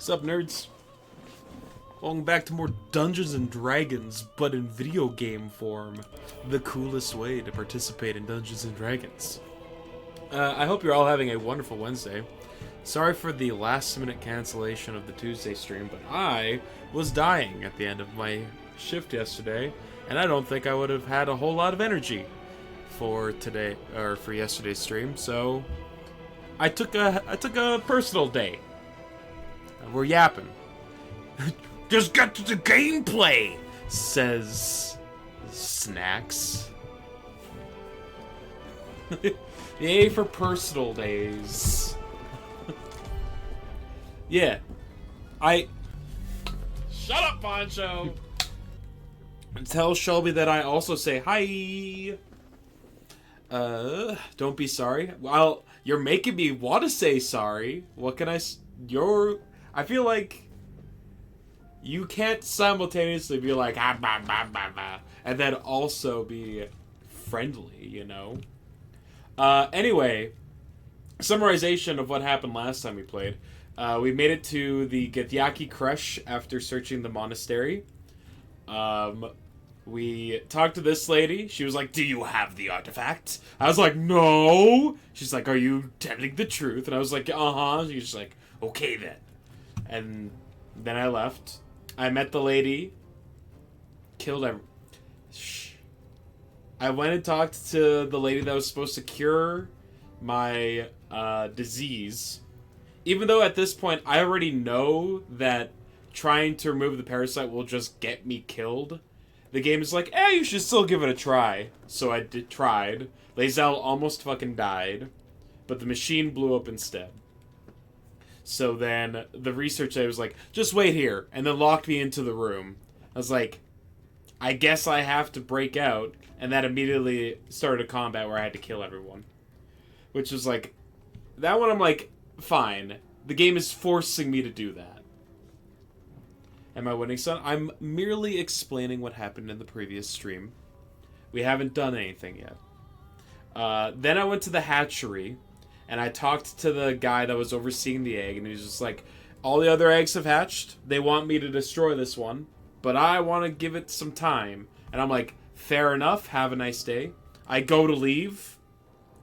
What's up, nerds? Welcome back to more Dungeons and Dragons, but in video game form. The coolest way to participate in Dungeons and Dragons. I hope you're all having a wonderful Wednesday. Sorry for the last-minute cancellation of the Tuesday stream, but I was dying at the end of my shift yesterday, and I don't think I would have had a whole lot of energy for today or for yesterday's stream. So I took a personal day. We're yapping. Just get to the gameplay, says Snacks. Yay for personal days. Yeah. Shut up, Poncho! And tell Shelby that I also say hi. Don't be sorry. Well, you're making me want to say sorry. What can I... I feel like you can't simultaneously be like, ah, bah, bah, bah, bah, and then also be friendly, you know? Anyway, summarization of what happened last time we played. We made it to the Githyanki Crush after searching the monastery. We talked to this lady. She was like, do you have the artifact? I was like, no. She's like, are you telling the truth? And I was like, uh-huh. She's like, okay then. And then I left. I met the lady. Killed everyone. Shh. I went and talked to the lady that was supposed to cure my disease. Even though at this point I already know that trying to remove the parasite will just get me killed. The game is like, you should still give it a try. So I tried. Lae'zel almost fucking died. But the machine blew up instead. So then the researcher was like, just wait here. And then locked me into the room. I was like, I guess I have to break out. And that immediately started a combat where I had to kill everyone. Which was like, that one I'm like, fine. The game is forcing me to do that. Am I winning, son? I'm merely explaining what happened in the previous stream. We haven't done anything yet. Then I went to the hatchery. And I talked to the guy that was overseeing the egg, and he was just like, all the other eggs have hatched. They want me to destroy this one, but I want to give it some time. And I'm like, fair enough, have a nice day. I go to leave.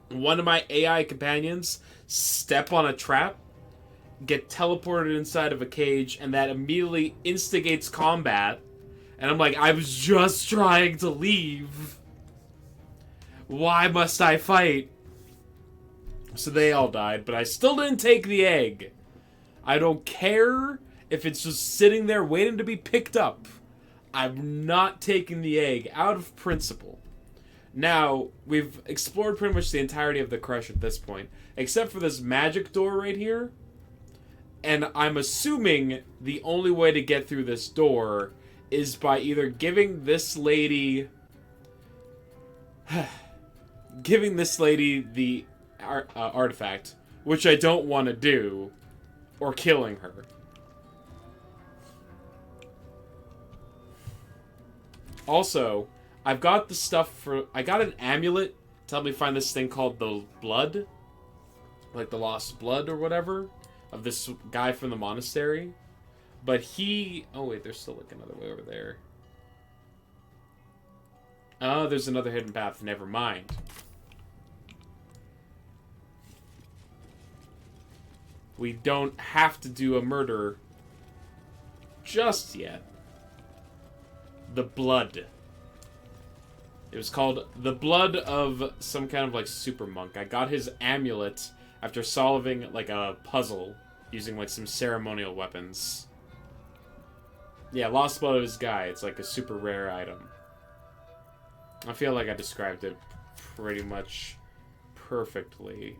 One of my AI companions step on a trap, get teleported inside of a cage, and that immediately instigates combat. And I'm like, I was just trying to leave. Why must I fight? So they all died, but I still didn't take the egg. I don't care if it's just sitting there waiting to be picked up. I'm not taking the egg out of principle. Now, we've explored pretty much the entirety of the crush at this point, except for this magic door right here. And I'm assuming the only way to get through this door is by either giving this lady the artifact, which I don't want to do, or killing her. Also, I've got the stuff for... I got an amulet to help me find this thing called the blood. Like the lost blood or whatever. Of this guy from the monastery. But he... Oh wait, there's still like another way over there. Oh, there's another hidden path. Never mind. We don't have to do a murder just yet. The blood. It was called the blood of some kind of like super monk. I got his amulet after solving like a puzzle using like some ceremonial weapons. Yeah, lost blood of his guy. It's like a super rare item. I feel like I described it pretty much perfectly.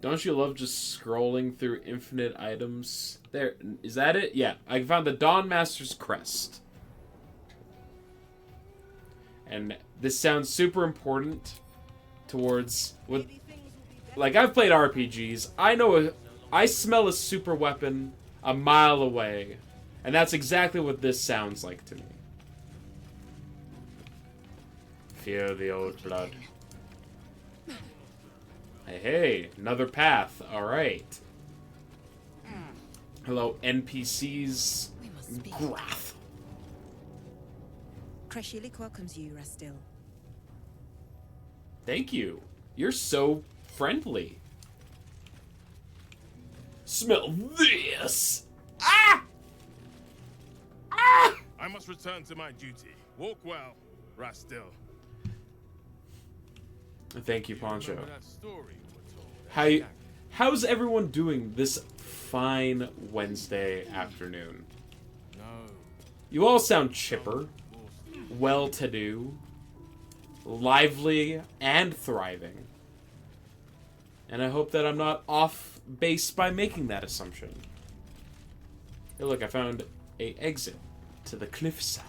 Don't you love just scrolling through infinite items? There, is that it? Yeah, I found the Dawn Master's crest. And this sounds super important towards what... Like, I've played RPGs. I smell a super weapon a mile away. And that's exactly what this sounds like to me. Fear the old blood. Hey, another path. Alright. Hello, NPCs. We must speak. Grath. Kreshilik welcomes you, Rastil. Thank you. You're so friendly. Smell this! Ah! Ah! I must return to my duty. Walk well, Rastil. Thank you, Poncho. Remember that story we're told? How's everyone doing this fine Wednesday afternoon? No. You all sound chipper, well-to-do, lively, and thriving. And I hope that I'm not off base by making that assumption. Hey, look, I found a exit to the cliffside.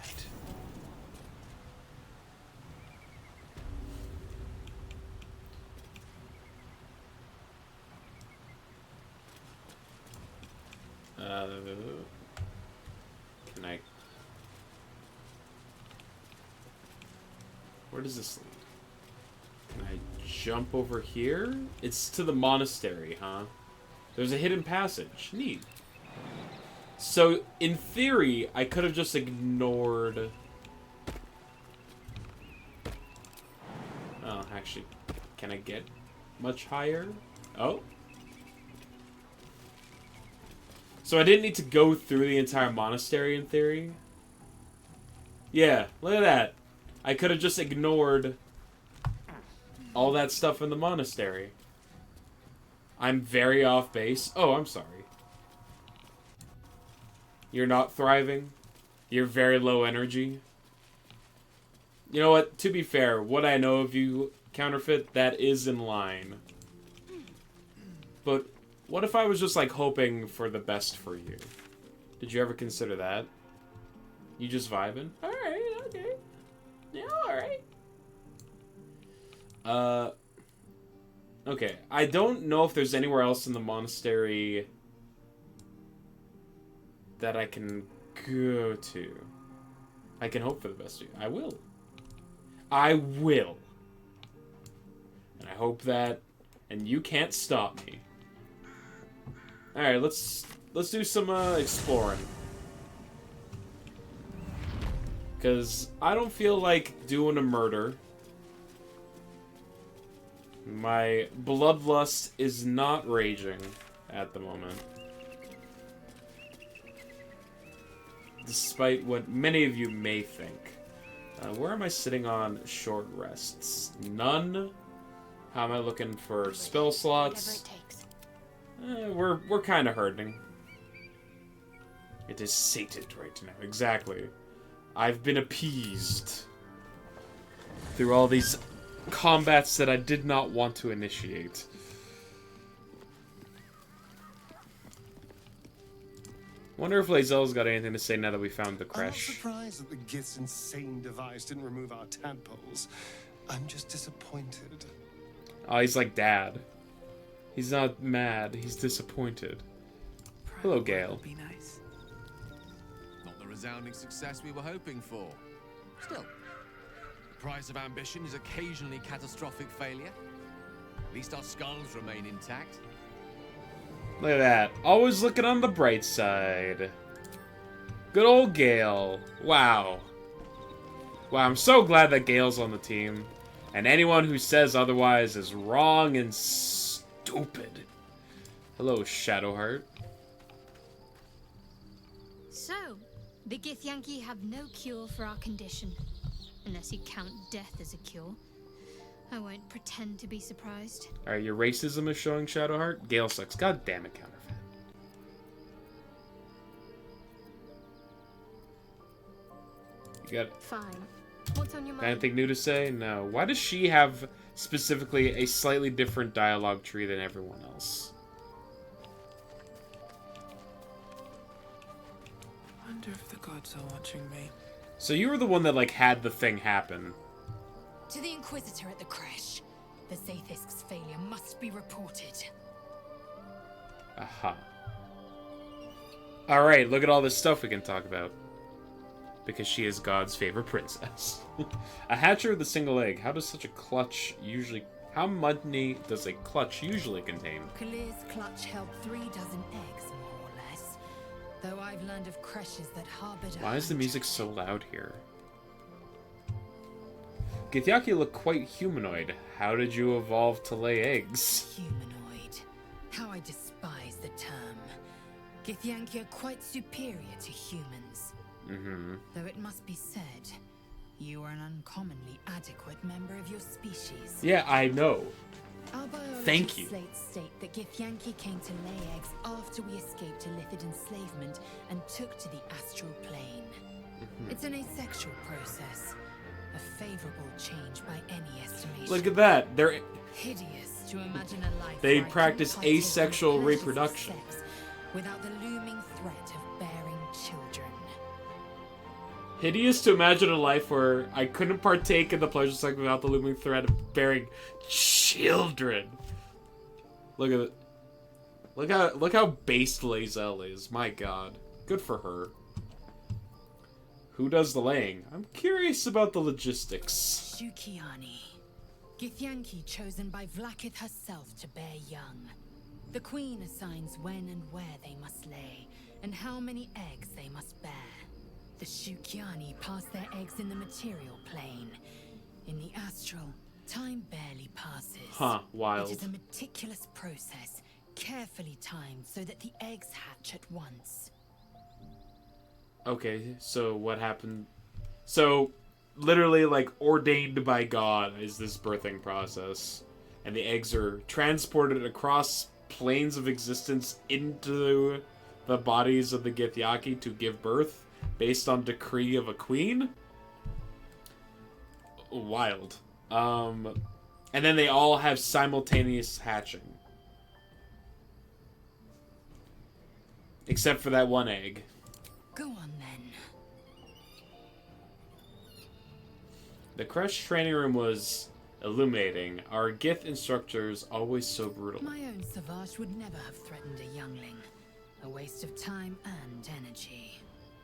Can I... Where does this lead? Can I jump over here? It's to the monastery, huh? There's a hidden passage. Neat. So, in theory, I could have just ignored... Oh, actually, can I get much higher? Oh. So I didn't need to go through the entire monastery, in theory? Yeah, look at that. I could have just ignored all that stuff in the monastery. I'm very off base. Oh, I'm sorry. You're not thriving. You're very low energy. You know what? To be fair, what I know of you, Counterfeit, that is in line. But what if I was just, like, hoping for the best for you? Did you ever consider that? You just vibing? Alright, okay. Yeah, alright. Okay. I don't know if there's anywhere else in the monastery that I can go to. I can hope for the best of you. I will. I will. And I hope that... And you can't stop me. Alright, let's do some exploring. Because I don't feel like doing a murder. My bloodlust is not raging at the moment. Despite what many of you may think. Where am I sitting on short rests? None. How am I looking for spell slots? We're kind of hurting. It is sated right now. Exactly. I've been appeased through all these combats that I did not want to initiate. Wonder if Lae'zel's got anything to say now that we found the creche. I'm not surprised that the Gith's insane device didn't remove our tadpoles. I'm just disappointed. Oh, he's like Dad. He's not mad, he's disappointed. Hello, Gale. Be nice. Not the resounding success we were hoping for. Still, the price of ambition is occasionally catastrophic failure. At least our skulls remain intact. Look at that. Always looking on the bright side. Good old Gale. Wow. Wow, I'm so glad that Gale's on the team. And anyone who says otherwise is wrong and stupid. Hello, Shadowheart. So, the Githyanki have no cure for our condition. Unless you count death as a cure. I won't pretend to be surprised. Alright, your racism is showing, Shadowheart. Gale sucks. God damn it, Counterfeit. You got Fine. What's on your mind? anything new to say? No. Why does she have specifically a slightly different dialogue tree than everyone else? Wonder if the gods are watching me. So you were the one that, like, had the thing happen. To the Inquisitor at the creche. The Zaithisk's failure must be reported. Aha. Alright, look at all this stuff we can talk about. Because she is God's favorite princess. A hatcher with a single egg. How does such a clutch usually How many does a clutch usually contain? Kalir's clutch held 3 dozen eggs, more or less. Though I've learned of creches that harbored. Why is the music so loud here? Githyanki look quite humanoid. How did you evolve to lay eggs? Humanoid. How I despise the term. Githyanki are quite superior to humans. Though it must be said, you are an uncommonly adequate member of your species. Yeah, I know. Our biology Thank you. slates state that Githyanki came to lay eggs after we escaped Illithid enslavement and took to the astral plane. It's an asexual process. A favorable change by any estimation. Look at that. They're Hideous to imagine a life They where I practice couldn't partake in the asexual pleasures of reproduction. sex without the looming threat of bearing children. hideous to imagine a life where I couldn't partake in the pleasure sex without the looming threat of bearing children. Look at it. Look how based Lae'zel is. My god. Good for her. Who does the laying? I'm curious about the logistics. Shukiani. Githyanki chosen by Vlaakith herself to bear young. The queen assigns when and where they must lay, and how many eggs they must bear. The Shukiani pass their eggs in the material plane. In the astral, time barely passes. Huh, wild. It is a meticulous process, carefully timed so that the eggs hatch at once. Okay, so what happened? So, literally, like, ordained by God is this birthing process. And the eggs are transported across planes of existence into the bodies of the Githyanki to give birth, based on decree of a queen? Wild. And then they all have simultaneous hatching. Except for that one egg. Go on then. The Crush training room was illuminating. Our Gith instructors always so brutal. My own Savage would never have threatened a youngling. A waste of time and energy.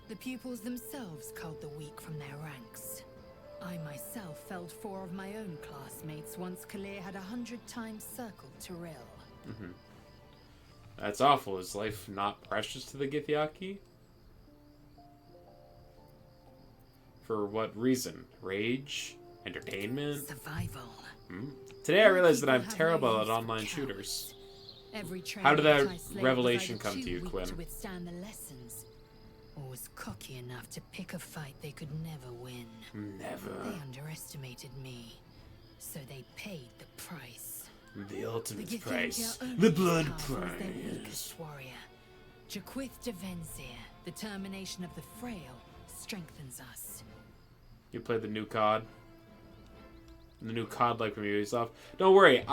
The pupils themselves culled the weak from their ranks. I myself felled 4 of my own classmates once Kalir had 100 times circled Tyrell. That's awful. Is life not precious to the Githyanki? For what reason? Rage? Entertainment? Survival. Today I realized that I'm People have terrible no at use for online cowards. shooters. Every How did trainer that I slayed revelation was come either to you, too weak Quinn? to withstand the lessons, or was cocky enough to pick a fight they could never win. Never. They underestimated me, so they paid the price. The The ultimate Githyanki price. are only The as blood powerful as their price. weakest warrior. Jaquith de Venzir, the termination of the frail, strengthens us. You played the new COD? The new COD-like from Ubisoft? Don't worry,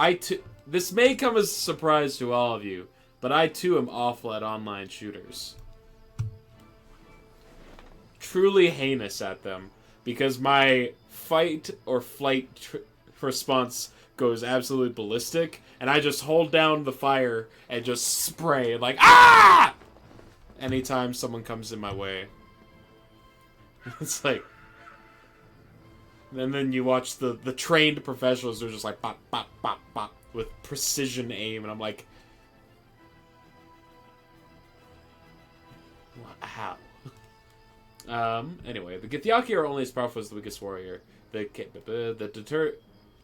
this may come as a surprise to all of you, but I too am awful at online shooters. Truly heinous at them, because my fight or flight response goes absolutely ballistic, and I just hold down the fire and just spray, like, ah! Anytime someone comes in my way. It's like... And then you watch the trained professionals who are just like, pop, pop, pop, pop, with precision aim, and I'm like... How? Anyway, the Githyanki are only as powerful as the weakest warrior. The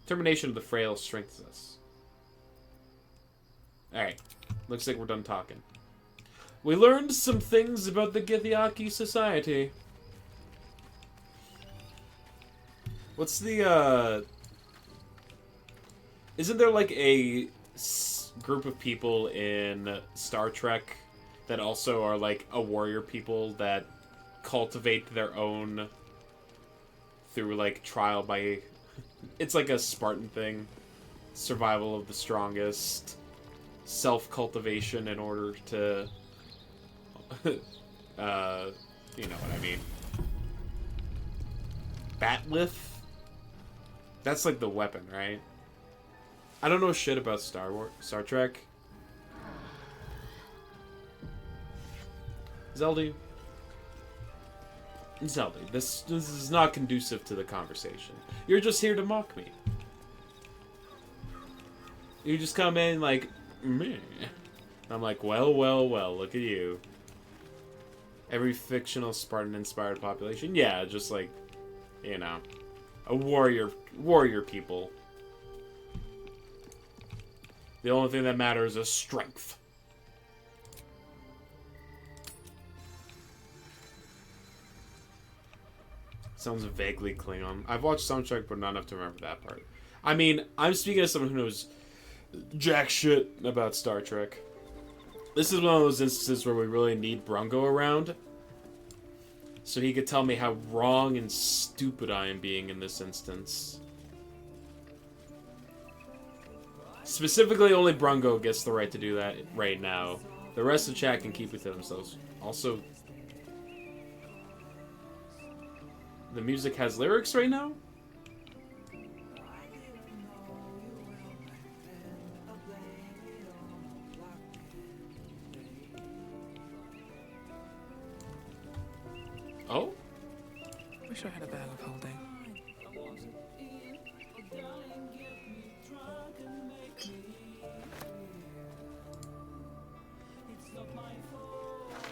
determination of the frail strengthens us. Alright. Looks like we're done talking. We learned some things about the Githyanki society. What's the, Isn't there, like, a group of people in Star Trek that also are, like, a warrior people that cultivate their own through, like, trial by... It's like a Spartan thing. Survival of the strongest. Self-cultivation in order to... you know what I mean. Batlith? That's like the weapon, right? I don't know shit about Star Trek. Zeldy, this is not conducive to the conversation. You're just here to mock me. You just come in like, meh. I'm like, well, well, well, look at you. Every fictional Spartan-inspired population? Yeah, just like, you know, a warrior people. The only thing that matters is strength. Sounds vaguely Klingon. I've watched Soundtrack, but not enough to remember that part. I mean, I'm speaking as someone who knows jack shit about Star Trek. This is one of those instances where we really need Brungo around, so he could tell me how wrong and stupid I am being in this instance. Specifically, only Brungo gets the right to do that right now. The rest of chat can keep it to themselves. Also, the music has lyrics right now? Oh? Wish I had a bag of holding.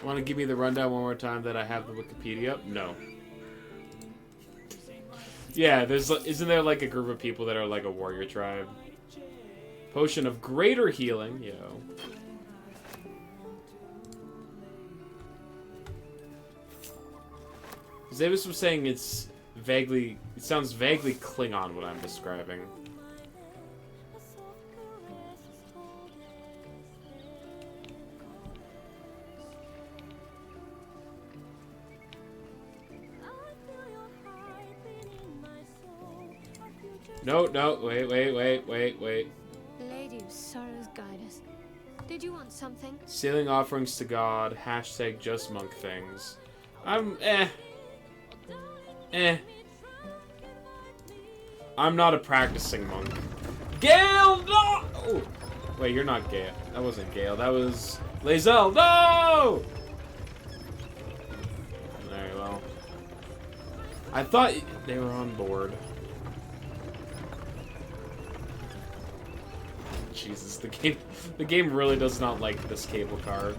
Want to give me the rundown one more time that I have the Wikipedia up? No. Yeah, isn't there like a group of people that are like a warrior tribe? Potion of greater healing, yo. Zavis was saying it sounds vaguely Klingon what I'm describing. No, wait. Lady of Sorrows, guide us. Did you want something? Sealing offerings to God, hashtag just monk things. I'm not a practicing monk. Gale, no! Oh. Wait, you're not Gale. That wasn't Gale. That was Lae'zel. No! Very well. I thought they were on board. Jesus, the game really does not like this cable car.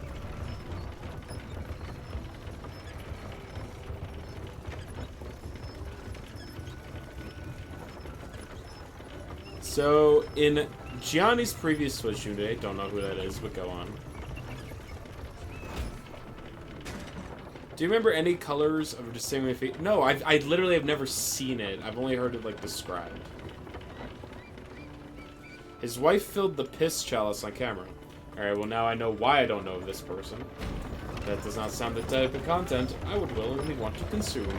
So, in Gianni's previous Switch today, don't know who that is, but go on. Do you remember any colors of a distinguishing feat? No, I literally have never seen it. I've only heard it, like, described. His wife filled the piss chalice on camera. Alright, well now I know why I don't know this person. That does not sound the type of content I would willingly want to consume.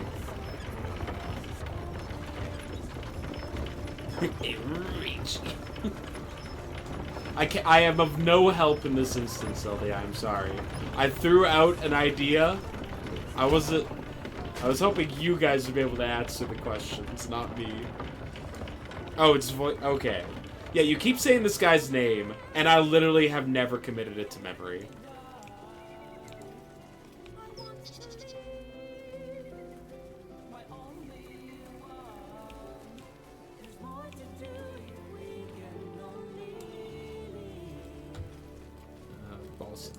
I am of no help in this instance, LD, I'm sorry. I threw out an idea. I was hoping you guys would be able to answer the questions, not me. Oh, it's okay. Yeah, you keep saying this guy's name, and I literally have never committed it to memory. Balls.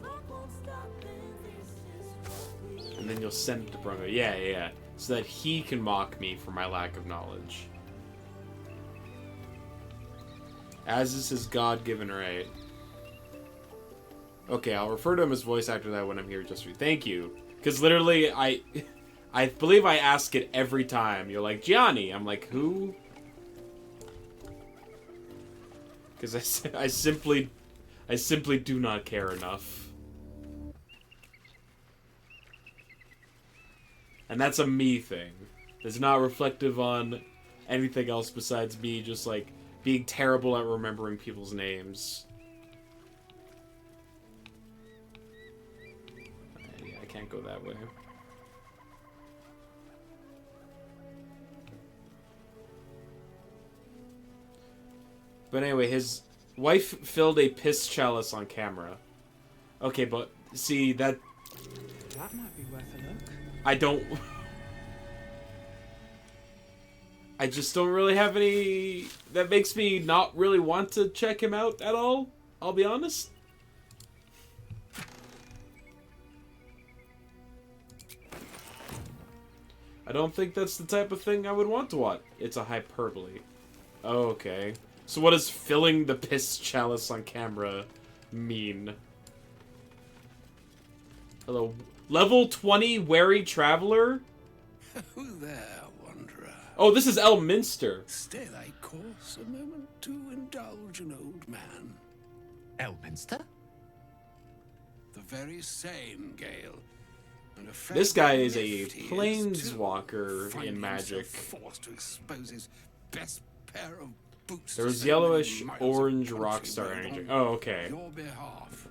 And then you'll send it to Brungo. Yeah. So that he can mock me for my lack of knowledge. As is his God-given right. Okay, I'll refer to him as voice actor that when I'm here just for you. Thank you. Because literally, I believe I ask it every time. You're like, Gianni. I'm like, who? Because I simply do not care enough. And that's a me thing. It's not reflective on anything else besides me just, like, being terrible at remembering people's names. Yeah, I can't go that way. But anyway, his wife filled a piss chalice on camera. Okay, but see, that That might be worth a look. I don't... I just don't really have any... That makes me not really want to check him out at all, I'll be honest. I don't think that's the type of thing I would want to watch. It's a hyperbole. Oh, okay. So what does filling the piss chalice on camera mean? Hello. Level 20 wary traveler? Who there, wanderer? Oh, this is Elminster. Stay thy course a moment to indulge an old man. Elminster? The very same, Gale. And a This guy is a nifty is, planeswalker too, finding in Magic. himself forced to expose his best pair of boots There to was so yellowish, many miles of orange country rockstar road energy. on Oh, okay. Your behalf.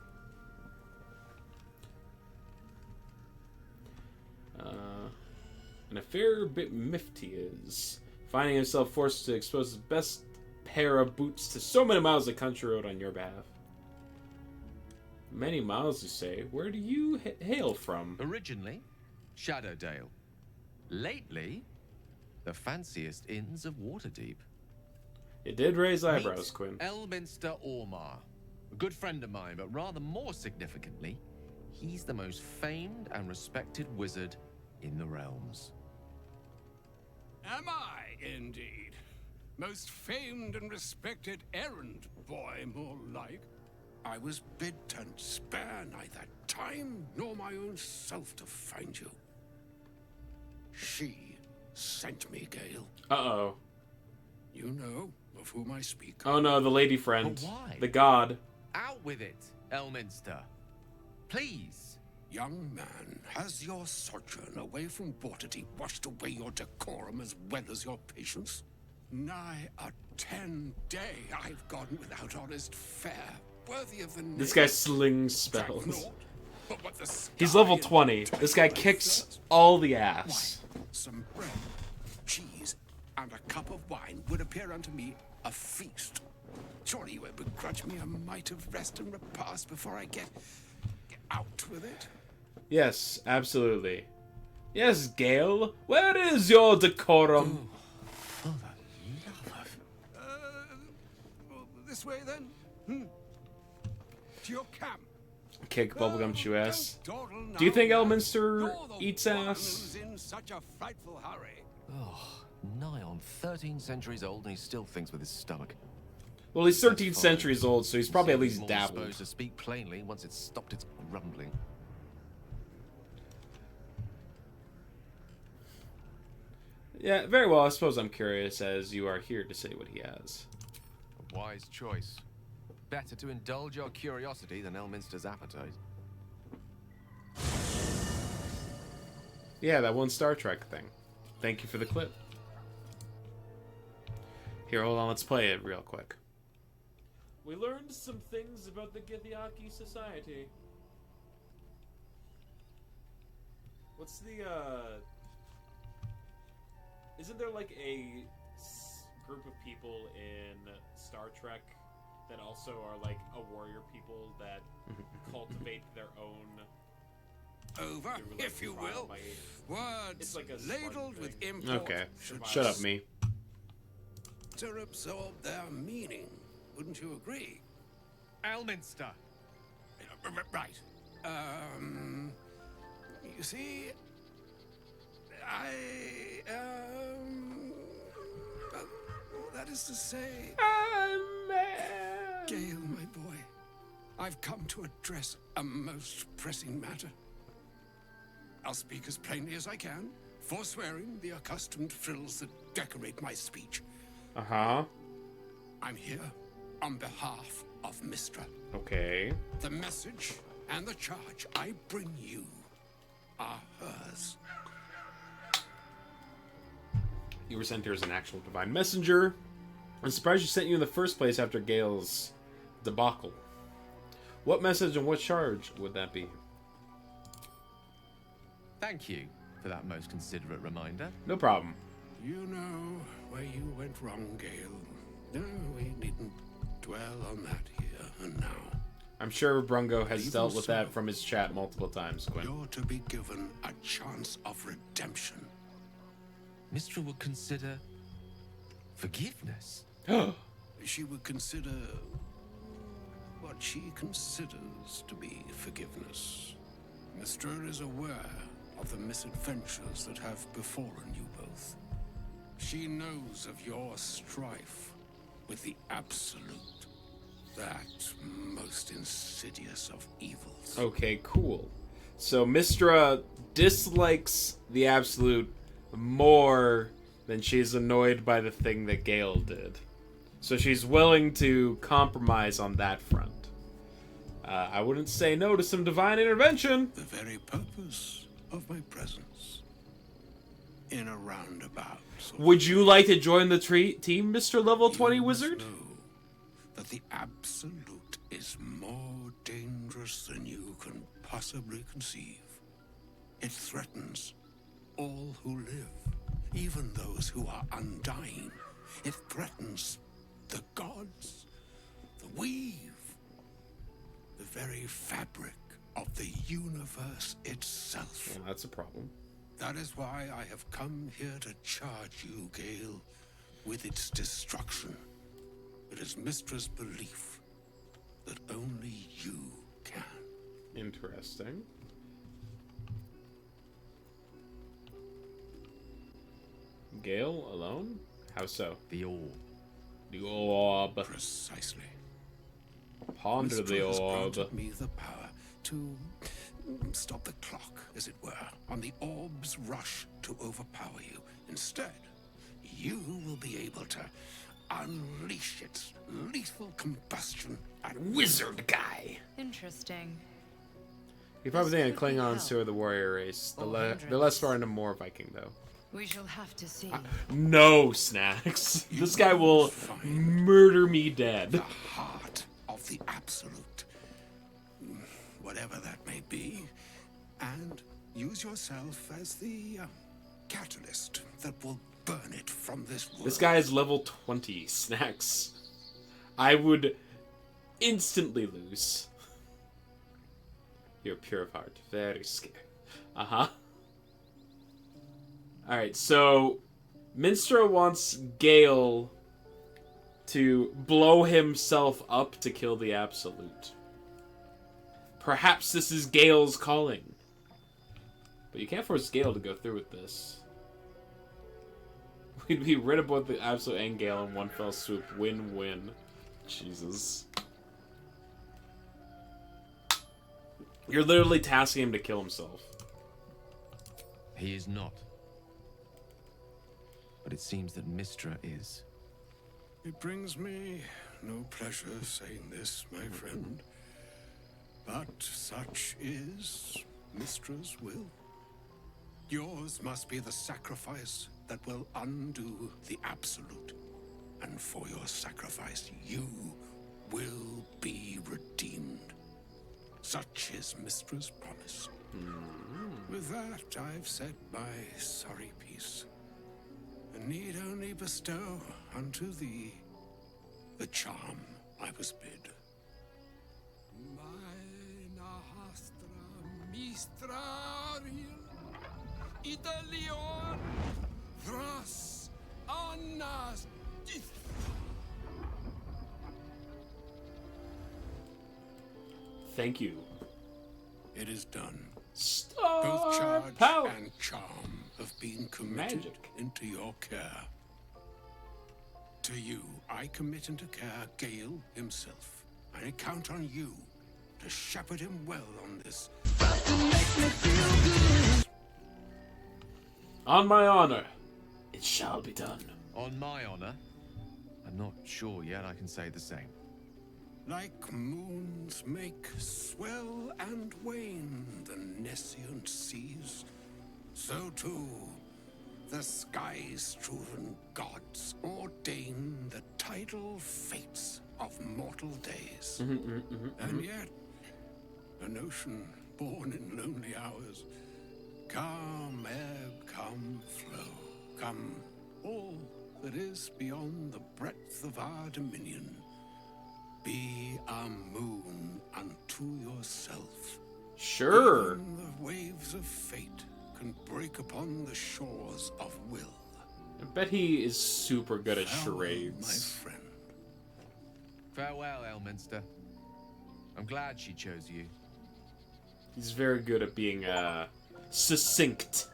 And a fair bit miffed he is, finding himself forced to expose his best pair of boots to so many miles of country road on your behalf. Many miles, you say? Where do you hail from? Originally, Shadowdale. Lately, the fanciest inns of Waterdeep. It did raise eyebrows, Meet Quinn. Elminster Ormar. A good friend of mine, but rather more significantly, he's the most famed and respected wizard in the realms. Am I, indeed? Most famed and respected errand boy, more like. I was bid to spare neither time nor my own self to find you. She sent me, Gale. Uh-oh. You know of whom I speak. Oh no, the lady friend. But why? The god. Out with it, Elminster. Please. Young man, has your sojourn away from Waterdeep washed away your decorum as well as your patience? Nigh a 10-day I've gone without honest fare, worthy of the name. This guy slings Track spells. naught, but what the He's sky level and 20. time This guy my kicks thirst. all the ass. Why, some bread, cheese, and a cup of wine would appear unto me a feast. Surely you would begrudge me a mite of rest and repast before I get out with it? Yes, absolutely. Yes, Gale. Where is your decorum? For the love of... Well, this way then? To your camp. Kick bubblegum chew ass. Don't dawdle Do you now, think lad. Elminster You're the eats one ass? who's in such a frightful hurry. Oh, nigh on 13 centuries old and he still thinks with his stomach. Well, he's 13 Fine. centuries old, so he's probably at Seems least more dabbled. disposed to speak plainly once it's stopped its grumbling. Yeah, very well. I suppose I'm curious, as you are here to say what he has. A wise choice. Better to indulge your curiosity than Elminster's appetite. Yeah, that one Star Trek thing. Thank you for the clip. Here, hold on. Let's play it real quick. We learned some things about the Githyanki society. What's the, Isn't there, like, a group of people in Star Trek that also are, like, a warrior people that cultivate their own... Over, They were, like, if you trial will. by- Words It's like a ladled Spartan with thing. import. Okay, should shut up, me. To absorb their meaning. Wouldn't you agree? Elminster! Right. You see, well, that is to say, Gale, my boy, I've come to address a most pressing matter. I'll speak as plainly as I can, forswearing the accustomed frills that decorate my speech. Uh-huh. I'm here on behalf of Mistra. Okay. The message and the charge I bring you are hers. You were sent here as an actual divine messenger. I'm surprised she sent you in the first place after Gale's debacle. What message and what charge would that be? Thank you for that most considerate reminder. No problem. You know where you went wrong, Gale. No, we needn't dwell on that here and now. I'm sure Brungo has Even dealt with so, that from his chat multiple times, Quinn. You're to be given a chance of redemption. Mistra would consider Forgiveness? She would consider what she considers to be forgiveness. Mystra is aware of the misadventures that have befallen you both. She knows of your strife with the Absolute, that most insidious of evils. Okay, cool. So Mystra dislikes the Absolute more than she's annoyed by the thing that Gale did. So she's willing to compromise on that front. I wouldn't say no to some divine intervention. The very purpose of my presence. In a roundabout. Would you like to join the team, Mr. Level 20 You Wizard? must know that the Absolute is more dangerous than you can possibly conceive. It threatens all who live, even those who are undying. It threatens the gods, the weave, the very fabric of the universe itself. Well, that's a problem. That is why I have come here to charge you, Gale, with its destruction. It is Mystra's belief that only you can. Interesting. Gale alone? How so? The orb. The orb. Precisely. Ponder the Mystra has orb. granted me the power to stop the clock, as it were, on the orb's rush to overpower you. Instead, you will be able to unleash its lethal combustion at Wizard guy. Interesting. You probably think Klingons who are the warrior race. They're less far into more Viking, though. We shall have to see. No, Snacks. This guy will murder me dead. the heart of the Absolute, whatever that may be, and use yourself as the catalyst that will burn it from this world. This guy is level 20, Snacks. I would instantly lose. You're pure of heart. Very scary. Uh-huh. Alright, so Mystra wants Gale to blow himself up to kill the Absolute. Perhaps this is Gale's calling. But you can't force Gale to go through with this. We'd be rid of both the Absolute and Gale in one fell swoop. Win-win. Jesus. You're literally tasking him to kill himself. He is not. But it seems that Mystra is. It brings me no pleasure saying this, my friend, but such is Mystra's will. Yours must be the sacrifice that will undo the Absolute, and for your sacrifice you will be redeemed. Such is Mystra's promise. With that, I've said my sorry piece, and need only bestow unto thee the charm I was bid. Thank you. It is done. Star Both charge power. and charm have been committed Magic. into your care. To you, I commit into care Gale himself. I count on you to shepherd him well on this. On my honor, it shall be done. On my honor, I'm not sure yet I can say the same. Like moons make swell and wane the nescient seas, so too the skies-strewn gods ordain the tidal fates of mortal days. And yet, an ocean born in lonely hours, come ebb, come flow, come all that is beyond the breadth of our dominion. Be a moon unto yourself. Sure. Even the waves of fate can break upon the shores of will. I bet he is super good at Farewell, charades. my friend. Farewell, Elminster. I'm glad she chose you. He's very good at being succinct.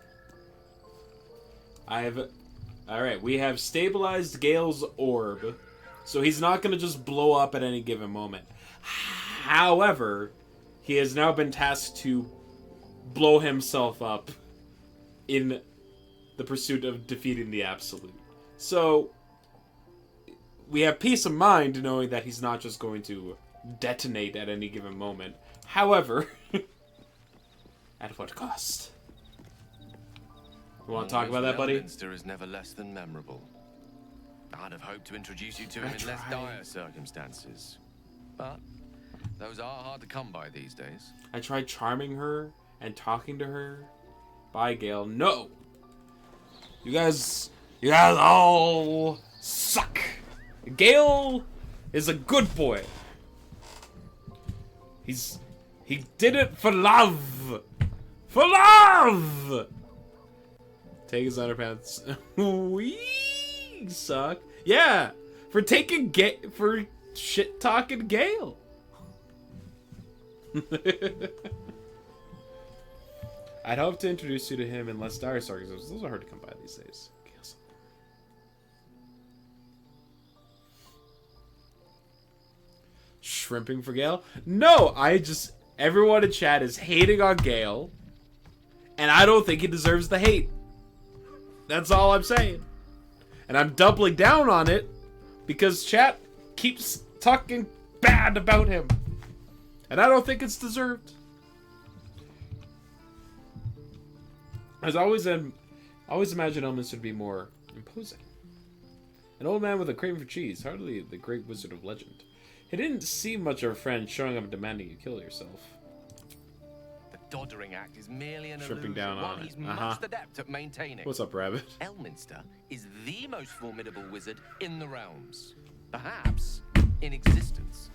Alright, we have stabilized Gale's orb, so he's not going to just blow up at any given moment. However, he has now been tasked to blow himself up in the pursuit of defeating the Absolute. So, we have peace of mind knowing that he's not just going to detonate at any given moment. However, at what cost? You want to talk about that, buddy? Elminster is never less than memorable. I'd have hoped to introduce you to him in less tried. dire circumstances. But those are hard to come by these days. I tried charming her and talking to her. Bye, Gale. No! You guys all suck! Gale is a good boy. He did it for love! For love! Take his underpants. We suck. Yeah, for shit talking Gale. I'd hope to introduce you to him in less dire circumstances. Those are hard to come by these days. Gale's... Shrimping for Gale? No, everyone in chat is hating on Gale, and I don't think he deserves the hate. That's all I'm saying. And I'm doubling down on it because chat keeps talking bad about him. And I don't think it's deserved. I always imagined Elminster to be more imposing. An old man with a craving for cheese, hardly the great wizard of legend. He didn't seem much of a friend, showing up and demanding you kill yourself. The doddering act is merely an Tripping illusion, down one on it. he's most adept at maintaining. What's up, Rabbit? Elminster is the most formidable wizard in the realms. Perhaps in existence.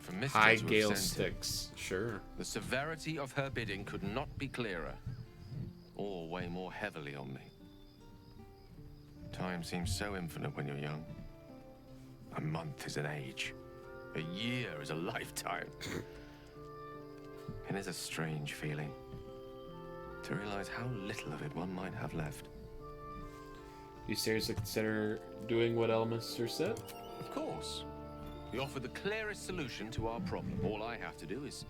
For Mister High to have Gale sent him, sticks. Sure. the severity of her bidding could not be clearer, or weigh more heavily on me. Time seems so infinite when you're young. A month is an age. A year is a lifetime. It is a strange feeling to realize how little of it one might have left. You seriously consider doing what Elminster said? Of course. We offer the clearest solution to our problem. All I have to do is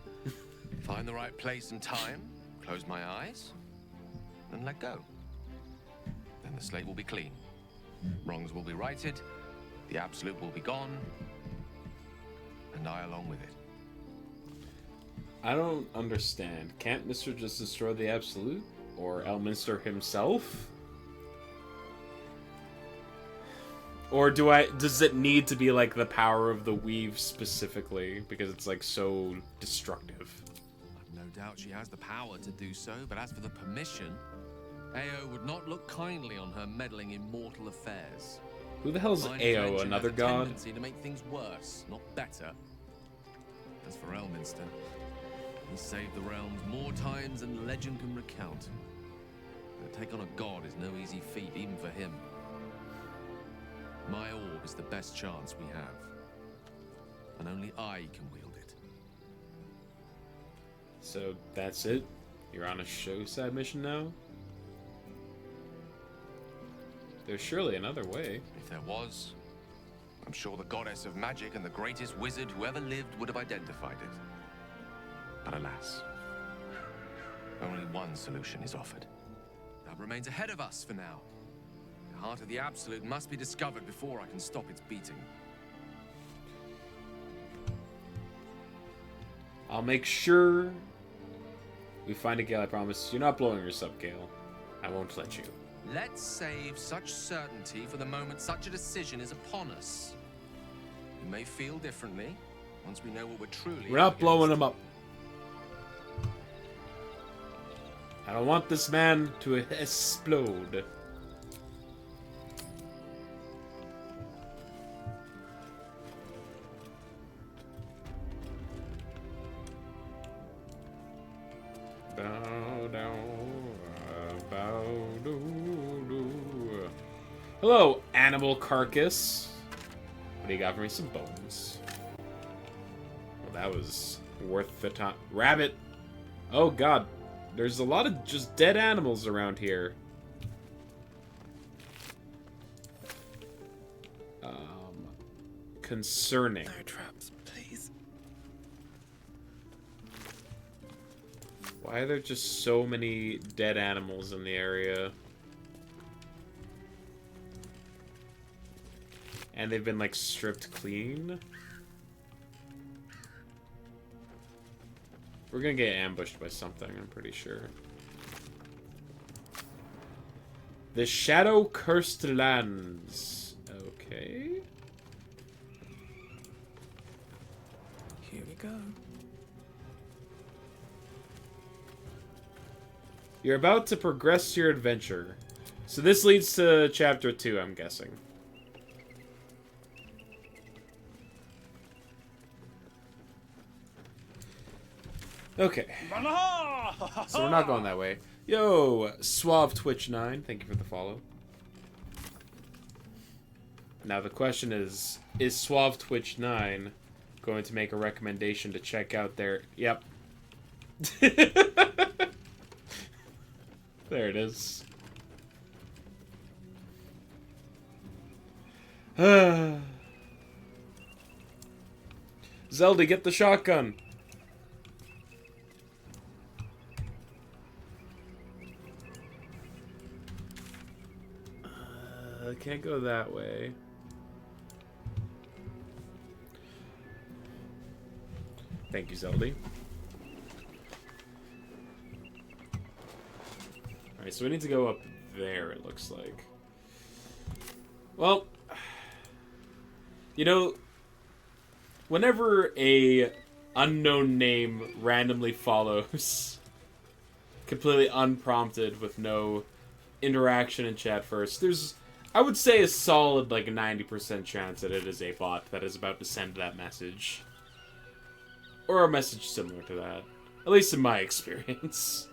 find the right place and time, close my eyes, and let go. Then the slate will be clean. Wrongs will be righted, the Absolute will be gone, and I along with it. I don't understand. Can't Mister just destroy the Absolute? Or Elminster himself? Or does it need to be like the power of the weave specifically? Because it's like so destructive. I've no doubt she has the power to do so, but as for the permission, Ao would not look kindly on her meddling in mortal affairs. Who the hell's Mind Ao, clenching another has a god? tendency to make things worse, not better. As for Elminster, he saved the realms more times than legend can recount. To take on a god is no easy feat, even for him. My orb is the best chance we have, and only I can wield it. So that's it? You're on a show side mission now? There's surely another way. If there was, I'm sure the goddess of magic and the greatest wizard who ever lived would have identified it. But alas, only one solution is offered. That remains ahead of us for now. The heart of the Absolute must be discovered before I can stop its beating. I'll make sure we find a Gale, I promise. You're not blowing yourself, Gale. I won't let you. Let's save such certainty for the moment such a decision is upon us. We may feel differently once we know what we're truly We're not up blowing against. him up. I don't want this man to explode. Bow down, bow doo doo. Hello, animal carcass. What do you got for me? Some bones. Well, that was worth the time. Rabbit! Oh god. There's a lot of just dead animals around here. Concerning. No traps, please. Why are there just so many dead animals in the area? And they've been, like, stripped clean? We're gonna get ambushed by something, I'm pretty sure. The Shadow-Cursed Lands. Okay. Here we go. You're about to progress your adventure. So this leads to chapter 2, I'm guessing. Okay. So we're not going that way. Yo, Suave Twitch 9, thank you for the follow. Now the question is Suave Twitch 9 going to make a recommendation to check out their... Yep. There it is. Zelda, get the shotgun. I can't go that way. Thank you, Zelda. Alright, so we need to go up there, it looks like. Well, you know, whenever a unknown name randomly follows, completely unprompted with no interaction in chat first, there's, I would say, a solid, like, 90% chance that it is a bot that is about to send that message. Or a message similar to that. At least in my experience.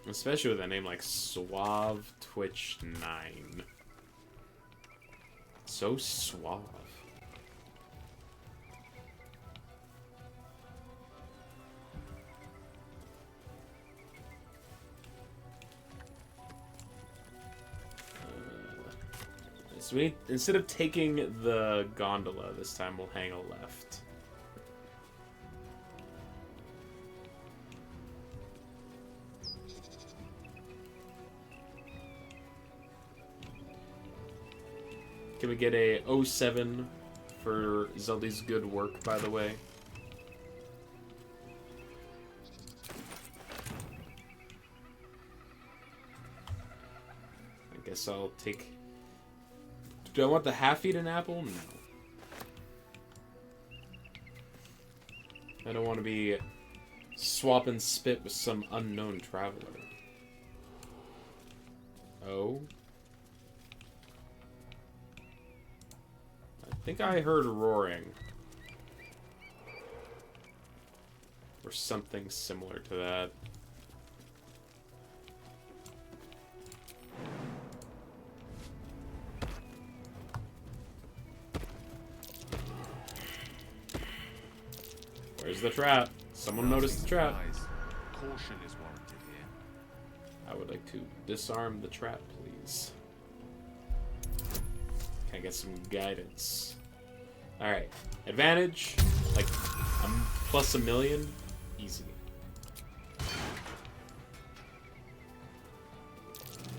Especially with a name like Suave Twitch 9. So suave. So we, instead of taking the gondola this time, we'll hang a left. Can we get a 07 for Zelda's good work, by the way? I guess I'll take... Do I want the half-eaten apple? No. I don't want to be swapping spit with some unknown traveler. Oh? I think I heard roaring. Or something similar to that. Where's the trap? Someone noticed the trap. Caution is warranted here. I would like to disarm the trap, please. Can I get some guidance? Alright. Advantage. Like, plus 1,000,000. Easy.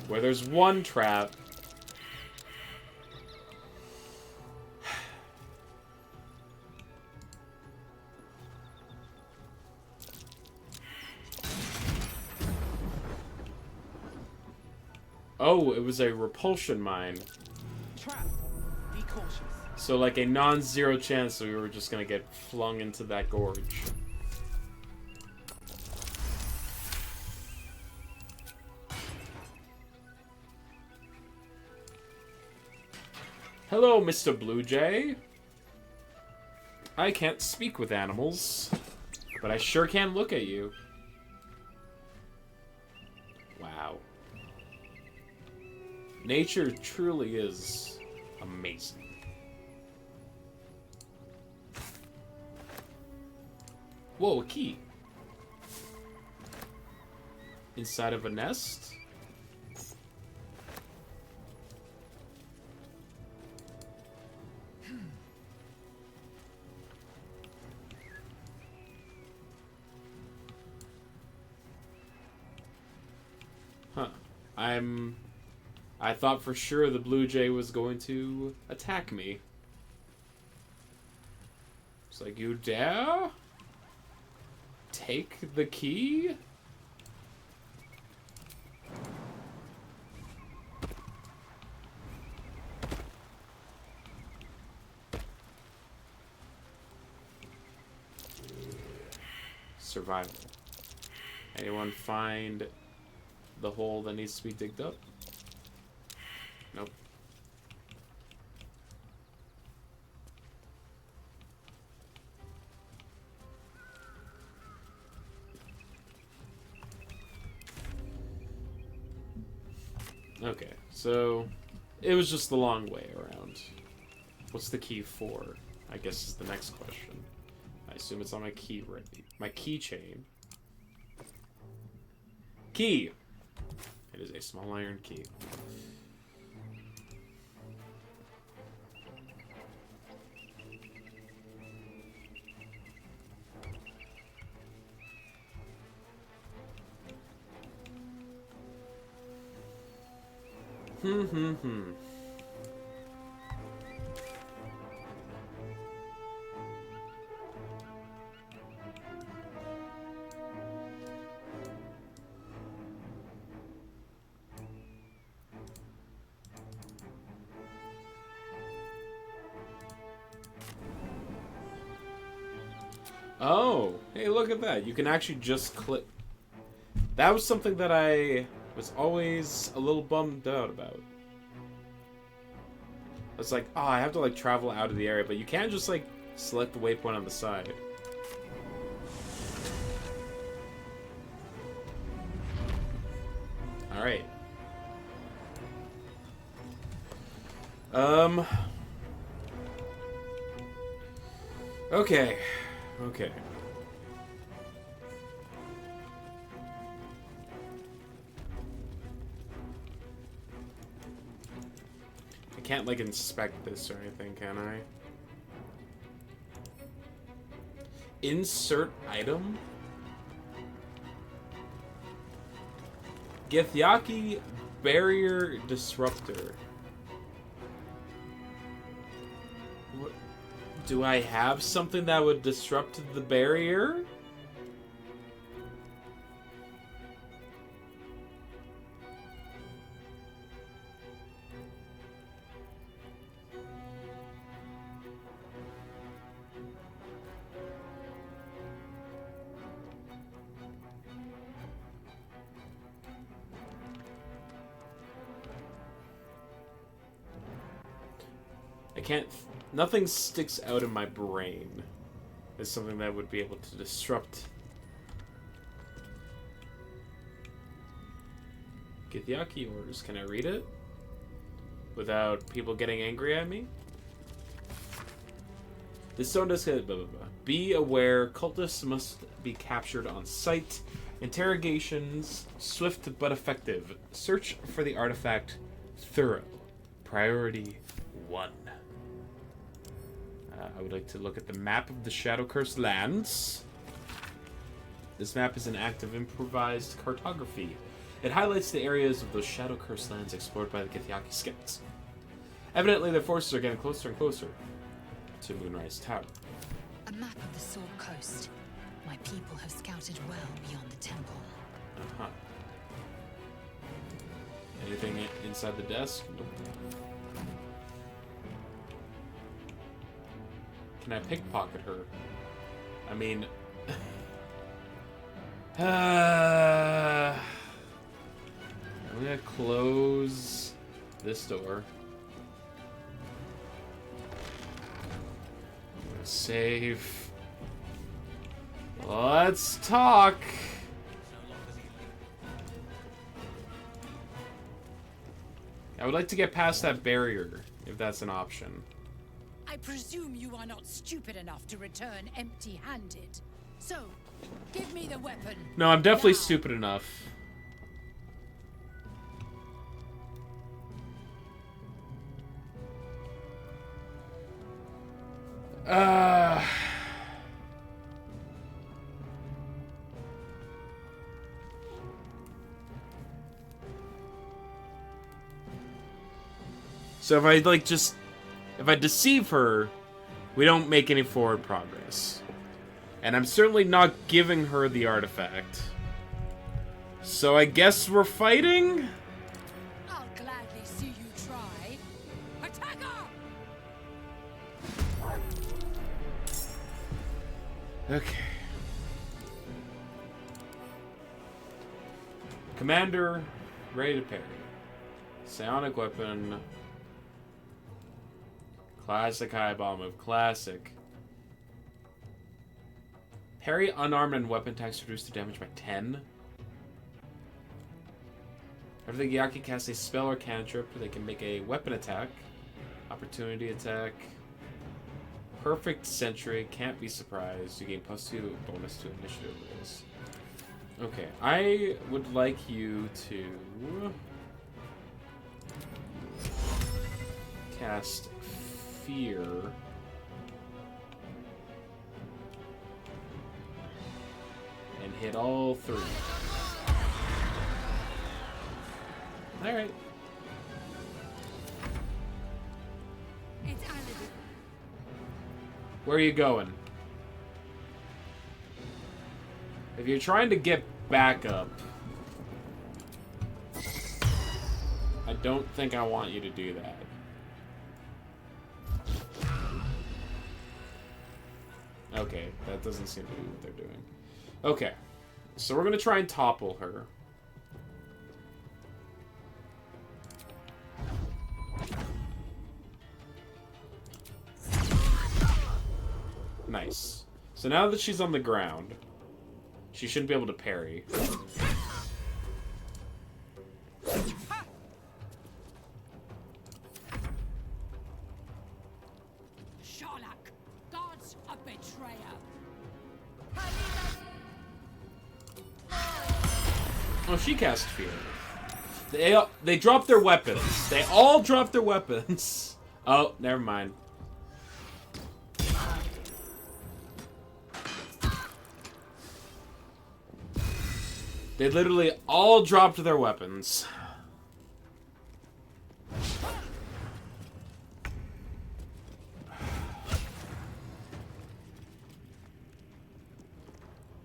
Where there's one trap... Oh, it was a repulsion mine. Trap. Be cautious. So like a non-zero chance that we were just gonna get flung into that gorge. Hello, Mr. Blue Jay. I can't speak with animals, But I sure can look at you. Wow. Nature truly is amazing. Whoa, a key. Inside of a nest? Huh. I thought for sure the blue jay was going to attack me. It's like, you dare? Take the key? Survival. Anyone find the hole that needs to be digged up? Nope. Okay, so it was just the long way around. What's the key for? I guess is the next question. I assume it's on my key ready. My keychain. Key! It is a small iron key. Oh, hey, look at that. You can actually just click. That was something that I was always a little bummed out about. It's like, oh, I have to like travel out of the area, but you can just like select the waypoint on the side. Alright. Okay. Okay. I can't, like, inspect this or anything, can I? Insert item? Githyanki Barrier Disruptor. What? Do I have something that would disrupt the barrier? I can't... Nothing sticks out in my brain as something that would be able to disrupt. Githyanki orders. Can I read it? Without people getting angry at me? This stone does blah, blah, blah. Be aware, cultists must be captured on sight. Interrogations, swift but effective. Search for the artifact, thorough. Priority 1. I would like to look at the map of the Shadow Cursed lands. This map is an act of improvised cartography. It highlights the areas of those Shadow Cursed lands explored by the Githyanki scouts. Evidently, their forces are getting closer and closer to Moonrise Tower. A map of the Sword Coast. My people have scouted well beyond the temple. Uh-huh. Anything inside the desk? Nope. Can I pickpocket her? I mean... I'm gonna close this door. I'm gonna save. Let's talk. I would like to get past that barrier, if that's an option. I presume you are not stupid enough to return empty-handed. So, give me the weapon. No, I'm definitely now. stupid enough. So if I if I deceive her, we don't make any forward progress. And I'm certainly not giving her the artifact. So I guess we're fighting? I'll gladly see you try. Attack her! Okay. Commander, ready to parry. Psionic weapon. Classic highball move. Classic. Parry unarmed and weapon attacks reduce the damage by 10. After the Gyaki casts a spell or cantrip, they can make a weapon attack. Opportunity attack. Perfect Sentry. Can't be surprised. You gain +2 bonus to initiative rolls. Okay, I would like you to cast Fear. And hit all 3. Alright. It's Alibi. Where are you going? If you're trying to get back up, I don't think I want you to do that. Okay, that doesn't seem to be what they're doing. Okay, so we're gonna try and topple her. Nice. So now that she's on the ground, she shouldn't be able to parry. Sherlock, God's a betrayer. Oh, she cast Fear. They dropped their weapons. They all dropped their weapons. Oh, never mind. They literally all dropped their weapons.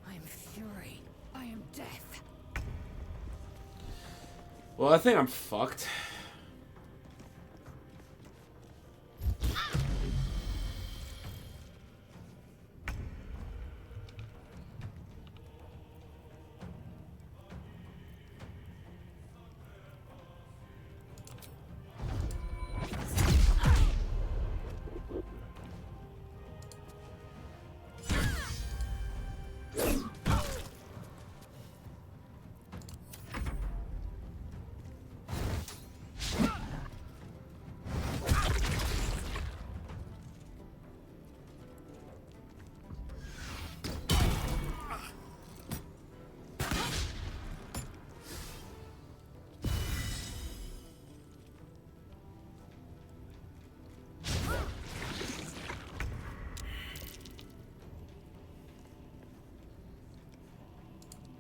I am fury. I am death. Well, I think I'm fucked.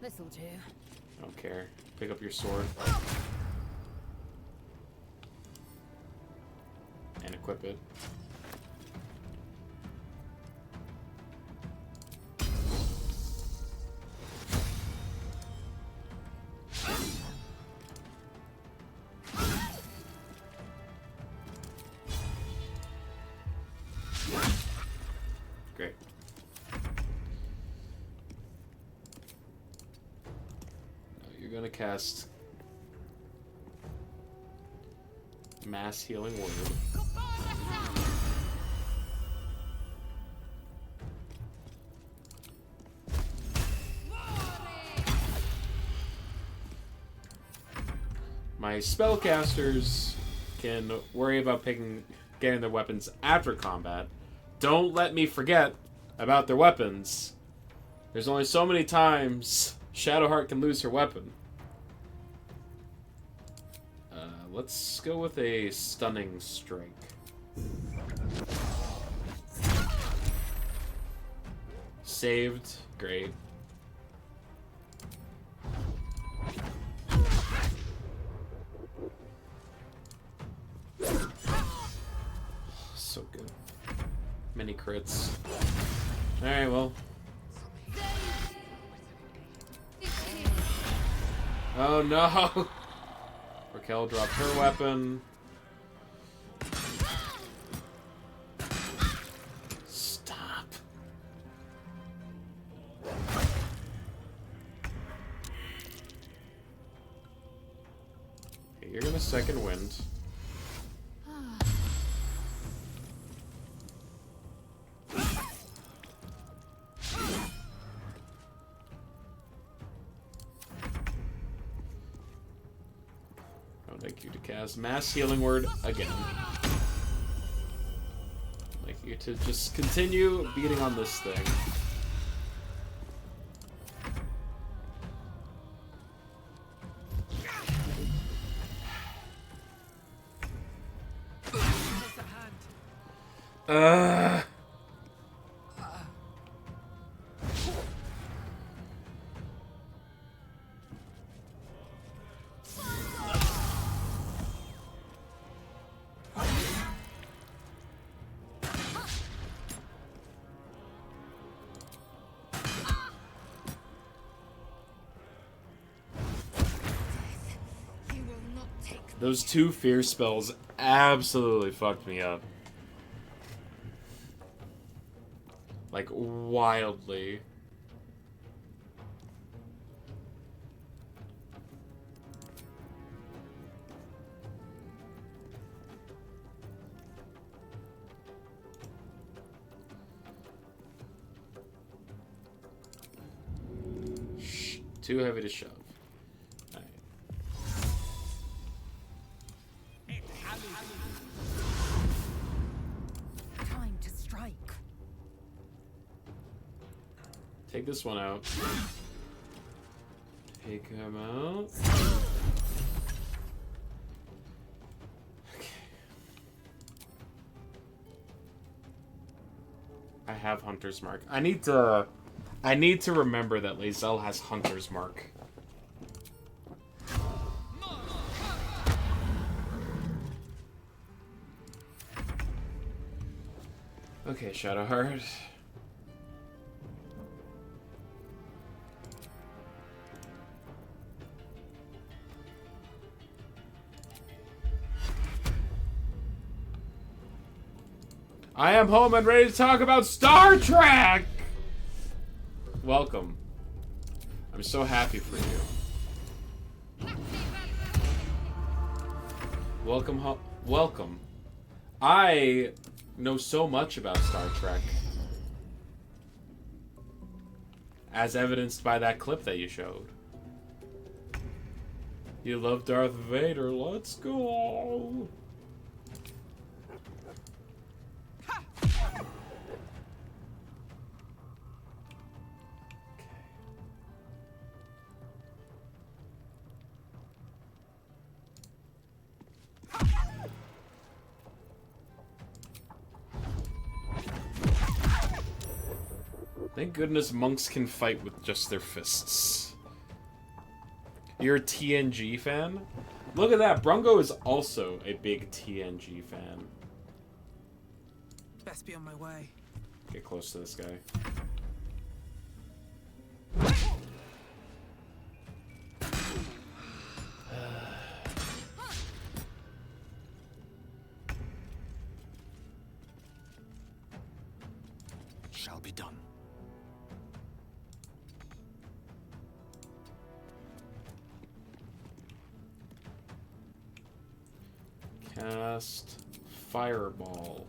This'll do. I don't care. Pick up your sword. And equip it. Great. You're gonna cast Mass Healing Word. my spellcasters can worry about getting their weapons after combat. Don't let me forget about their weapons. There's only so many times Shadowheart can lose her weapon. Let's go with a stunning strike. Saved. Great. So good. Many crits. Alright, well. Oh no! Raquel dropped her weapon. Stop. Okay, you're gonna second wind. Like you to cast Mass Healing Word again. Like you to just continue beating on this thing. Those two fear spells absolutely fucked me up. Like, wildly. Shh, too heavy to shove. Take this one out. Take him out. Okay. I have Hunter's Mark. I need to remember that Lae'zel has Hunter's Mark. Okay, Shadowheart. I am home and ready to talk about Star Trek! Welcome. I'm so happy for you. Welcome. Welcome. I know so much about Star Trek. As evidenced by that clip that you showed. You love Darth Vader, let's go! Thank goodness monks can fight with just their fists. You're a TNG fan? Look at that, Brungo is also a big TNG fan. Best be on my way. Get close to this guy. Shall be done. Cast Fireball.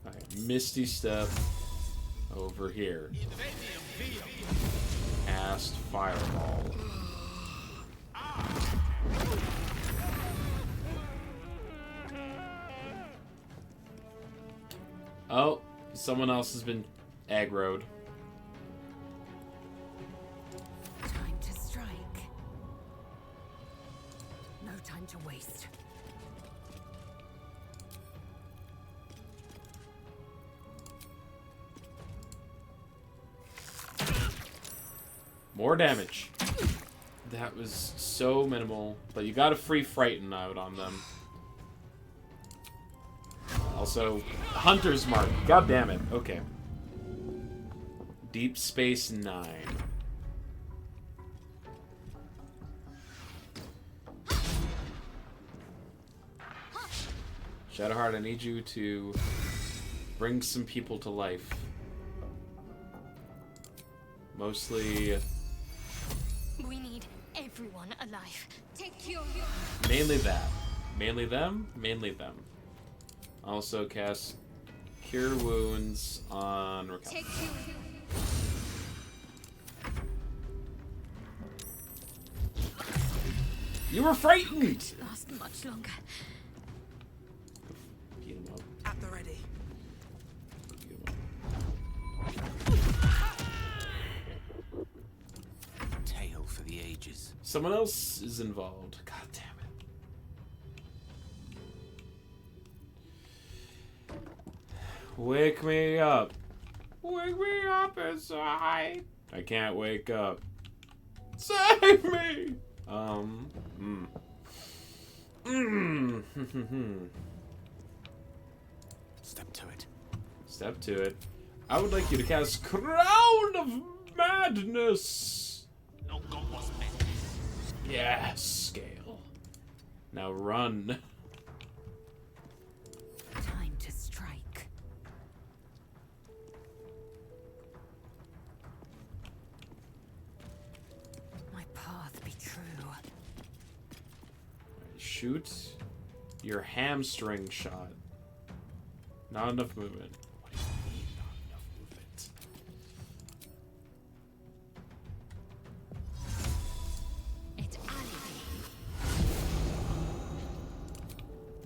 Alright, Misty Step. over here. Cast Fireball. Oh, someone else has been aggroed. Time to strike. No time to waste. More damage. That was so minimal, but you got a free frighten out on them. Also, Hunter's Mark. God damn it. Okay. Deep Space 9. Shadowheart, I need you to bring some people to life. Mostly... We need everyone alive. Take your... mainly that. Mainly them, mainly them. Also cast Cure Wounds on Raquel. Take your... You were frightened! Last much longer. Beat him up. At the ready. Beat him up. Tale for the ages. Someone else is involved. God damn it. Wake me up. Wake me up inside. I can't wake up. Save me! Step to it. Step to it. I would like you to cast Crown of Madness. No god was meant. Yes, Scale. Now run. Time to strike. My path be true. Shoot your hamstring shot. Not enough movement. What do you mean, not enough movement? It's alibi.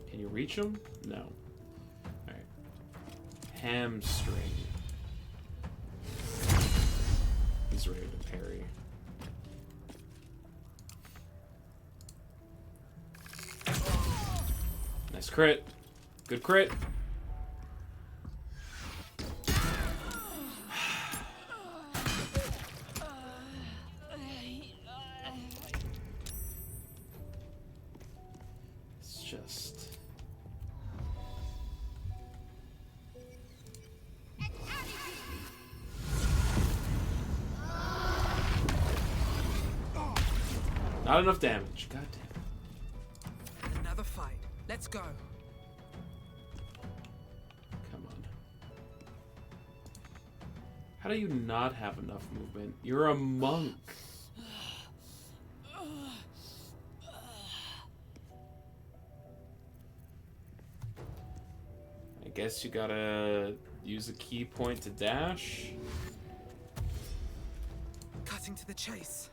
Can you reach him? No. Alright. Hamstring. He's ready to parry. Nice crit. Good crit. It's just... not enough damage. God damn it. Another fight. Let's go. Come on. How do you not have enough movement? You're a monk. I guess you gotta use a key point to dash. Cutting to the chase.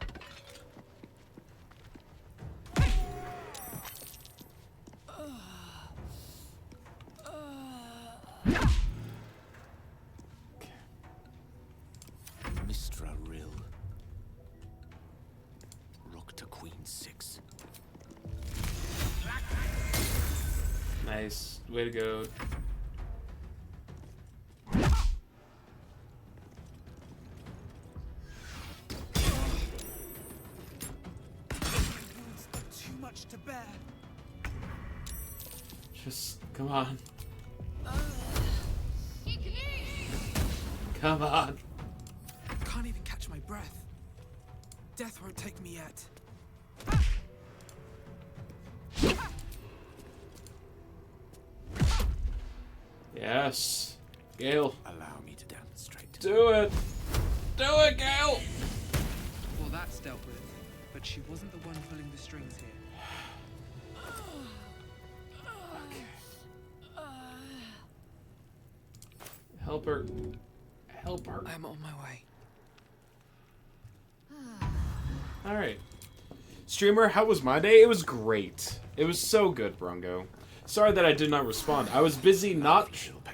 Mistra Rill. Rook to Queen 6. Nice. Way to go. Too much to bear. Just come on. Come on. Can't even catch my breath. Death won't take me yet. Yes. Gale. Allow me to demonstrate. Do it. Do it, Gale. Well, that's dealt with. But she wasn't the one pulling the strings here. Help her. helper. I'm on my way. Alright. Streamer, how was my day? It was great. It was so good, Brungo. Sorry that I did not respond. I was busy not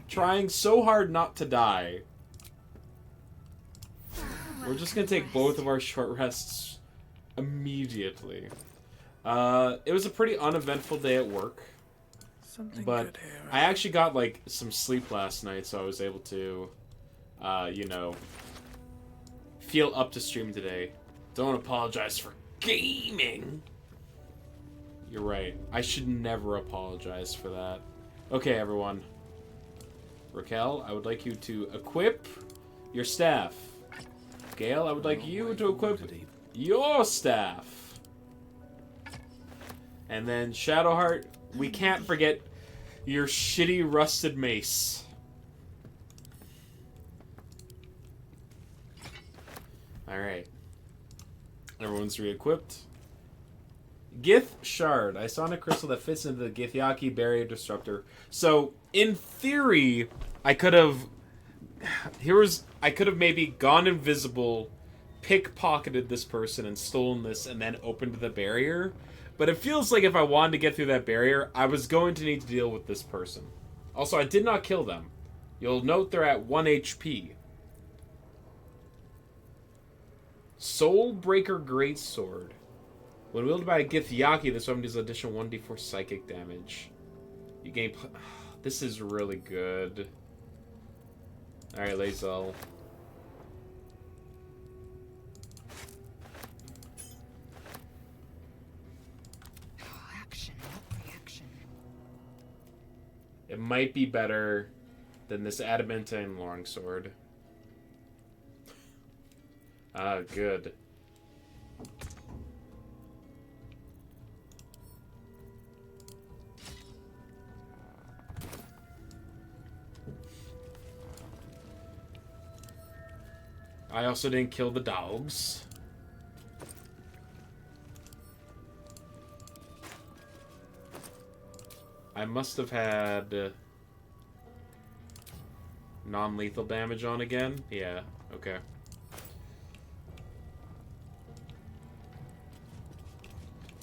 trying so hard not to die. We're just gonna take both of our short rests immediately. It was a pretty uneventful day at work. Something But good here. I actually got, like, some sleep last night, so I was able to, you know, feel up to stream today. Don't apologize for gaming. You're right. I should never apologize for that. Okay, everyone. Raquel, I would like you to equip your staff. Gale, I would like you to equip your staff. And then Shadowheart, we can't forget your shitty rusted mace. Alright. Everyone's re-equipped. Gith Shard. I saw a crystal that fits into the Githyanki barrier disruptor. So, in theory, I could have maybe gone invisible, pickpocketed this person and stolen this and then opened the barrier. But it feels like if I wanted to get through that barrier, I was going to need to deal with this person. Also, I did not kill them. You'll note they're at 1 HP. Soulbreaker Greatsword. When wielded by a Githyanki, this weapon does additional 1d4 psychic damage. You gain... This is really good. Alright, Lae'zel. Action, not reaction. It might be better than this adamantine longsword. Ah, good. I also didn't kill the dogs. I must have had non-lethal damage on again. Yeah, okay.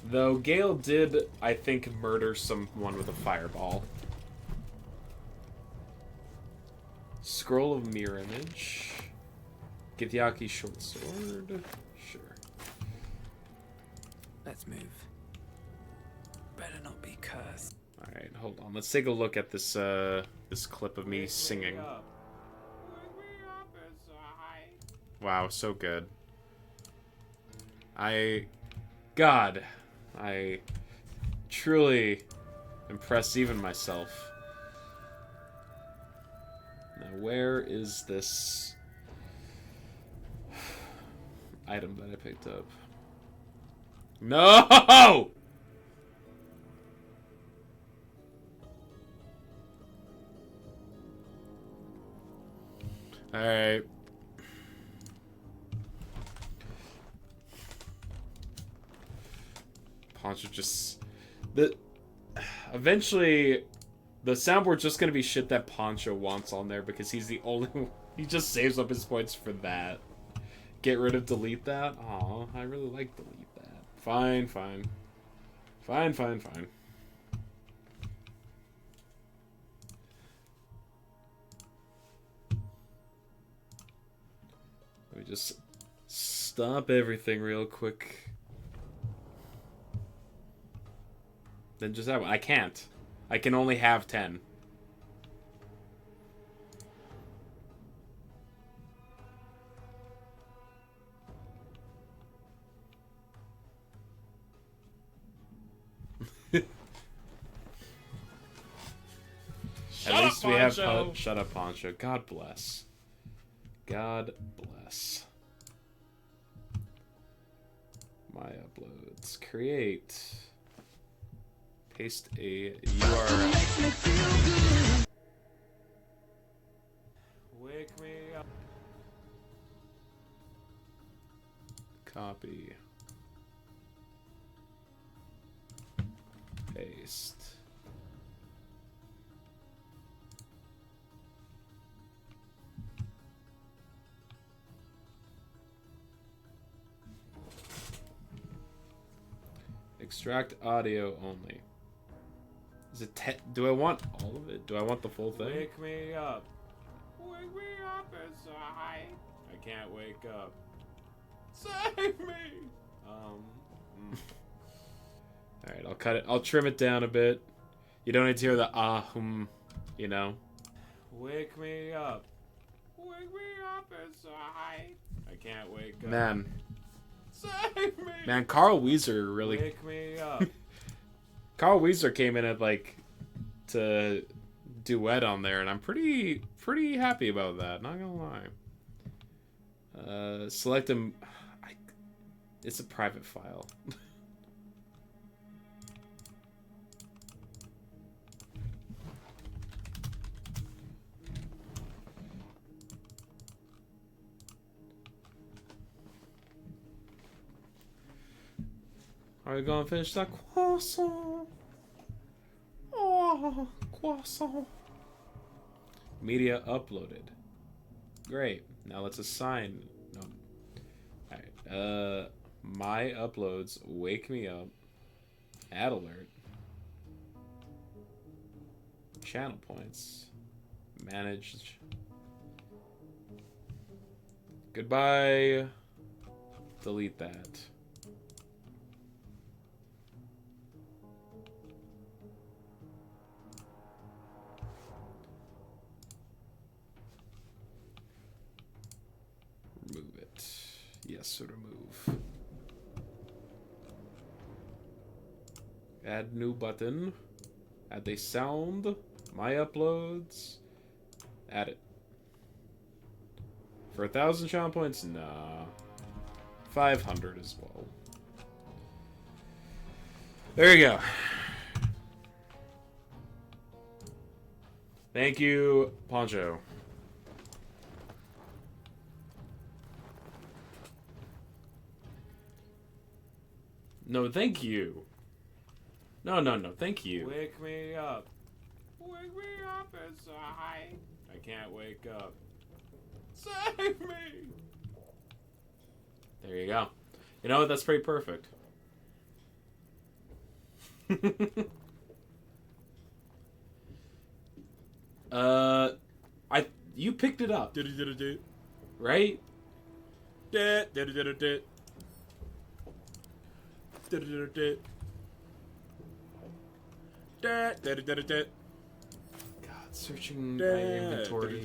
Though Gale did, I think, murder someone with a fireball. Scroll of Mirror Image. Githyanki short sword. Sure. Let's move. Better not be cursed. Alright, hold on. Let's take a look at this this clip of me singing. Wow, so good. God, I truly impress even myself. Now, where is this item that I picked up? No! Alright. Poncho just... Eventually, the soundboard's just gonna be shit that Poncho wants on there because he's the only one... He just saves up his points for that. Get rid of delete that? Aw, I really like delete that. Fine, fine. Fine, fine, fine. Let me just stop everything real quick. Then just have one. I can't. I can only have 10. At least we have... Shut up, Poncho. God bless. God bless. My uploads. Create. Paste a URL. Wake me up. Copy. Paste. Extract audio only. Is it do I want all of it? Do I want the full thing? Wake me up. Wake me up inside. I can't wake up. Save me! Alright, I'll cut it. I'll trim it down a bit. You don't need to hear the you know. Wake me up. Wake me up inside. I can't wake up. Man. Save me! Man, Carl Weezer really... Wake me up. Carl Weezer came in at, like, to duet on there, and I'm pretty happy about that, not gonna lie. Select him... It's a private file. Are we gonna finish that croissant? Oh, croissant. Media uploaded. Great. Now let's assign. No. Alright. My uploads. Wake me up. Add alert. Channel points. Manage. Goodbye. Delete that. Remove it. Yes, remove. Add new button. Add a sound. My uploads. Add it. For 1,000 channel points? Nah. 500 as well. There you go. Thank you, Poncho. No, thank you. No, thank you. Wake me up. Wake me up inside. I can't wake up. Save me! There you go. You know what? That's pretty perfect. You picked it up. Right? God, searching my inventory.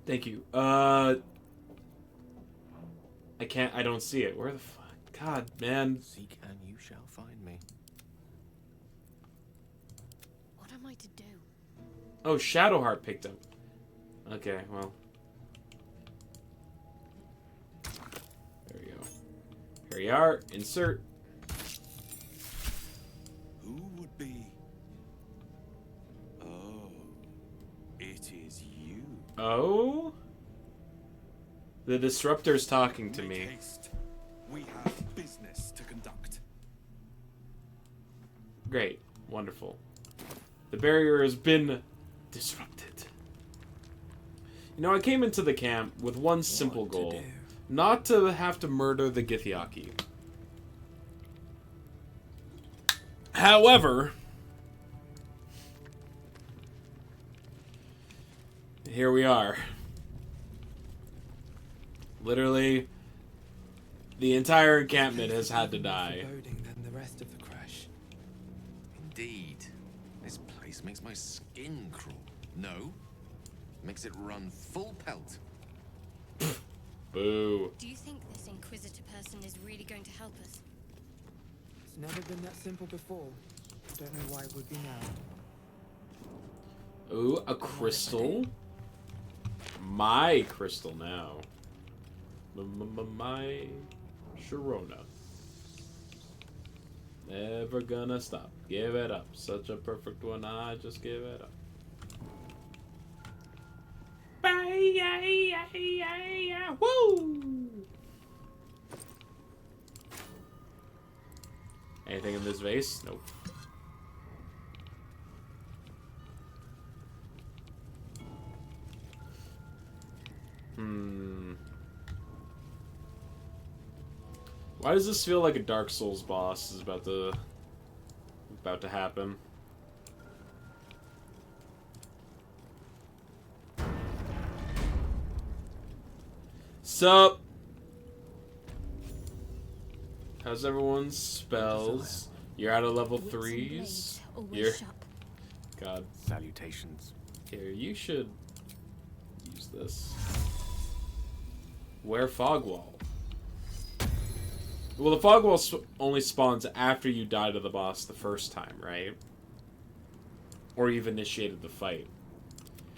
Thank you. I don't see it. Where the fuck? God, man. Seek and you shall find me. What am I to do? Oh, Shadowheart picked up. Okay, well. There we go. Here we are. Insert. Who would be? Oh, it is you. Oh? The Disruptor's talking to Make me. haste. We have business to conduct. Great. Wonderful. The barrier has been disrupted. You know, I came into the camp with one simple goal. Not to have to murder the Githyanki. However, here we are. Literally, the entire encampment has had to die. Than the rest of the crash. Indeed. This place makes my skin crawl. No. Makes it run full pelt. Boo. Do you think this Inquisitor person is really going to help us? It's never been that simple before. Don't know why it would be now. Ooh, a crystal. My crystal now. My Sharona. Never gonna stop. Give it up. Such a perfect one. I just give it up. Woo! Anything in this vase? Nope. Why does this feel like a Dark Souls boss is about to happen? Sup? How's everyone's spells? You're out of level 3s. You're... God. Salutations. Here, you should use this. Wear fog wall. Well, the fog wall only spawns after you die to the boss the first time, right? Or you've initiated the fight.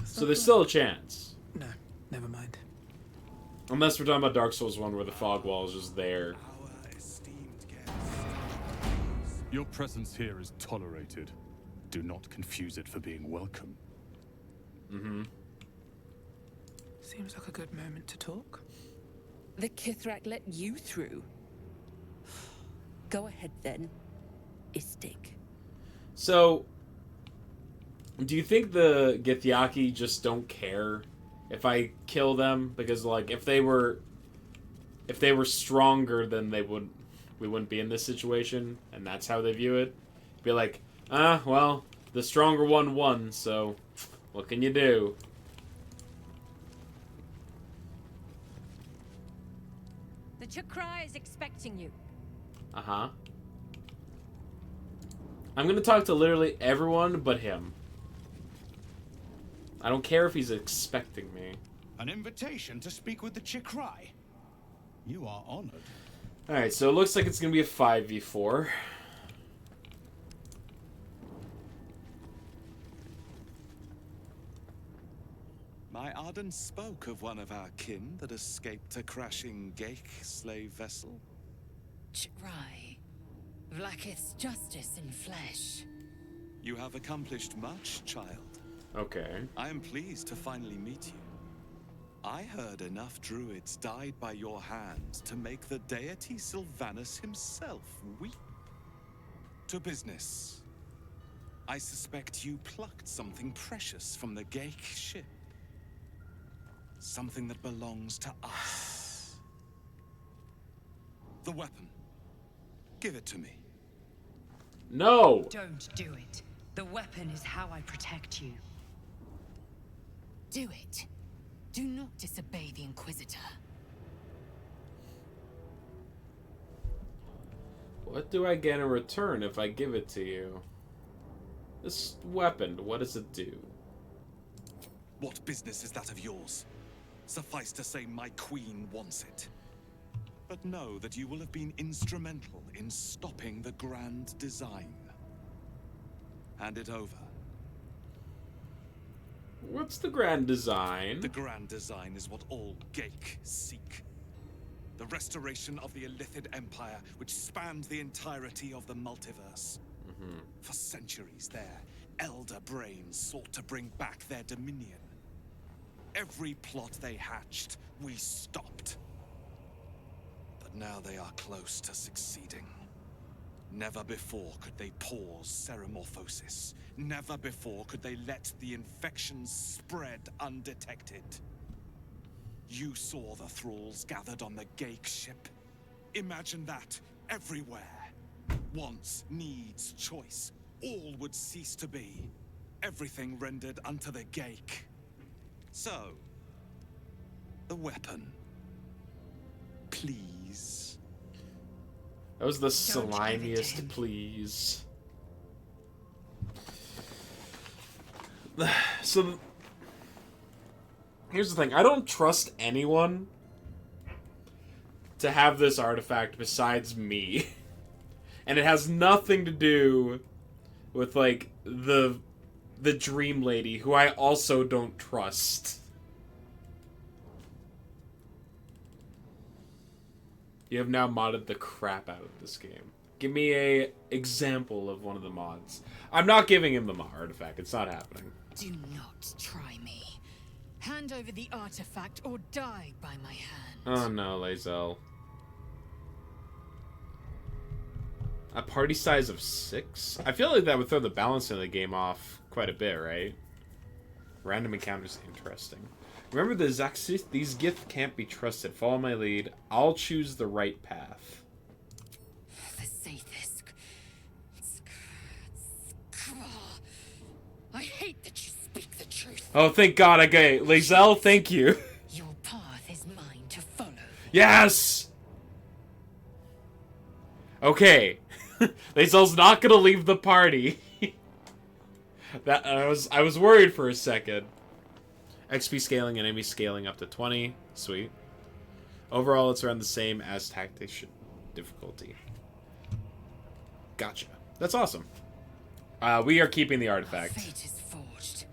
So there's still a chance. No, never mind. Unless we're talking about Dark Souls 1 where the fog wall is just there. Your presence here is tolerated. Do not confuse it for being welcome. Mm-hmm. Seems like a good moment to talk. The Kithrak let you through. Go ahead then, Istik. So, do you think the Githyanki just don't care if I kill them? Because, like, if they were stronger, then we wouldn't be in this situation, and that's how they view it. Be like, well, the stronger one won, so what can you do? The Chakra is expecting you. Uh-huh. I'm gonna talk to literally everyone but him. I don't care if he's expecting me. An invitation to speak with the Chikrai. You are honored. Alright, so it looks like it's gonna be a 5v4. My Arden spoke of one of our kin that escaped a crashing Geik slave vessel. Chikrai. Vlaakith's justice in flesh. You have accomplished much, child. Okay. I am pleased to finally meet you. I heard enough druids died by your hand to make the deity Sylvanus himself weep. To business. I suspect you plucked something precious from the Geik ship. Something that belongs to us. The weapon. Give it to me. No! Don't do it. The weapon is how I protect you. Do it. Do not disobey the Inquisitor. What do I get in return if I give it to you? This weapon, what does it do? What business is that of yours? Suffice to say, my queen wants it. But know that you will have been instrumental in stopping the grand design. Hand it over. What's the grand design? The grand design is what all Geik seek. The restoration of the Illithid Empire, which spanned the entirety of the multiverse. For centuries, their elder brains sought to bring back their dominion. Every plot they hatched, we stopped. But now they are close to succeeding. Never before could they pause Ceremorphosis. Never before could they let the infections spread undetected. You saw the thralls gathered on the Geik ship. Imagine that everywhere. Wants, needs, choice. All would cease to be. Everything rendered unto the Geik. So, the weapon. Please. That was the slimiest please. So, here's the thing. I don't trust anyone to have this artifact besides me. And it has nothing to do with, like, the dream lady, who I also don't trust. You have now modded the crap out of this game. Give me a example of one of the mods. I'm not giving him the artifact. It's not happening. Do not try me. Hand over the artifact or die by my hand. Oh no, Lae'zel. A party size of 6? I feel like that would throw the balance of the game off quite a bit, right? Random encounters interesting. Remember the Zaxith, these gifts can't be trusted. Follow my lead. I'll choose the right path. The Sathisk. I hate that you speak the truth. Oh, thank God. Okay, Lae'zel, thank you. Your path is mine to follow. Yes! Okay. Lae'zel's not gonna leave the party. That I was worried for a second. XP scaling and enemy scaling up to 20. Sweet. Overall, it's around the same as tactician difficulty. Gotcha. That's awesome. We are keeping the artifact. Our fate is forged.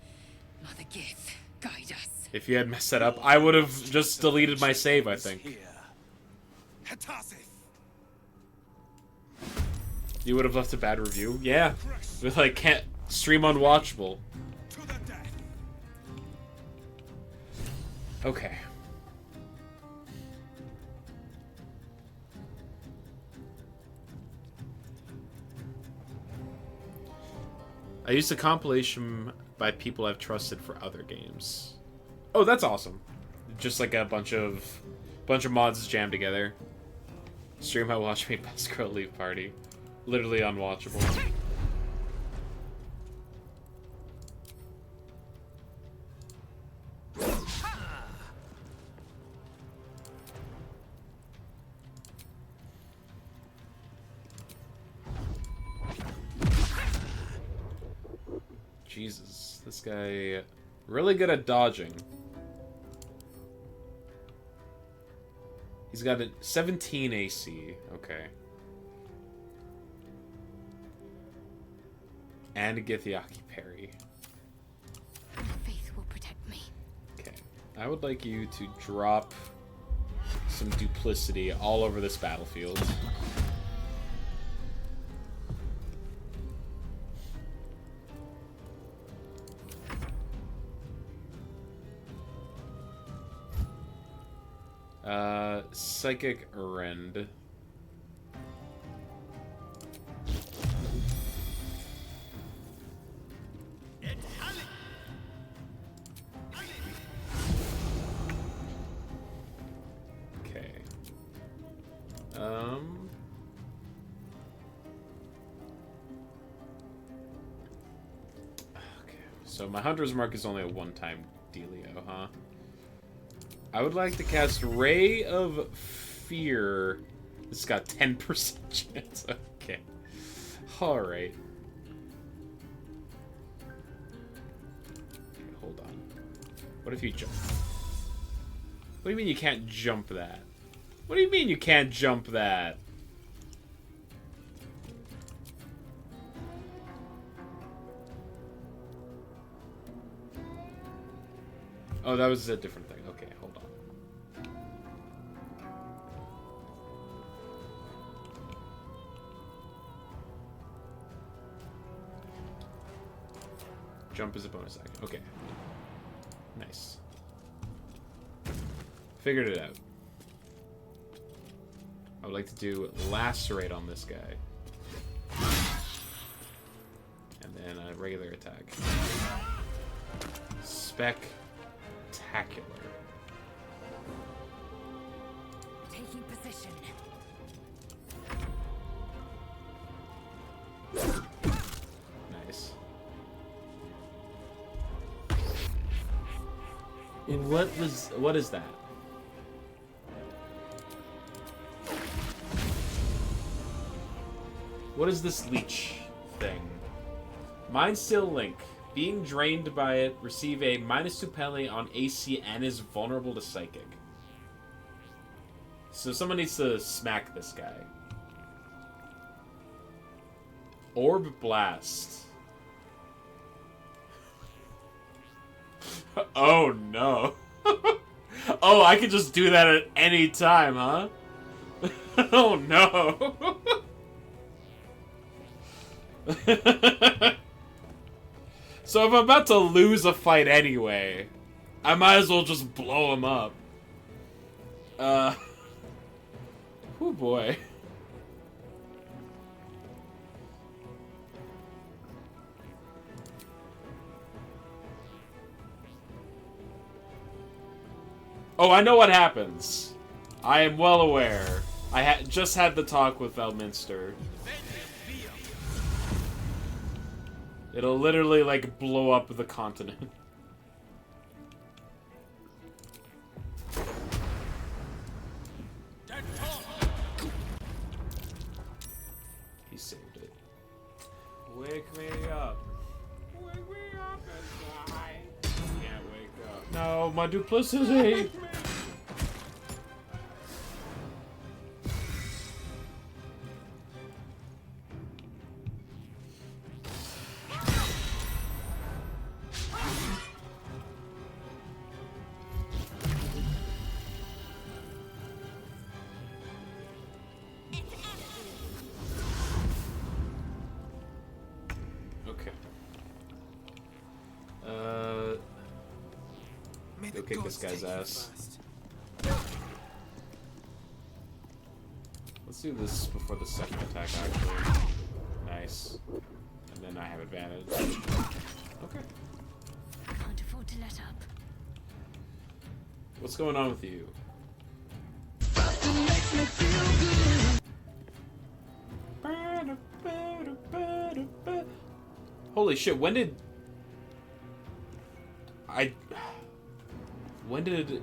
Mother Gith, guide us. If you had messed that up, I would have just deleted my save, I think. You would have left a bad review? Yeah. With like, can't stream unwatchable. Okay. I used a compilation by people I've trusted for other games. Oh, that's awesome. Just like a bunch of mods jammed together. Stream how watch me best girl leave party. Literally unwatchable. Jesus, this guy really good at dodging. He's got a 17 AC. Okay. And a Githyanki parry. Faith will protect me. Okay. I would like you to drop some duplicity all over this battlefield. Psychic Rend. Okay. Okay. So my Hunter's Mark is only a one-time dealio, huh? I would like to cast Ray of Fear. This has got 10% chance. Okay. Alright. Okay, hold on. What if you jump? What do you mean you can't jump that? What do you mean you can't jump that? Oh, that was a different thing. Okay, hold on. Jump is a bonus action. Okay. Nice. Figured it out. I would like to do Lacerate on this guy. And then a regular attack. Spectacular. Taking position. Nice. What is that? What is this leech thing? Mind Still Link. Being drained by it, receive a -2 penalty on AC and is vulnerable to Psychic. So someone needs to smack this guy. Orb Blast. Oh no. Oh, I can just do that at any time, huh? Oh no. So if I'm about to lose a fight anyway, I might as well just blow him up. Oh boy. Oh, I know what happens. I am well aware. I just had the talk with Elminster. It'll literally, like, blow up the continent. He saved it. Wake me up. Wake me up inside. Can't wake up. No, my duplicity. Go kick this guy's ass. Let's do this before the second attack, actually. Nice. And then I have advantage. Okay. Can't afford to let up. What's going on with you? Holy shit, when did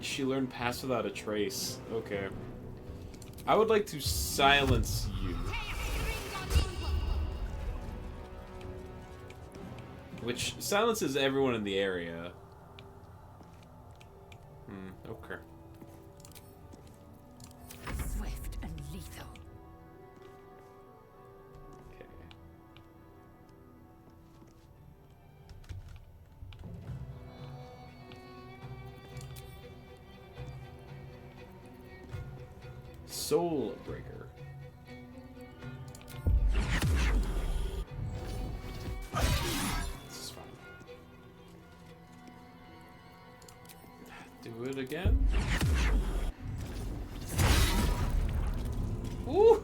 she learn Pass Without a Trace? Okay. I would like to silence you. Which silences everyone in the area. Okay. Swift and lethal. Okay. Soul Breaker. This is fine. Do it again. Ooh!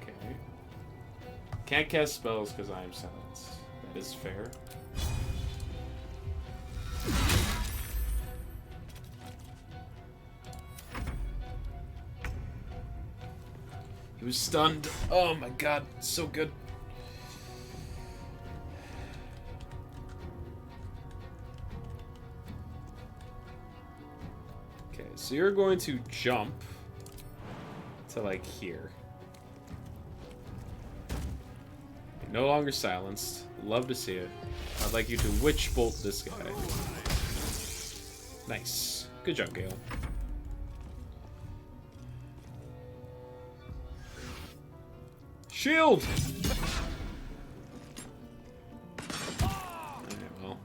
Okay. Can't cast spells because I am silenced. That is fair. He was stunned. Oh my god, so good. Okay, so you're going to jump to like here. You're no longer silenced. Love to see it. I'd like you to witch bolt this guy. Nice. Good job, Gale. Shield! Okay, well.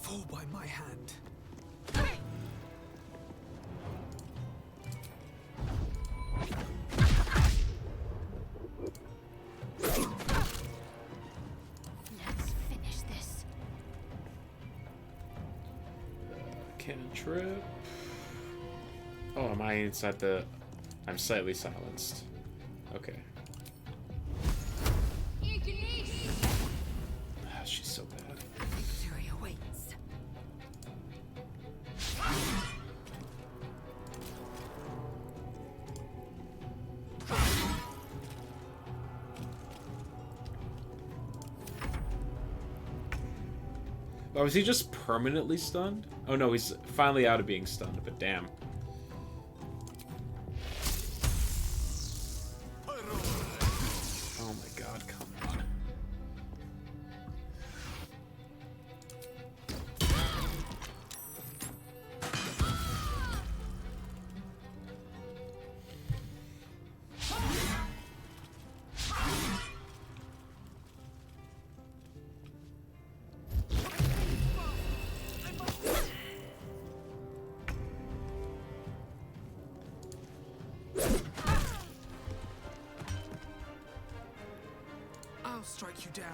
Fall by my hand. Cantrip. Oh, am I inside the... I'm slightly silenced. Okay. She's so bad. Victory awaits. Oh, is he just permanently stunned? Oh no, he's finally out of being stunned, but damn. Oh my god, come on. track you down.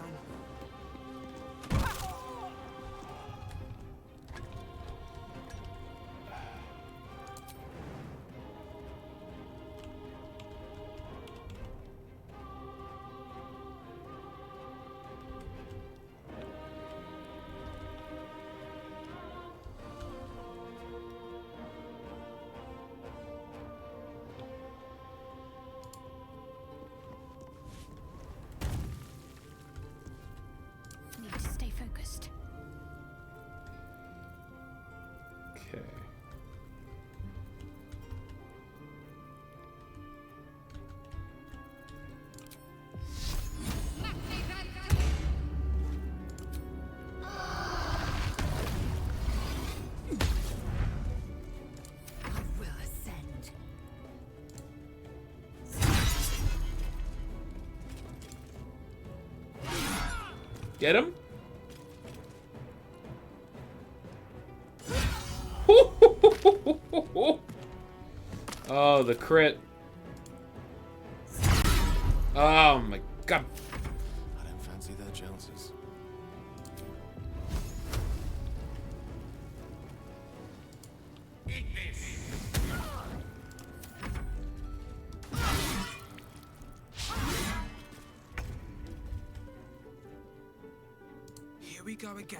Need to stay focused. Okay. I will ascend. Get him? Oh, the crit. Oh my god. I don't fancy their chances. Here we go again.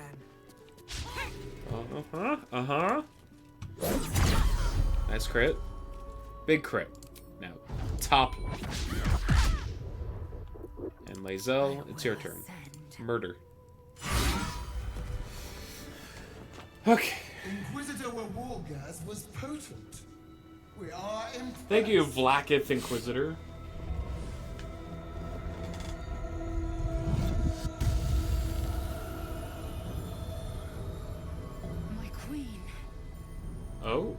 Uh-huh. Nice crit. Big crit. Now, top one. And Lae'zel, it's your turn. Murder. Okay. Inquisitor Wargas was potent. We are impressed. Thank you, Blacketh Inquisitor. My queen, Oh.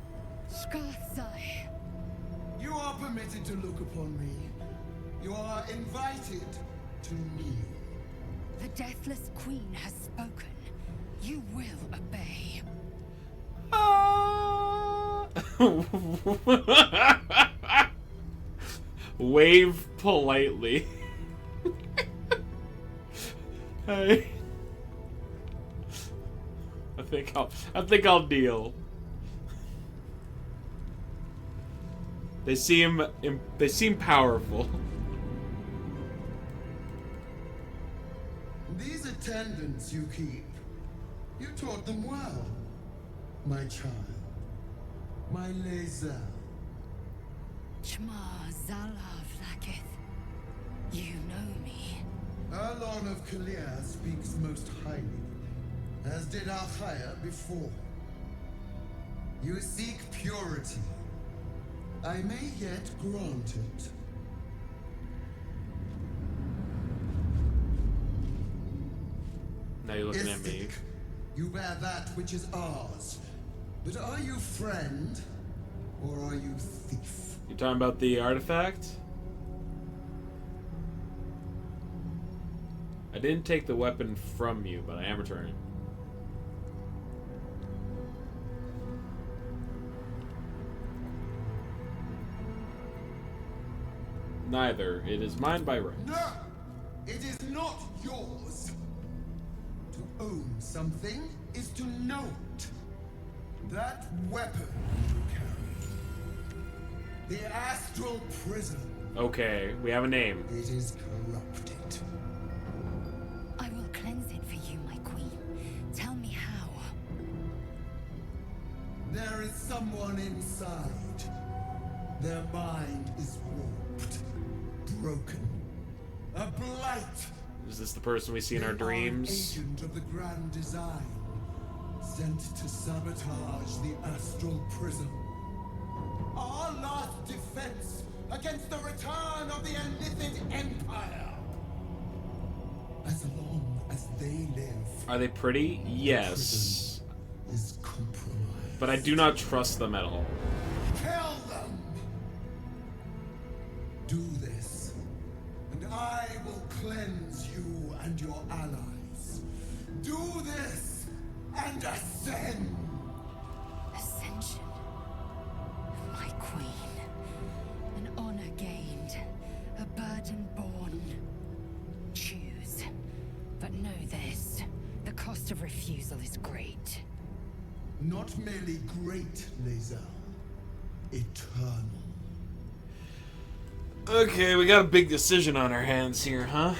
Skathzai. You are permitted to look upon me. You are invited to kneel. The deathless queen has spoken. You will obey. Wave politely. Hey. I think I'll deal. They seem powerful. These attendants you keep, you taught them well, my child, my Lae'zel. Chma Zala Vlaakith. You know me. Erlon of Kalir speaks most highly, as did Alchaya before. You seek purity. I may yet grant it. Now you're looking at me. You bear that which is ours. But are you friend, or are you thief? You talking about the artifact? I didn't take the weapon from you, but I am returning. Neither. It is mine by right. No! It is not yours. To own something is to know it. That weapon you carry. The astral prison. Okay, we have a name. It is corrupted. I will cleanse it for you, my queen. Tell me how. There is someone inside. Their mind is warped. Broken. A blight. Is this the person we see in our dreams? Agent of the grand design. Sent to sabotage the astral prism. Our last defense against the return of the Illithid Empire. As long as they live. Are they pretty? Yes. Is compromised. But I do not trust them at all. Kill them! Do this, and I will cleanse you and your allies. Do this, and ascend! Ascension. My queen. An honor gained. A burden borne. Choose. refusal is great. Not merely great, Lae'zel. Eternal. Okay, we got a big decision on our hands here, huh?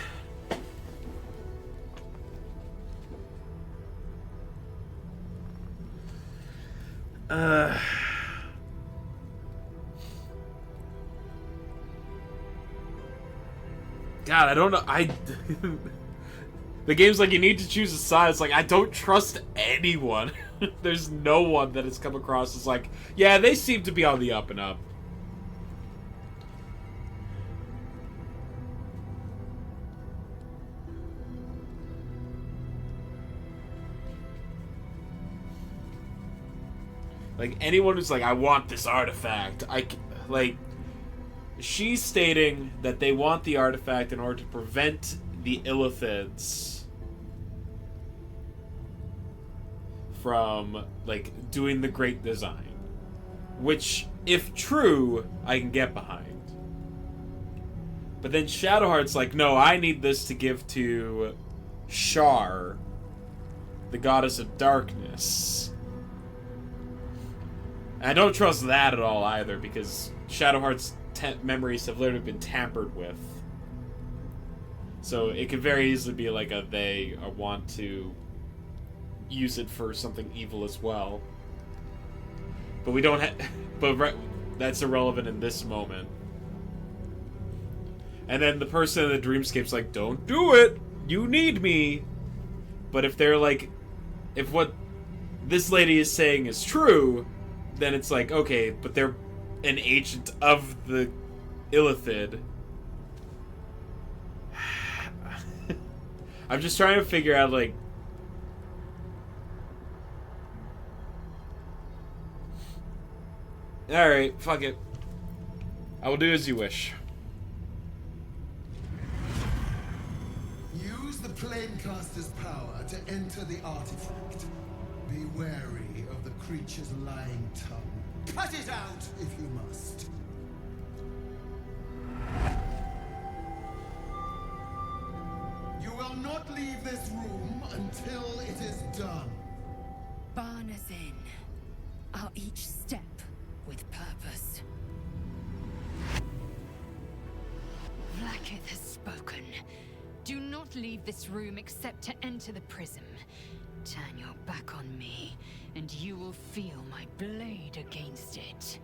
God, I don't know. The game's like, you need to choose a side. It's like, I don't trust anyone. There's no one that has come across as like, yeah, they seem to be on the up and up. Like, anyone who's like, I want this artifact, like, she's stating that they want the artifact in order to prevent the Illithids from, like, doing the Great Design. Which, if true, I can get behind. But then Shadowheart's like, no, I need this to give to Shar, the goddess of darkness. And I don't trust that at all either, because Shadowheart's memories have literally been tampered with. So it could very easily be like they want to use it for something evil as well. But we don't that's irrelevant in this moment. And then the person in the dreamscape's like, don't do it! You need me! But if they're like, if what this lady is saying is true, then it's like, okay, but they're an agent of the Illithid. I'm just trying to figure out, like... Alright, fuck it. I will do as you wish. Use the Planecaster's power to enter the artifact. Be wary of the creature's lying tongue. Cut it out if you must. You will not leave this room until it is done. Barnazin, are each step with purpose. Vlaakith has spoken. Do not leave this room except to enter the prism. Turn your back on me, and you will feel my blade against it.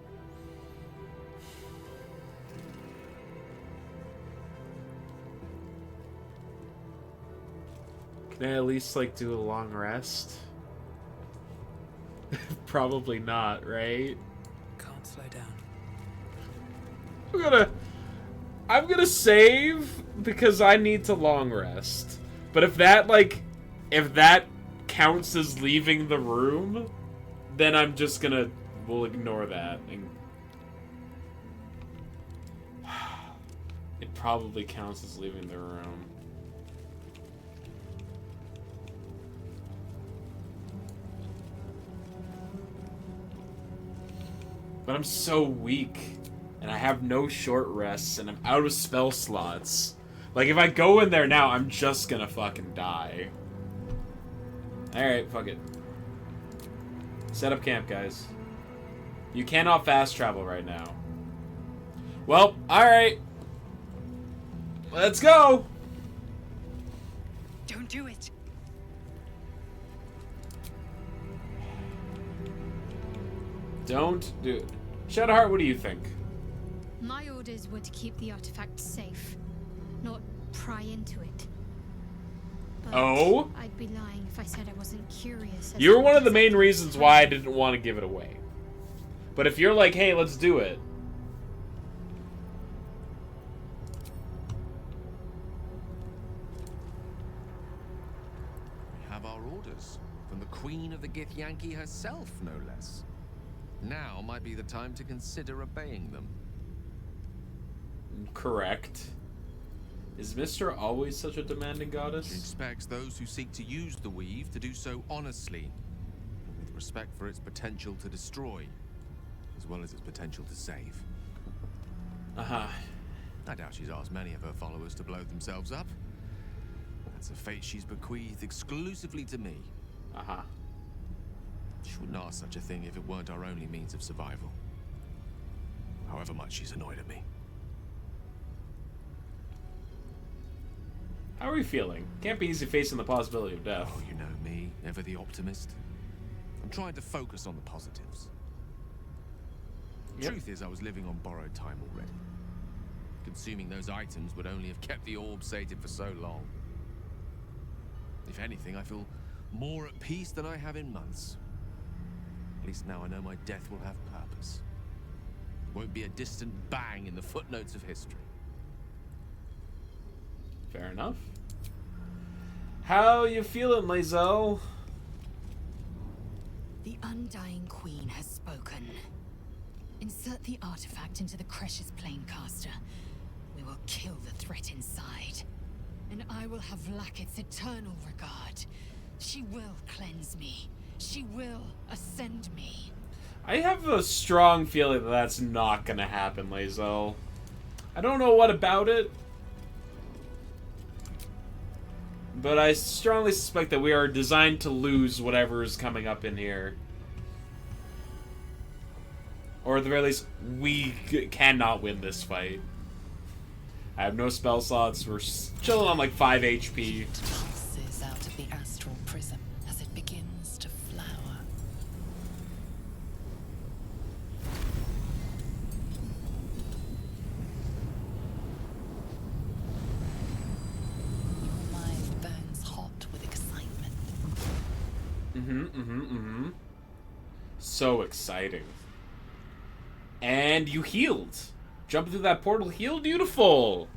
Can I at least, like, do a long rest? Probably not, right? Can't slow down. I'm gonna save because I need to long rest. But if that counts as leaving the room, then I'm just we'll ignore that. And it probably counts as leaving the room. But I'm so weak, and I have no short rests, and I'm out of spell slots. Like, if I go in there now, I'm just gonna fucking die. Alright, fuck it. Set up camp, guys. You cannot fast travel right now. Well, alright. Let's go! Don't do it. Don't do it. Shadowheart, what do you think? My orders were to keep the artifact safe, not pry into it. But Oh? I'd be lying if I said I wasn't curious. You were one of the main reasons why I didn't want to give it away. But if you're like, hey, let's do it. We have our orders from the Queen of the Githyanki herself, no less. Now might be the time to consider obeying them. Correct. Is Mr. always such a demanding goddess? She expects those who seek to use the weave to do so honestly, and with respect for its potential to destroy, as well as its potential to save. Uh-huh. I doubt she's asked many of her followers to blow themselves up. That's a fate she's bequeathed exclusively to me. Uh-huh. She wouldn't ask such a thing if it weren't our only means of survival. However much she's annoyed at me. How are you feeling? Can't be easy facing the possibility of death. Oh, you know me, never the optimist. I'm trying to focus on the positives. The truth is, I was living on borrowed time already. Consuming those items would only have kept the orb sated for so long. If anything, I feel more at peace than I have in months. At least now I know my death will have purpose. It won't be a distant bang in the footnotes of history. Fair enough. How you feeling, Lae'zel? The Undying Queen has spoken. Insert the artifact into the Cresh's Planecaster. We will kill the threat inside. And I will have Vlaakith's eternal regard. She will cleanse me. She will ascend me. I have a strong feeling that that's not gonna happen, Lae'zel. I don't know what about it, but I strongly suspect that we are designed to lose whatever is coming up in here. Or at the very least, we cannot win this fight. I have no spell slots. We're chilling on like 5 HP. Pulses out of the astral prism as it begins to flower. Your mind burns hot with excitement. So exciting. And you healed. Jumping through that portal healed? Beautiful!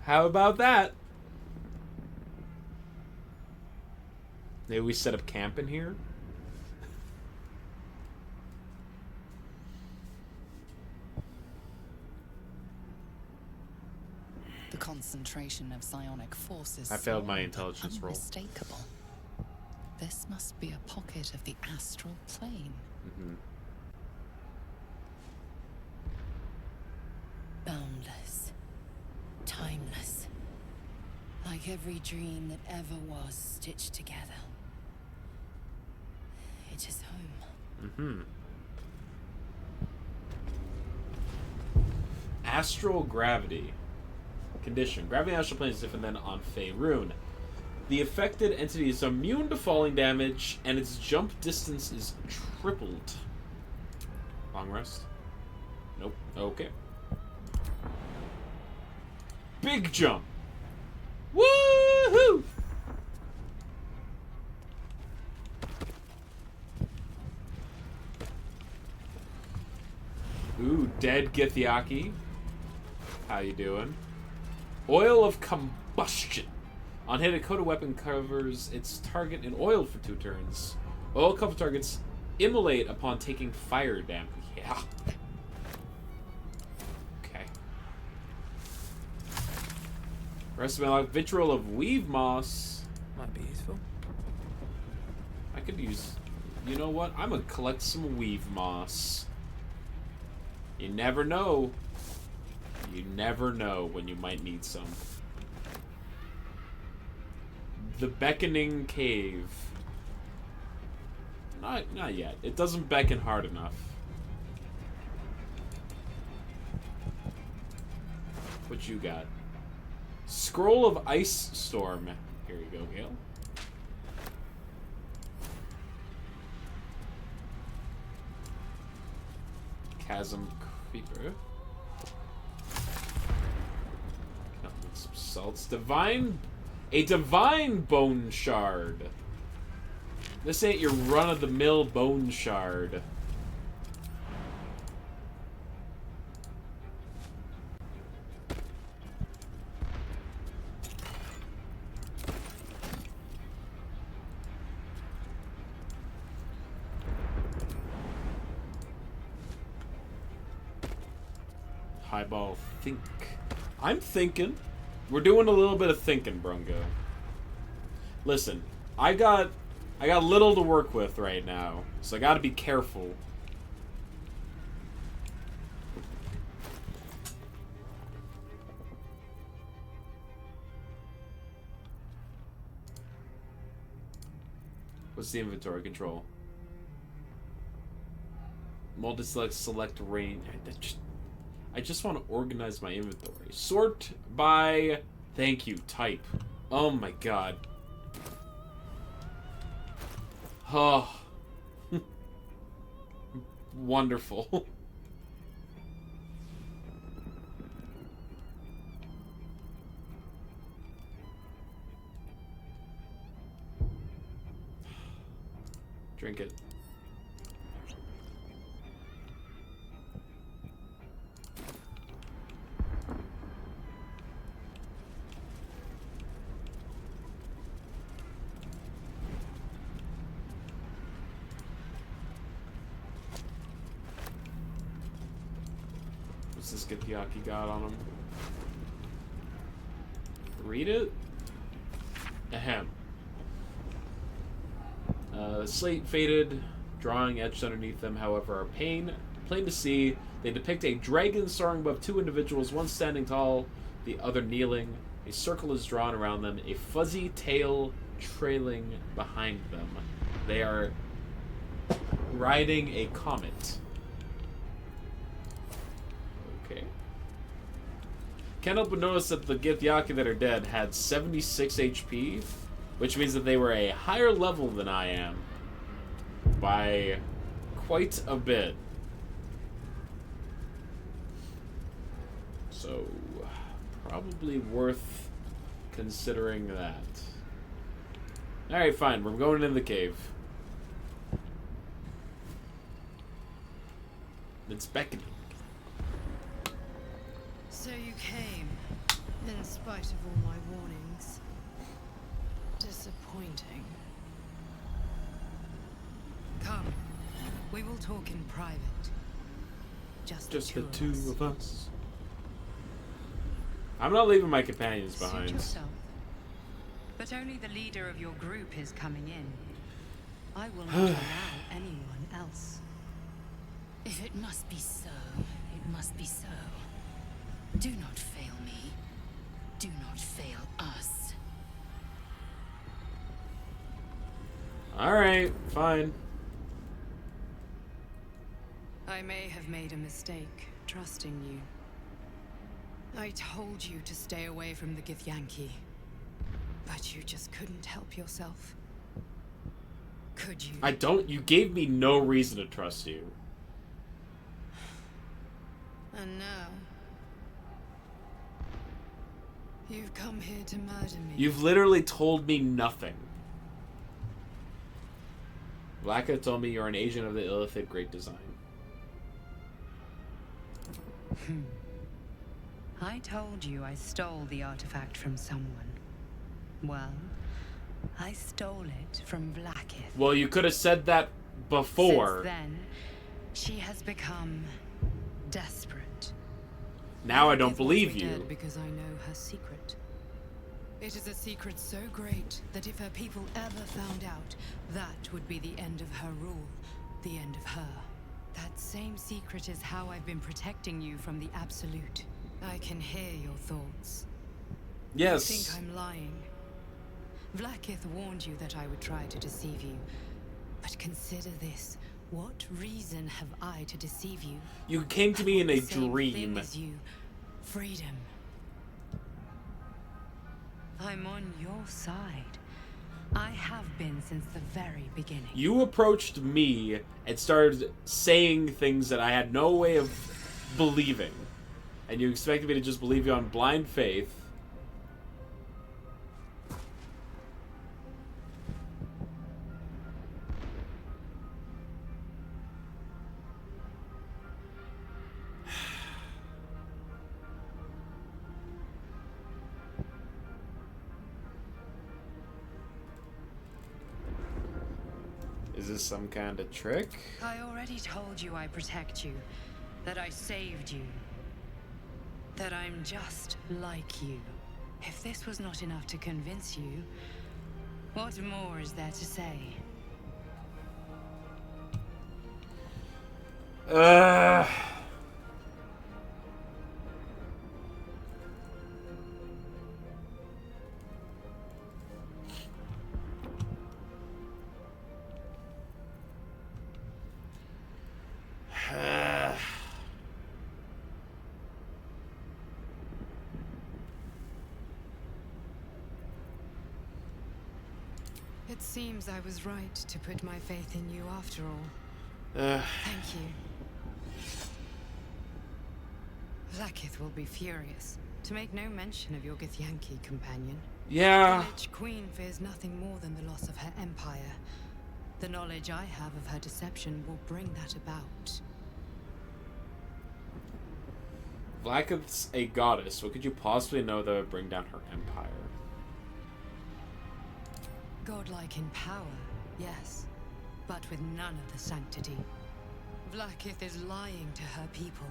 How about that? Maybe we set up camp in here? The concentration of psionic forces. I failed my intelligence roll. Unmistakable. This must be a pocket of the astral plane. Boundless. Timeless. Like every dream that ever was stitched together. It is home. Astral gravity. Condition. Gravity on the astral plane is different than on Faerun. The affected entity is immune to falling damage, and its jump distance is tripled. Long rest? Nope. Okay. Big jump! Woohoo! Ooh, dead Githyanki. How you doing? Oil of combustion. On hit, a coated weapon covers its target in oil for 2 turns. Oil covered targets immolate upon taking fire damage. Yeah. Okay. Rest of my life, vitriol of weave moss. Might be useful. I could use. You know what? I'm gonna collect some weave moss. You never know. You never know when you might need some. The Beckoning Cave. Not yet. It doesn't beckon hard enough. What you got? Scroll of Ice Storm. Here you go, Gale. Chasm Creeper. Some salts. A divine bone shard. This ain't your run-of-the-mill bone shard. Highball think. I'm thinking. We're doing a little bit of thinking, Brungo. Listen, I got little to work with right now, so I gotta be careful. What's the inventory control? Multi-select, select range. I just want to organize my inventory. Sort by... Thank you, type. Oh my god. Oh. Wonderful. Drink it. What's this Githyanki got on him? Read it? Ahem. Slate faded, drawing etched underneath them, however, are plain to see. They depict a dragon soaring above two individuals, one standing tall, the other kneeling. A circle is drawn around them, a fuzzy tail trailing behind them. They are riding a comet. Okay. Can't help but notice that the Githyanki that are dead had 76 HP, which means that they were a higher level than I am by quite a bit. So, probably worth considering that. Alright, fine. We're going in the cave. It's beckoning. So you came, in spite of all my warnings. Disappointing. Come, we will talk in private. Just the two of us. I'm not leaving my companions behind. Suit yourself. But only the leader of your group is coming in. I will not allow anyone else. If it must be so, it must be so. Do not fail me. Do not fail us. Alright, fine. I may have made a mistake, trusting you. I told you to stay away from the Githyanki. But you just couldn't help yourself. Could you? I don't. You gave me no reason to trust you. And now... you've come here to murder me. You've literally told me nothing. Blacka told me you're an agent of the Illithid Great Design. I told you I stole the artifact from someone. Well, I stole it from Blackith. Well, you could have said that before. Since then, she has become desperate. Now I don't believe you. Dead because I know her secret. It is a secret so great that if her people ever found out, that would be the end of her rule, the end of her. That same secret is how I've been protecting you from the Absolute. I can hear your thoughts. Yes. You think I'm lying. Blackith warned you that I would try to deceive you. But consider this. What reason have I to deceive you? You came to me in a Same dream. thing as you. Freedom. I'm on your side. I have been since the very beginning. You approached me and started saying things that I had no way of believing. And you expected me to just believe you on blind faith. Is this some kind of trick? I already told you I protect you, that I saved you, that I'm just like you. If this was not enough to convince you, what more is there to say? It seems I was right to put my faith in you after all. Thank you. Vlaakith will be furious, to make no mention of your Githyanki companion. Yeah. The Lich Queen fears nothing more than the loss of her empire. The knowledge I have of her deception will bring that about. Vlaakith's a goddess. What could you possibly know that would bring down her empire? Godlike in power, yes, but with none of the sanctity. Vlaakith is lying to her people.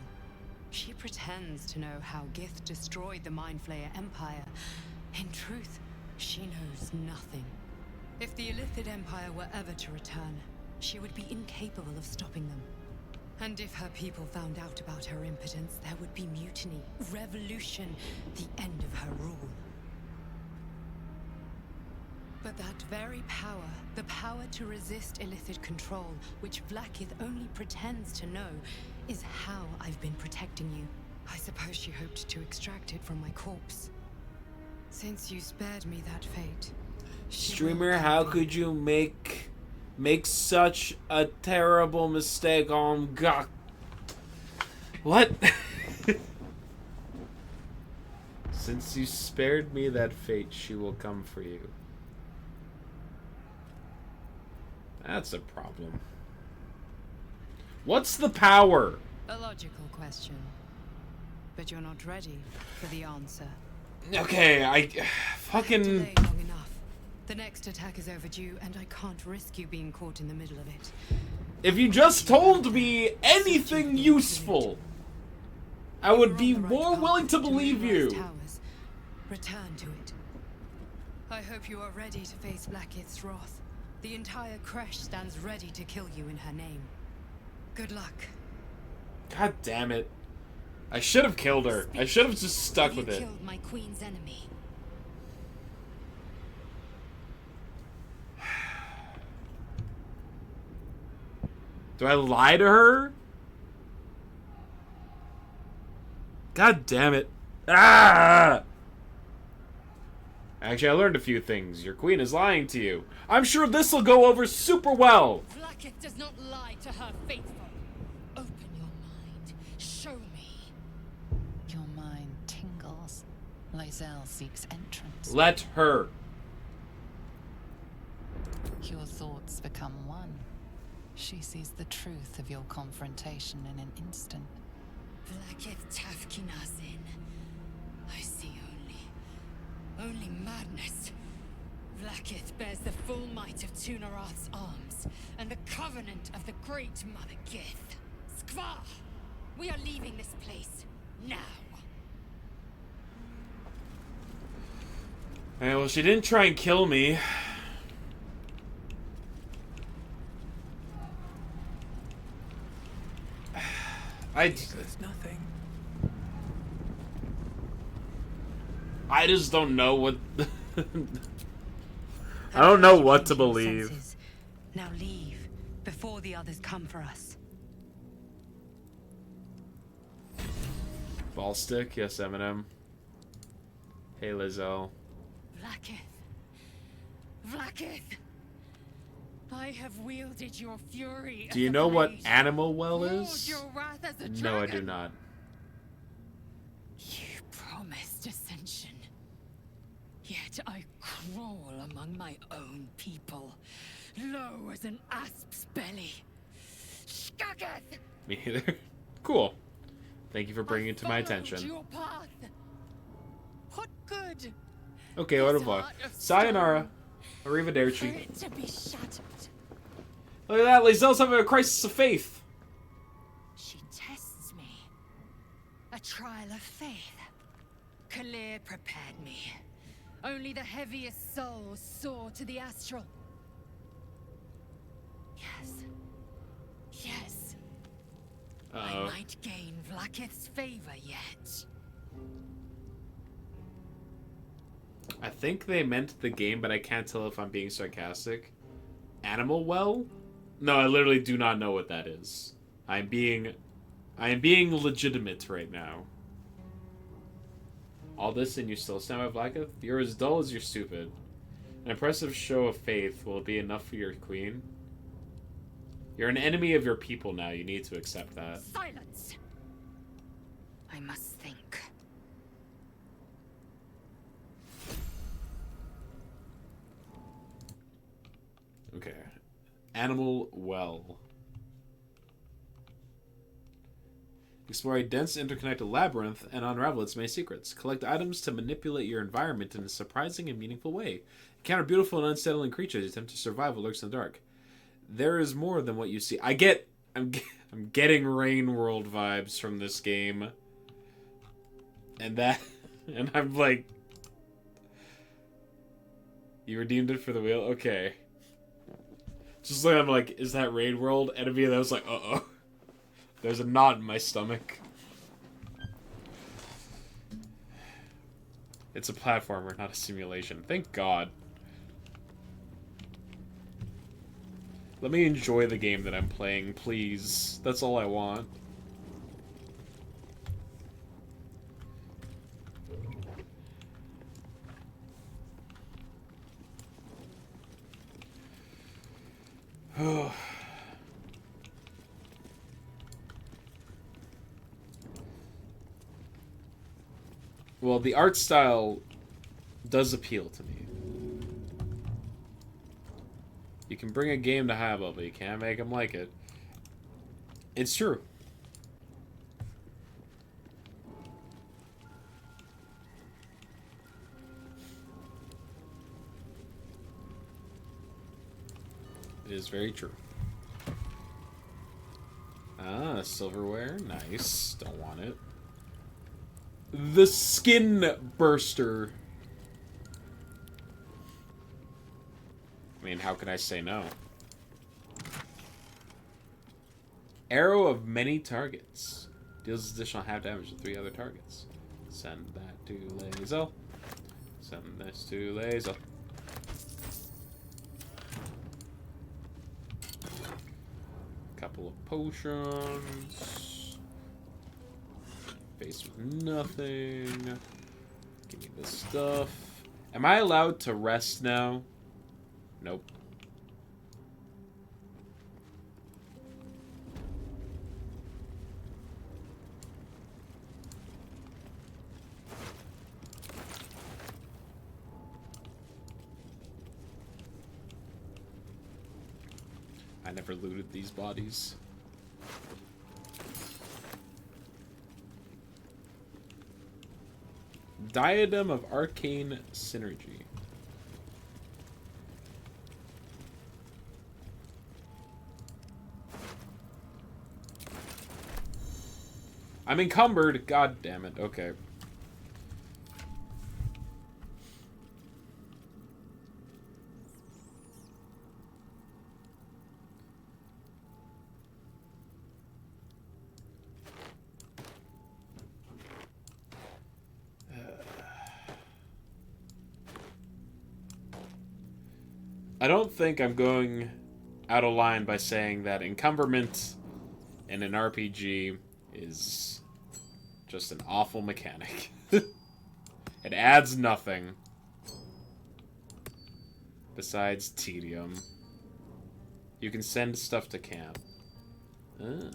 She pretends to know how Gith destroyed the Mind Flayer Empire. In truth, she knows nothing. If the Illithid Empire were ever to return, she would be incapable of stopping them. And if her people found out about her impotence, there would be mutiny, revolution, the end of her rule. But that very power, the power to resist Illithid control, which Vlaakith only pretends to know, is how I've been protecting you. I suppose she hoped to extract it from my corpse. Since you spared me that fate... Streamer, how could you make such a terrible mistake on God? What? Since you spared me that fate, she will come for you. That's a problem. What's the power? A logical question. But you're not ready for the answer. Okay, I fucking... Delayed long enough. The next attack is overdue, and I can't risk you being caught in the middle of it. If you just told me anything useful, I would be more willing to believe you. Towers. Return to it. I hope you are ready to face Vlaakith's wrath. The entire Kresh stands ready to kill you in her name. Good luck. God damn it. I should have killed her. I should have just stuck with it. Killed my queen's enemy. Do I lie to her? God damn it. Ah! Actually, I learned a few things. Your queen is lying to you. I'm sure this'll go over super well. Vlaakith does not lie to her faithful. Open your mind. Show me. Your mind tingles. Lysel seeks entrance. Let her. Your thoughts become one. She sees the truth of your confrontation in an instant. Vlaakith Tafkinazin. I see only madness. Vlaakith bears the full might of Tunarath's arms, and the covenant of the Great Mother Gith. Skvar! We are leaving this place, now. Hey, well, she didn't try and kill me. There's nothing. I just don't know what... I don't know what to believe. Now leave, before the others come for us. Ball stick? Yes, Eminem. Hey, Lizelle. Vlaakith! I have wielded your fury. Do you know what Animal Well Roared is? your wrath as a No, I dragon. do not. You promised ascension. Yet I crawl among my own people, low as an asp's belly. Skageth! Me either. Cool. Thank you for bringing it to my Followed attention. your path. What good? Okay, au revoir. Sayonara. Arrivederci. For it to be shattered. Look at that, Lizelle's having a crisis of faith. She tests me. A trial of faith. Kalir prepared me. Only the heaviest souls soar to the astral. Yes. Yes. I might gain Vlaakith's favor yet. I think they meant the game, but I can't tell if I'm being sarcastic. Animal Well? No, I literally do not know what that is. I am being legitimate right now. All this and you still stand by Vlaakith? You're as dull as you're stupid. An impressive show of faith. Will it be enough for your queen? You're an enemy of your people now. You need to accept that. Silence! I must think. Okay. Animal well. Explore a dense, interconnected labyrinth and unravel its many secrets. Collect items to manipulate your environment in a surprising and meaningful way. Encounter beautiful and unsettling creatures. Attempt to survive what lurks in the dark. There is more than what you see. I'm getting Rain World vibes from this game. And I'm like... You redeemed it for the wheel? Okay. Just like, I'm like, is that Rain World? And I was like, uh-oh. There's a knot in my stomach. It's a platformer, not a simulation. Thank God. Let me enjoy the game that I'm playing, please. That's all I want. Well, the art style does appeal to me. You can bring a game to high level, but you can't make them like it. It's true. It is very true. Ah, silverware. Nice. Don't want it. The Skin Burster. I mean, how can I say no? Arrow of many targets. Deals additional half damage to 3 other targets. Send that to Lae'zel. Send this to Lae'zel. Couple of potions. Face with nothing. Give me this stuff. Am I allowed to rest now? Nope. I never looted these bodies. Diadem of Arcane Synergy. I'm encumbered. God damn it. Okay. I don't think I'm going out of line by saying that encumberment in an RPG is just an awful mechanic. It adds nothing besides tedium. You can send stuff to camp. Ah,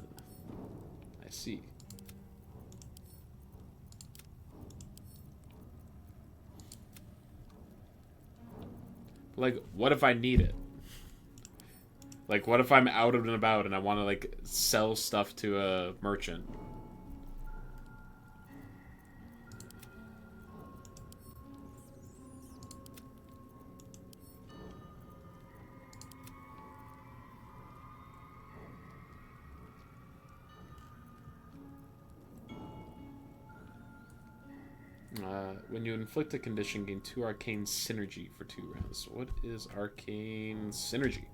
I see. Like, what if I need it? Like, what if I'm out and about and I want to, like, sell stuff to a merchant? When you inflict a condition, gain 2 arcane synergy for 2 rounds. What is arcane synergy?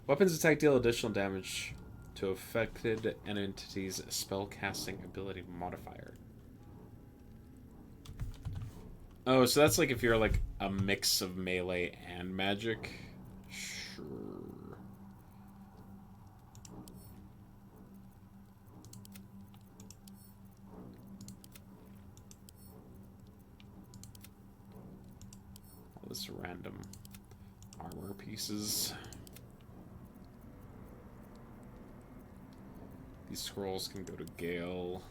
Weapons attack deal additional damage to affected entity's spellcasting ability modifier. Oh, so that's like if you're like a mix of melee and magic. Sure. just random armor pieces. These scrolls can go to Gale.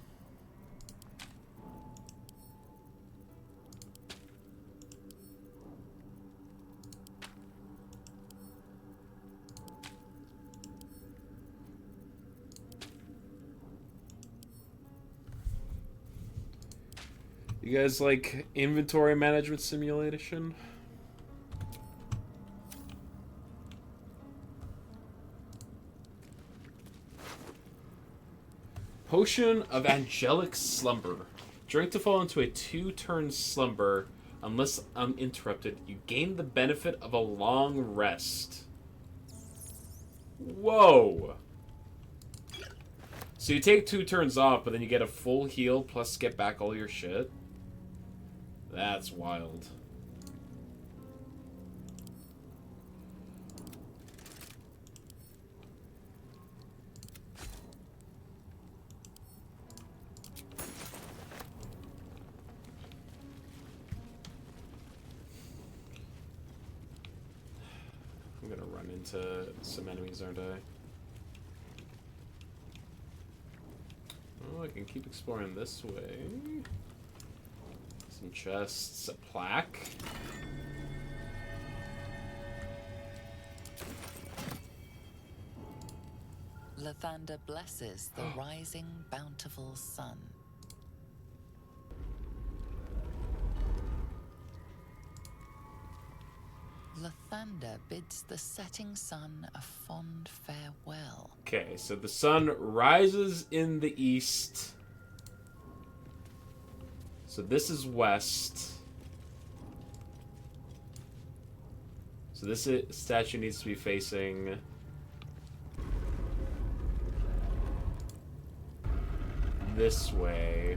You guys like inventory management simulation? Potion of Angelic Slumber. Drink to fall into a 2-turn slumber. Unless uninterrupted, you gain the benefit of a long rest. Whoa! So you take 2 turns off, but then you get a full heal plus get back all your shit? That's wild. I'm gonna run into some enemies, aren't I? Oh, I can keep exploring this way. Some chests, a plaque. Lathander blesses the rising, bountiful sun. Lathander bids the setting sun a fond farewell. Okay, so the sun rises in the east. So this is west. So this statue needs to be facing this way.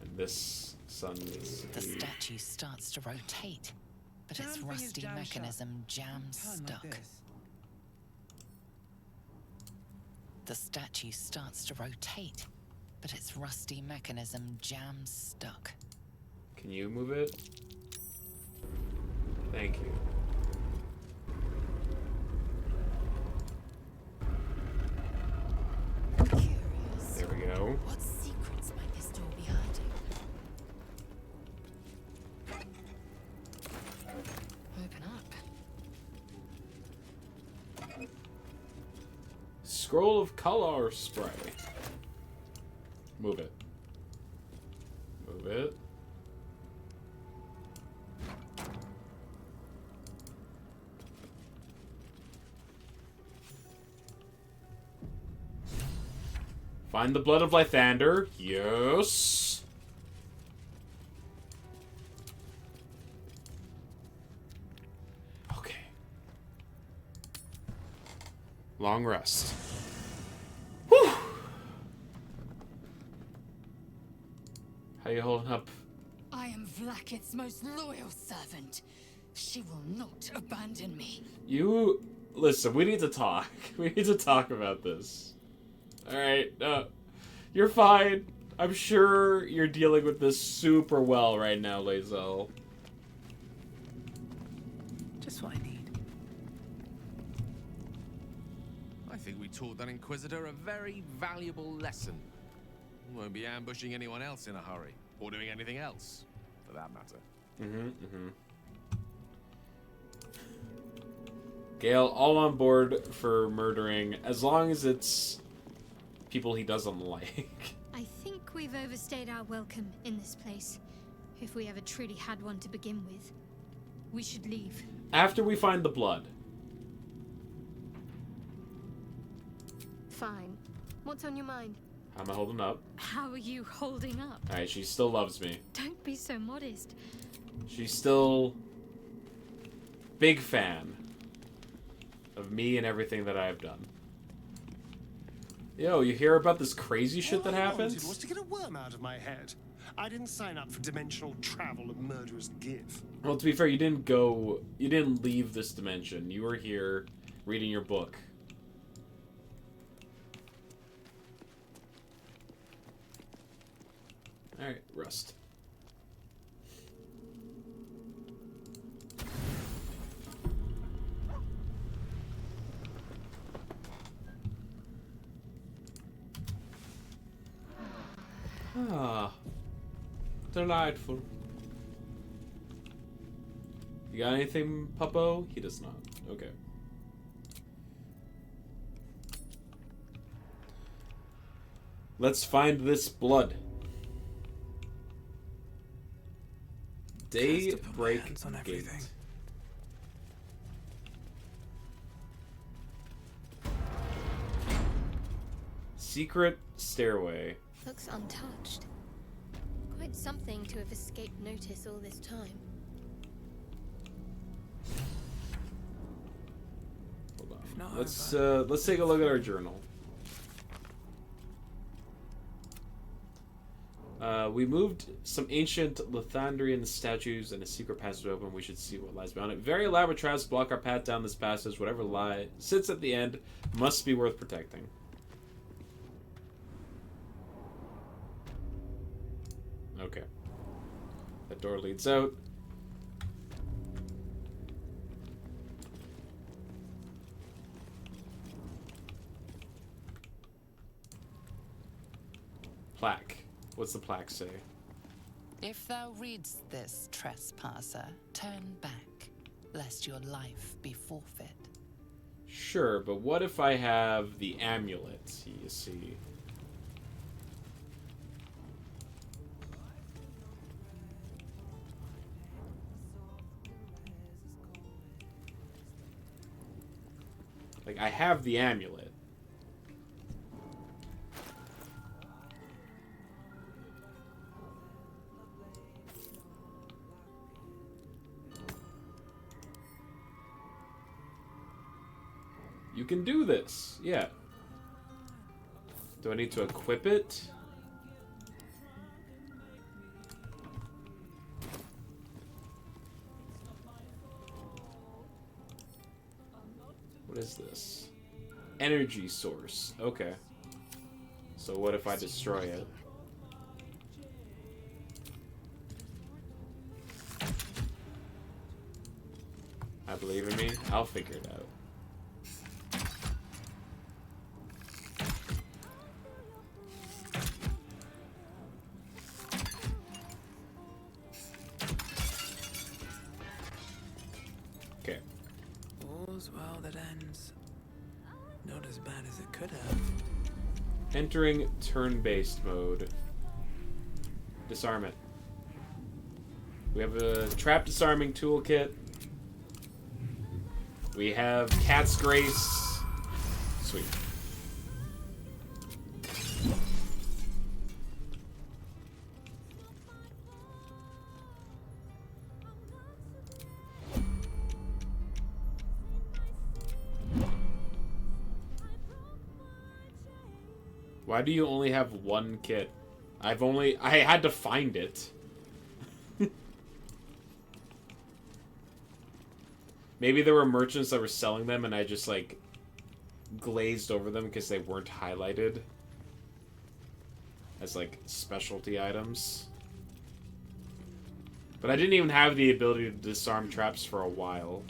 And this sun needs to The be... statue starts to rotate, but its rusty mechanism jams stuck. The statue starts to rotate, but its rusty mechanism jams stuck. Can you move it? Thank you. Curious. There we go. What secrets might this door be hiding? Open up. Scroll of color spray. Move it. Move it. Find the blood of Lathander. Yes. Okay. Long rest. Whew. How you holding up? I am Vlakith's most loyal servant. She will not abandon me. You... Listen, we need to talk. We need to talk about this. Alright, you're fine. I'm sure you're dealing with this super well right now, Lae'zel. Just what I need. I think we taught that Inquisitor a very valuable lesson. Won't be ambushing anyone else in a hurry, or doing anything else, for that matter. Gale, all on board for murdering, as long as it's people he doesn't like. I think we've overstayed our welcome in this place. If we ever truly had one to begin with. We should leave. After we find the blood. Fine. What's on your mind? How am I holding up? How are you holding up? Alright, she still loves me. Don't be so modest. She's still... big fan of me and everything that I've done. Yo, you hear about this crazy shit that happened? All I wanted was to get a worm out of my head. I didn't sign up for dimensional travel and murderous give. Well, to be fair, you didn't leave this dimension. You were here reading your book. Alright, rest. Ah. Delightful. You got anything, Puppo? He does not. Okay. Let's find this blood. Daybreak Gate. Secret stairway. Looks untouched. Quite something to have escaped notice all this time. Hold on. Let's take a look at our journal. We moved some ancient Lithandrian statues and a secret passage open. We should see what lies beyond it. Very elaborate traps block our path down this passage. Whatever sits at the end must be worth protecting. Okay. That door leads out. Plaque. What's the plaque say? If thou readst this, trespasser, turn back, lest your life be forfeit. Sure, but what if I have the amulet, you see? Like, I have the amulet. You can do this. Yeah. Do I need to equip it? What is this? Energy source. Okay. So what if I destroy it? I believe in me. I'll figure it out. Okay. All's well that ends. Not as bad as it could have. Entering turn-based mode. Disarm it. We have a trap disarming toolkit. We have Cat's Grace. Sweet. Why do you only have one kit? I had to find it. Maybe there were merchants that were selling them and I just, like, glazed over them because they weren't highlighted as, like, specialty items. But I didn't even have the ability to disarm traps for a while.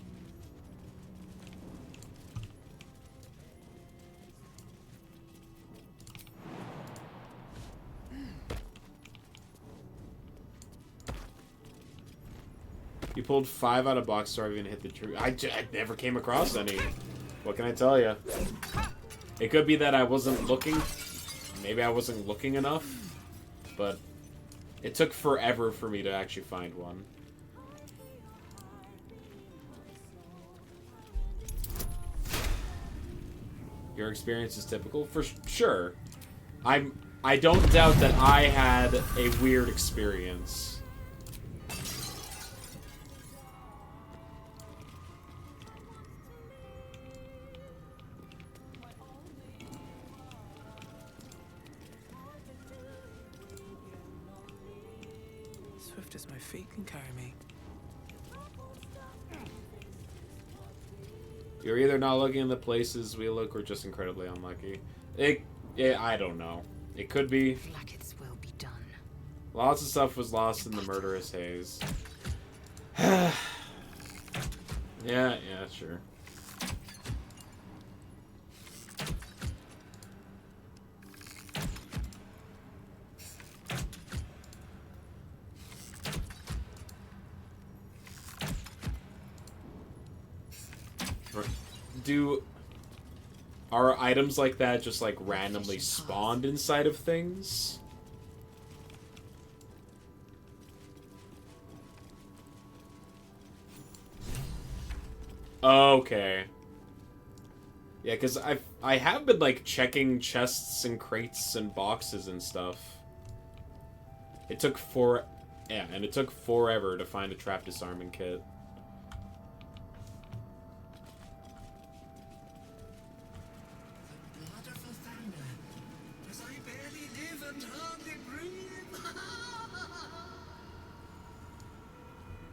You pulled 5 out of box store, even hit the true. I never came across any. What can I tell you? It could be that I wasn't looking. Maybe I wasn't looking enough. But it took forever for me to actually find one. Your experience is typical? For sure. I don't doubt that I had a weird experience. Swift as my feet can carry me. You're either not looking in the places we look or just incredibly unlucky. I don't know. It could be. Blacketh's will be done. Lots of stuff was lost in the murderous haze. Yeah, sure. Are items like that just like randomly spawned inside of things? Okay. Yeah, because I have been like checking chests and crates and boxes and stuff. It took it took forever to find a trap disarming kit.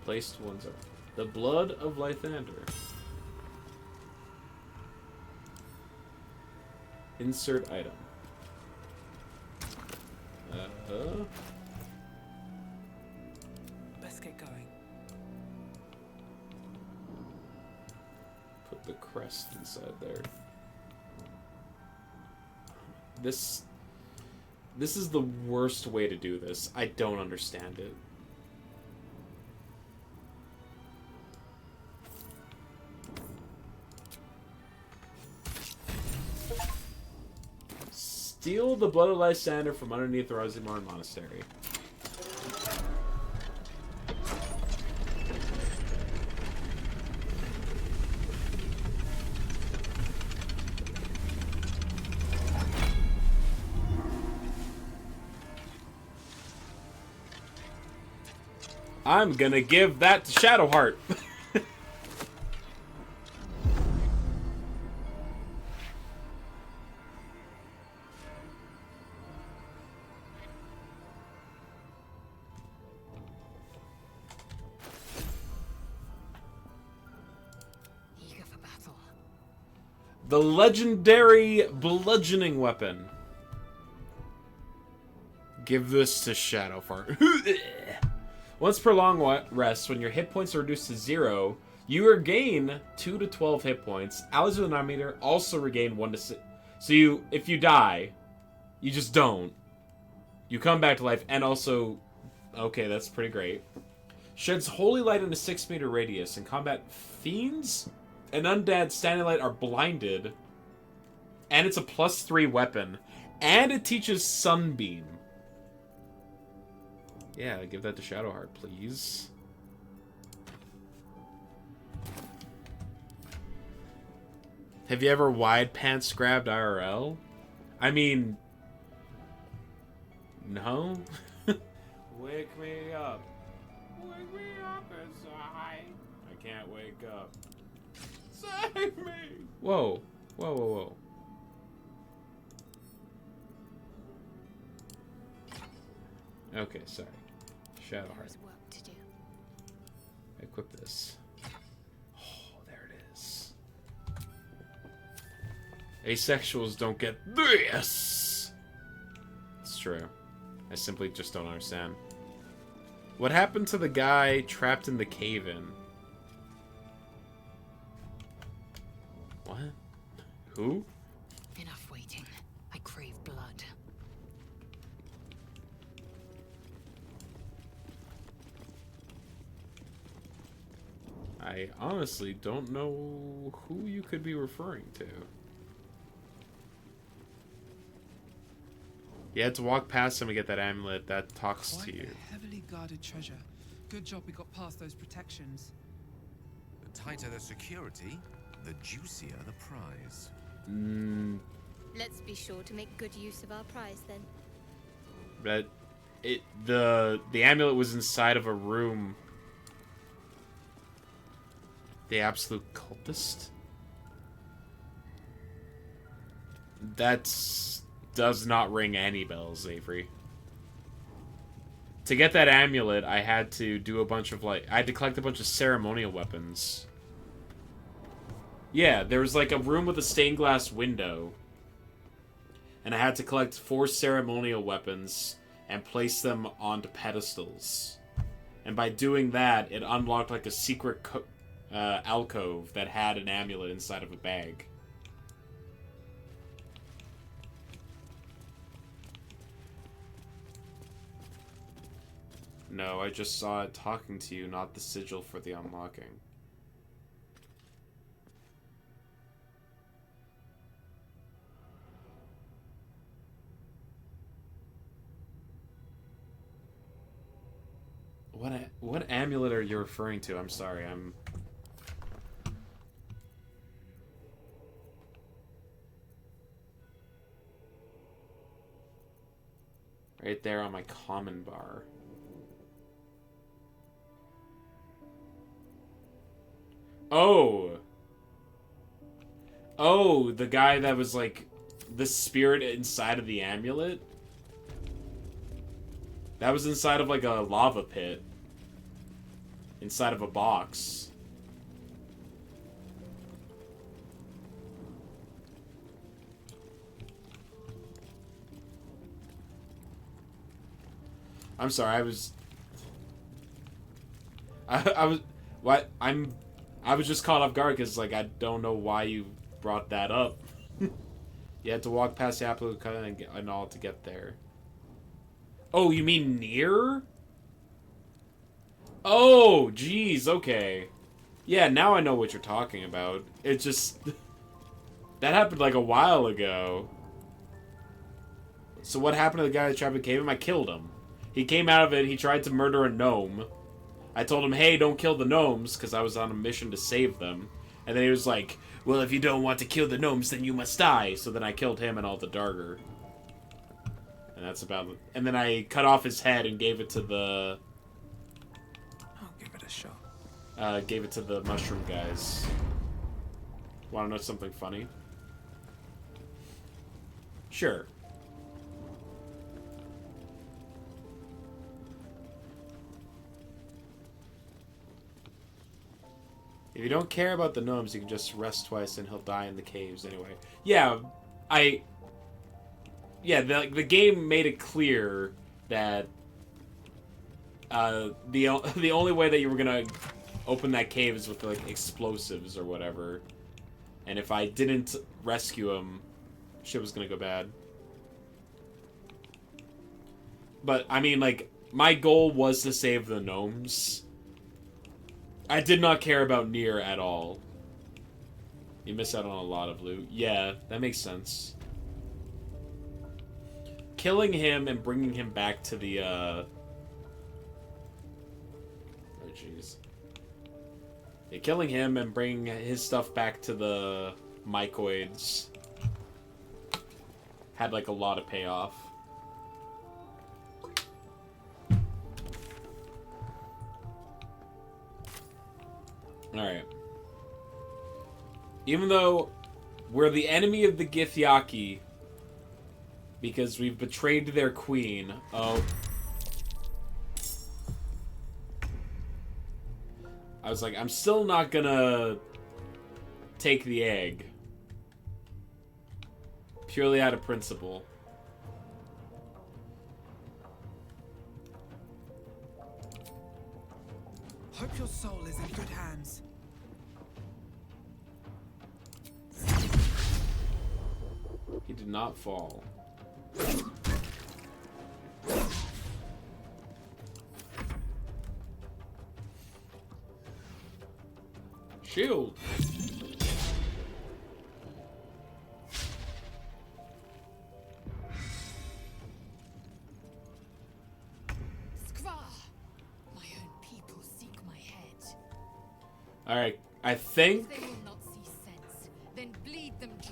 Placed ones are the blood of Lythander. Insert item. Let's get going. Put the crest inside there. This is the worst way to do this. I don't understand it. Steal the blood of Lysander from underneath the Rosimar Monastery. I'm gonna give that to Shadowheart. The legendary bludgeoning weapon. Give this to Shadowheart. Once per long rest, when your hit points are reduced to 0, you regain 2 to 12 hit points. Allies with an arm meter also regain 1 to 6. So if you die, you just don't. You come back to life, and also... Okay, that's pretty great. Sheds holy light in a 6-meter radius. In combat, fiends and undead standing light are blinded. And it's a +3 weapon. And it teaches Sunbeam. Yeah, give that to Shadowheart, please. Have you ever wide pants grabbed IRL? I mean... No? Wake me up. Wake me up inside. I can't wake up. Save me! Whoa. Whoa, whoa, whoa. Okay, sorry. Shadowheart. There's work to do. Equip this. Oh, there it is. Asexuals don't get this! It's true. I simply just don't understand. What happened to the guy trapped in the cave-in? What? Who? Enough waiting. I crave blood. I honestly don't know who you could be referring to. You had to walk past him to get that amulet that talks to you. A heavily guarded treasure. Good job we got past those protections. The tighter the security, the juicier the prize. Let's be sure to make good use of our prize then. But the amulet was inside of a room. The absolute cultist? Does not ring any bells, Avery. To get that amulet, I had to do a bunch of, I had to collect a bunch of ceremonial weapons. Yeah, there was, a room with a stained glass window. And I had to collect 4 ceremonial weapons and place them onto pedestals. And by doing that, it unlocked, a secret alcove that had an amulet inside of a bag. No, I just saw it talking to you, not the sigil for the unlocking. What amulet are you referring to? I'm sorry, I'm... Right there on my common bar. Oh! Oh, the guy that was like the spirit inside of the amulet? That was inside of like a lava pit. Inside of a box. I'm sorry, I was what? I was just caught off guard because, like, I don't know why you brought that up. You had to walk past the Apple and all to get there. Oh, you mean near? Oh, jeez, okay. Yeah, now I know what you're talking about. It just... That happened, like, a while ago. So what happened to the guy that tried to cave him? I killed him. He came out of it, he tried to murder a gnome. I told him, hey, don't kill the gnomes, because I was on a mission to save them. And then he was like, well, if you don't want to kill the gnomes, then you must die. So then I killed him and all the Darger. And that's about it. And then I cut off his head and gave it to the... I'll give it a shot. Gave it to the mushroom guys. Want to know something funny? Sure. If you don't care about the gnomes, you can just rest twice and he'll die in the caves anyway. Yeah, Yeah, the game made it clear that the only way that you were gonna open that cave is with, like, explosives or whatever. And if I didn't rescue him, shit was gonna go bad. But, I mean, like, my goal was to save the gnomes. I did not care about Nier at all. You miss out on a lot of loot. Yeah, that makes sense. Killing him and bringing him back to the, Oh, jeez. Yeah, killing him and bringing his stuff back to the mycoids had, like, a lot of payoff. Alright. Even though we're the enemy of the Githyanki because we've betrayed their queen. Oh. I was like, I'm still not gonna take the egg. Purely out of principle. Hope your soul is in good hands. He did not fall. Shield. Alright, I think... They will not see sense, then bleed them dry.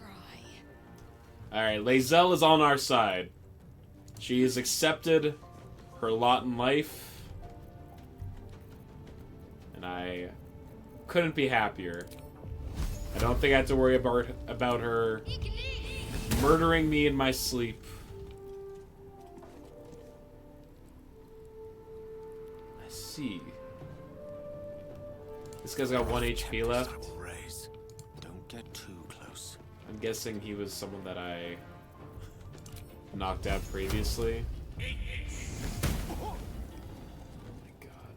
Alright, Lae'zel is on our side. She has accepted her lot in life. And I couldn't be happier. I don't think I have to worry about her murdering me in my sleep. I see. This guy's got 1 HP left. Don't get too close. I'm guessing he was someone that I knocked out previously. Oh my god.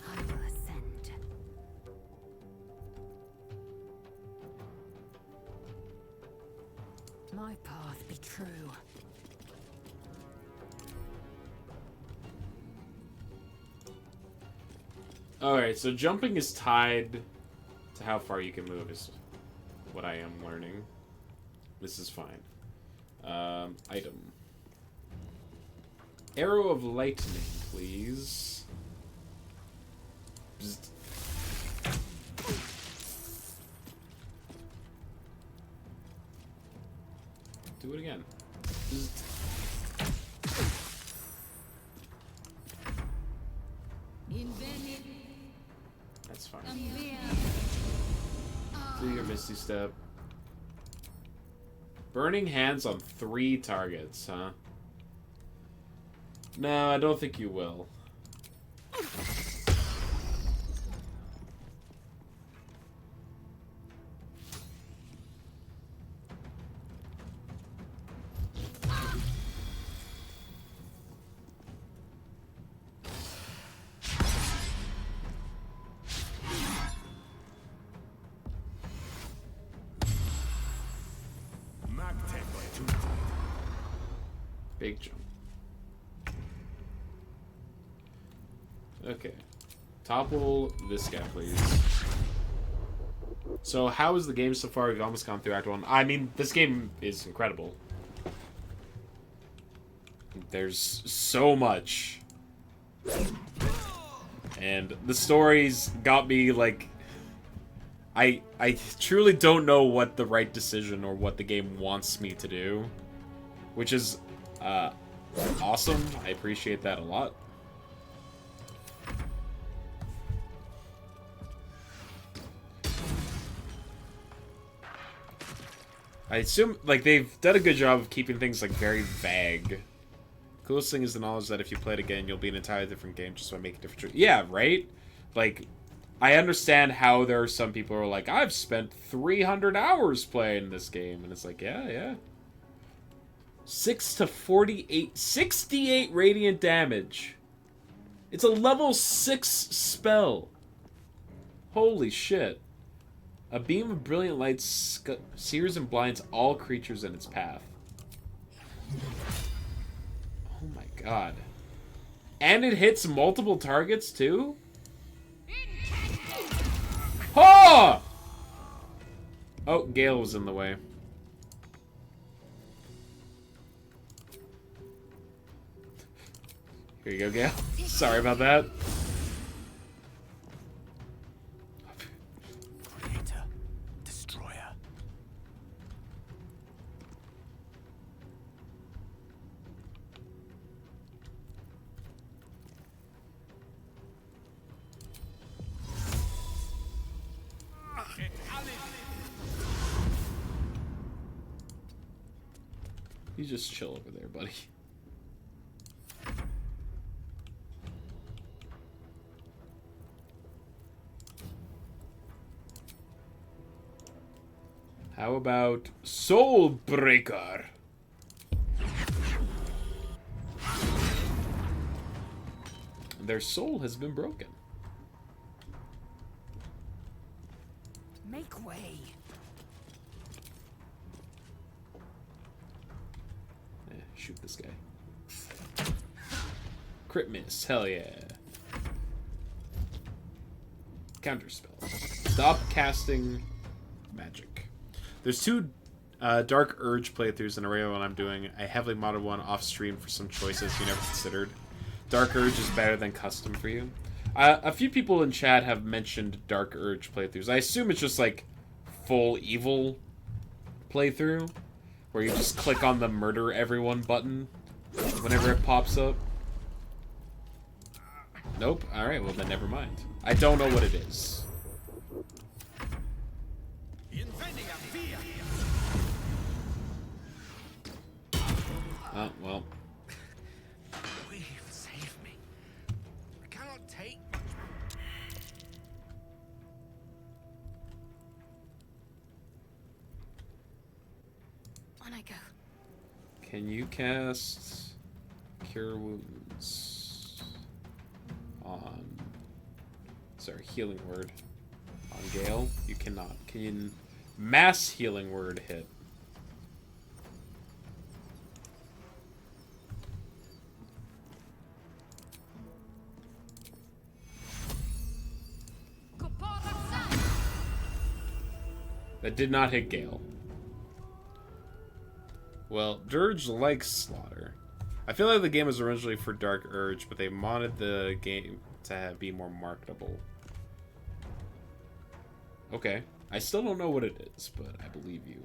I will ascend. My path be true. Alright, so jumping is tied to how far you can move is what I am learning. This is fine. Item. Arrow of lightning, please. Bzzt. Do it again. Bzzt. That's fine. Do your Misty Step. Burning Hands on 3 targets, huh? No, I don't think you will. Big jump. Okay. Topple this guy, please. So, how is the game so far? We've almost gone through Act 1. I mean, this game is incredible. There's so much. And the stories got me, like... I truly don't know what the right decision or what the game wants me to do. Which is... awesome. I appreciate that a lot. I assume, like, they've done a good job of keeping things, like, very vague. Coolest thing is the knowledge that if you play it again, you'll be an entirely different game just by making different choices. Yeah, right? Like, I understand how there are some people who are like, I've spent 300 hours playing this game. And it's like, yeah. 6 to 48, 68 radiant damage. It's a level 6 spell. Holy shit. A beam of brilliant light sears and blinds all creatures in its path. Oh my god. And it hits multiple targets too? Oh! Oh, Gale was in the way. Here you go, Gale. Sorry about that. Creator, destroyer. You just chill over there, buddy. How about Soul Breaker? Their soul has been broken. Make way. Shoot this guy. Crit miss, hell yeah. Counterspell. Stop casting magic. There's 2 Dark Urge playthroughs in a regular one I'm doing. I heavily modded one off stream for some choices you never considered. Dark Urge is better than custom for you. A few people in chat have mentioned Dark Urge playthroughs. I assume it's just like full evil playthrough, where you just click on the murder everyone button whenever it pops up. Nope. Alright, well then never mind. I don't know what it is. Oh, well. Please save me. I cannot take. On I go. Can you cast Cure Wounds on... Sorry, Healing Word on Gale? You cannot. Can you Mass Healing Word hit? That did not hit Gale. Well, Dirge likes Slaughter. I feel like the game was originally for Dark Urge, but they modded the game to be more marketable. Okay. I still don't know what it is, but I believe you.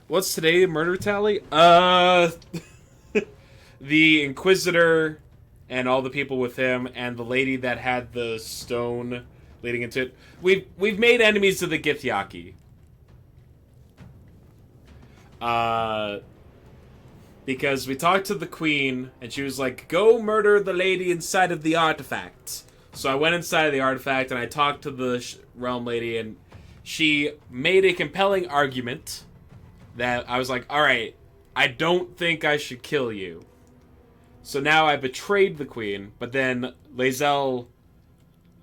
What's today? Murder tally? The Inquisitor and all the people with him, and the lady that had the stone leading into it. We've made enemies to the Githyanki. Because we talked to the queen, and she was like, go murder the lady inside of the artifact. So I went inside of the artifact, and I talked to the realm lady, and she made a compelling argument that I was like, alright, I don't think I should kill you. So now I betrayed the queen, but then Lae'zel,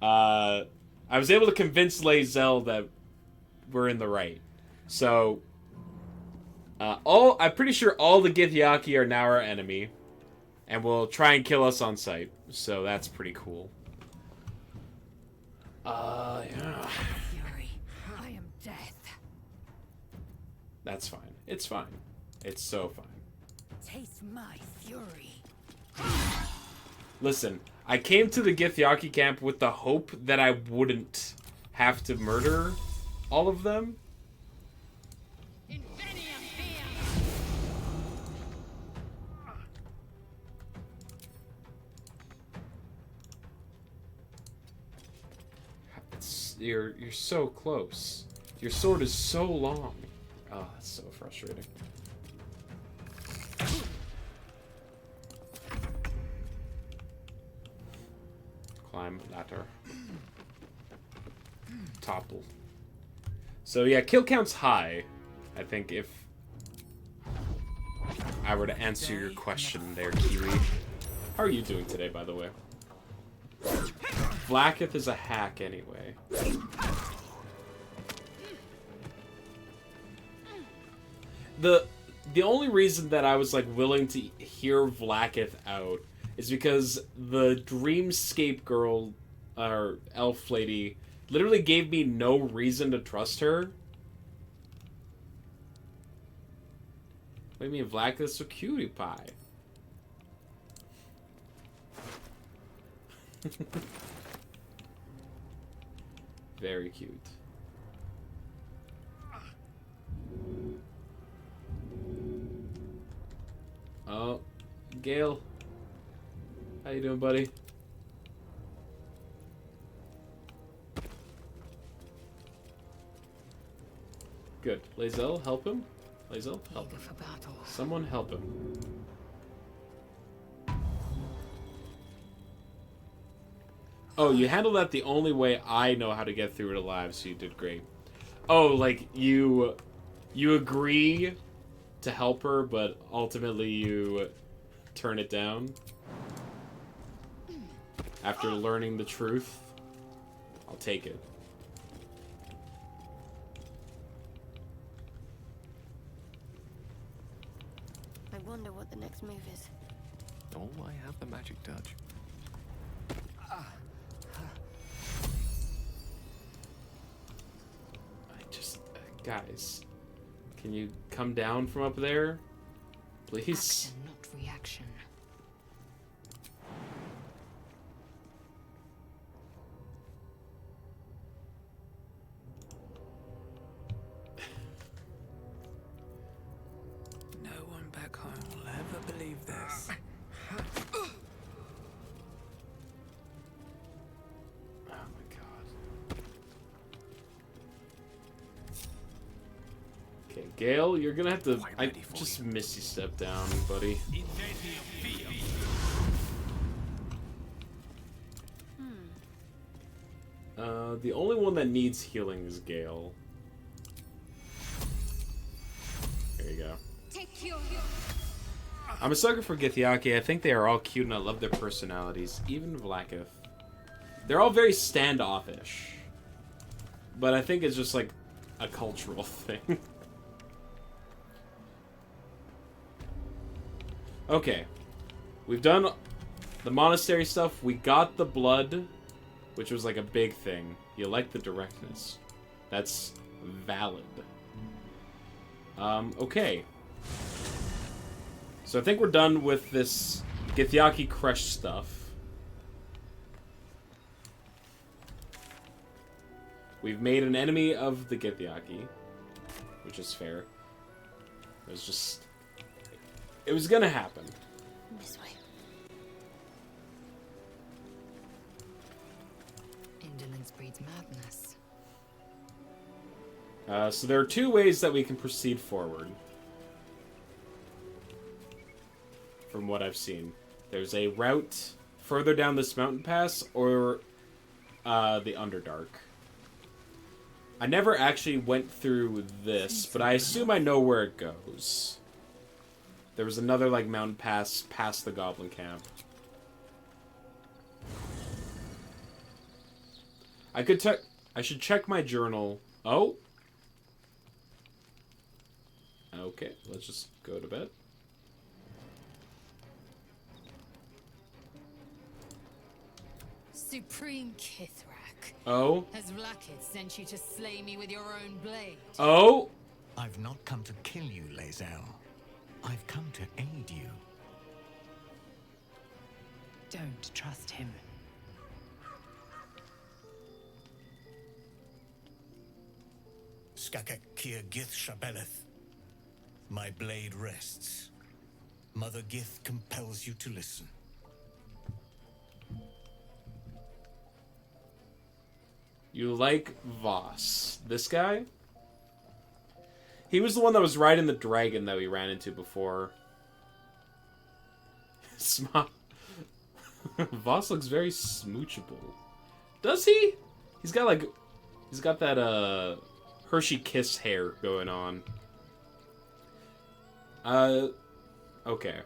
I was able to convince Lae'zel that we're in the right. So, I'm pretty sure all the Githyanki are now our enemy, and will try and kill us on sight. So that's pretty cool. Yeah. Fury, I am death. That's fine. It's fine. It's so fine. Taste my fury. Listen, I came to the Githyanki camp with the hope that I wouldn't have to murder all of them. You're so close. Your sword is so long. Oh, that's so frustrating. Climb ladder. Topple. So yeah, kill count's high. I think if I were to answer your question there, Kiwi. How are you doing today, by the way? Vlaakith is a hack anyway. The only reason that I was like willing to hear Vlaakith out is because the Dreamscape girl, or elf lady, literally gave me no reason to trust her. What do you mean Vlaakith's a cutie pie? Very cute. Oh, Gale. How you doing, buddy? Good. Lae'zel, help him. Lae'zel, help him. Someone help him. Oh, you handled that the only way I know how to get through it alive, so you did great. Oh, like, you agree to help her, but ultimately you turn it down? After learning the truth? I'll take it. I wonder what the next move is. Oh, I have the magic touch. Guys, can you come down from up there? Please? Action, not reaction. No one back home will ever believe this. Okay, Gale, you're gonna have to... I just Misty step down, buddy. The only one that needs healing is Gale. There you go. I'm a sucker for Githyanki. I think they are all cute and I love their personalities. Even Vlaakith. They're all very standoffish. But I think it's just like a cultural thing. Okay. We've done the monastery stuff. We got the blood. which was like a big thing. You like the directness. That's valid. Okay. So I think we're done with this Githyanki Crush stuff. We've made an enemy of the Githyanki, which is fair. It was just... It was gonna happen. This way. Indolence breeds madness. So there are two ways that we can proceed forward. From what I've seen. There's a route further down this mountain pass, or the Underdark. I never actually went through this, but I assume I know where it goes. There was another, like, mountain pass past the Goblin Camp. I should check my journal. Oh! Okay, let's just go to bed. Supreme Kithrak. Oh? Has Vlaakith sent you to slay me with your own blade? Oh? I've not come to kill you, Lae'zel. I've come to aid you. Don't trust him. Skakek Kir Gith Shabeleth. My blade rests. Mother Gith compels you to listen. You like Voss. This guy? He was the one that was riding the dragon that we ran into before. Voss looks very smoochable. Does he? He's got like... He's got that, Hershey Kiss hair going on. Okay.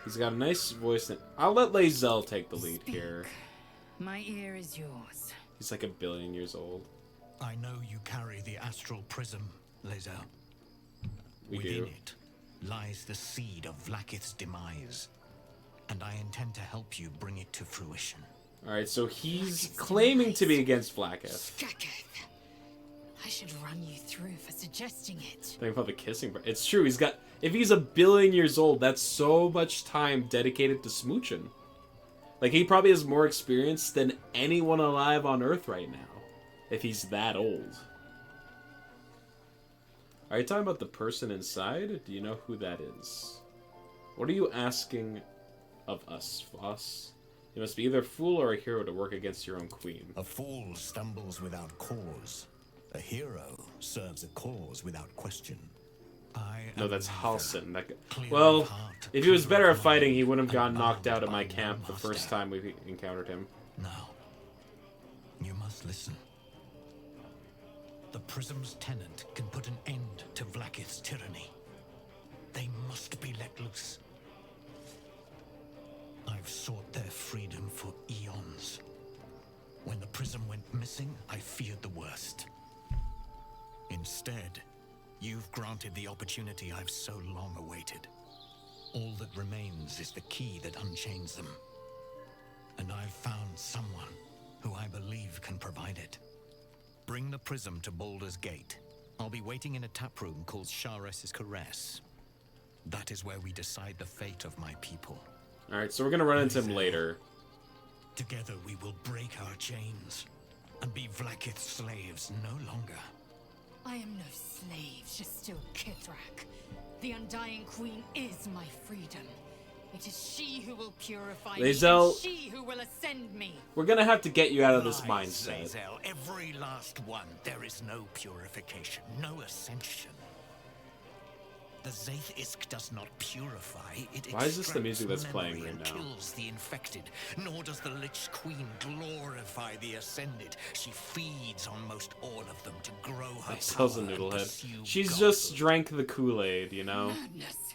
He's got a nice voice. I'll let Lae'zel take the lead here. My ear is yours. He's like 1 billion years old. I know you carry the astral prism, Lae'zel. Within it lies the seed of Vlaakith's demise, and I intend to help you bring it to fruition. Alright, so he's claiming to be against Vlaakith. I should run you through for suggesting it. Think about the kissing. It's true, he's got... If he's 1 billion years old, that's so much time dedicated to smooching. Like, he probably has more experience than anyone alive on Earth right now. If he's that old. Are you talking about the person inside? Do you know who that is? What are you asking of us, Voss? You must be either a fool or a hero to work against your own queen. A fool stumbles without cause. A hero serves a cause without question. No, that's Halsin. Well, if he was better at fighting, he wouldn't have gotten knocked out at my camp the first time we encountered him. Now, you must listen. The Prism's tenant can put an end to Vlaakith's tyranny. They must be let loose. I've sought their freedom for eons. When the Prism went missing, I feared the worst. Instead, you've granted the opportunity I've so long awaited. All that remains is the key that unchains them. And I've found someone who I believe can provide it. Bring the Prism to Baldur's Gate. I'll be waiting in a taproom called Shares's Caress. That is where we decide the fate of my people. Alright, so we're gonna run into him later. Together we will break our chains and be Vlaakith's slaves no longer. I am no slave, just still Kithrak. The Undying Queen is my freedom. It is she who will purify Lae'zel, me, and she who will ascend me. We're gonna have to get you out of this Lies, mindset. Lae'zel, every last one. There is no purification, no ascension. The Zaith Isk does not purify, it Why is this the music that's extracts playing memory right and now? kills the infected, nor does the Lich Queen glorify the ascended. She feeds on most all of them to grow her Lae'zel's a power and noodlehead. pursue She's God. just drank the Kool-Aid, you know? Madness.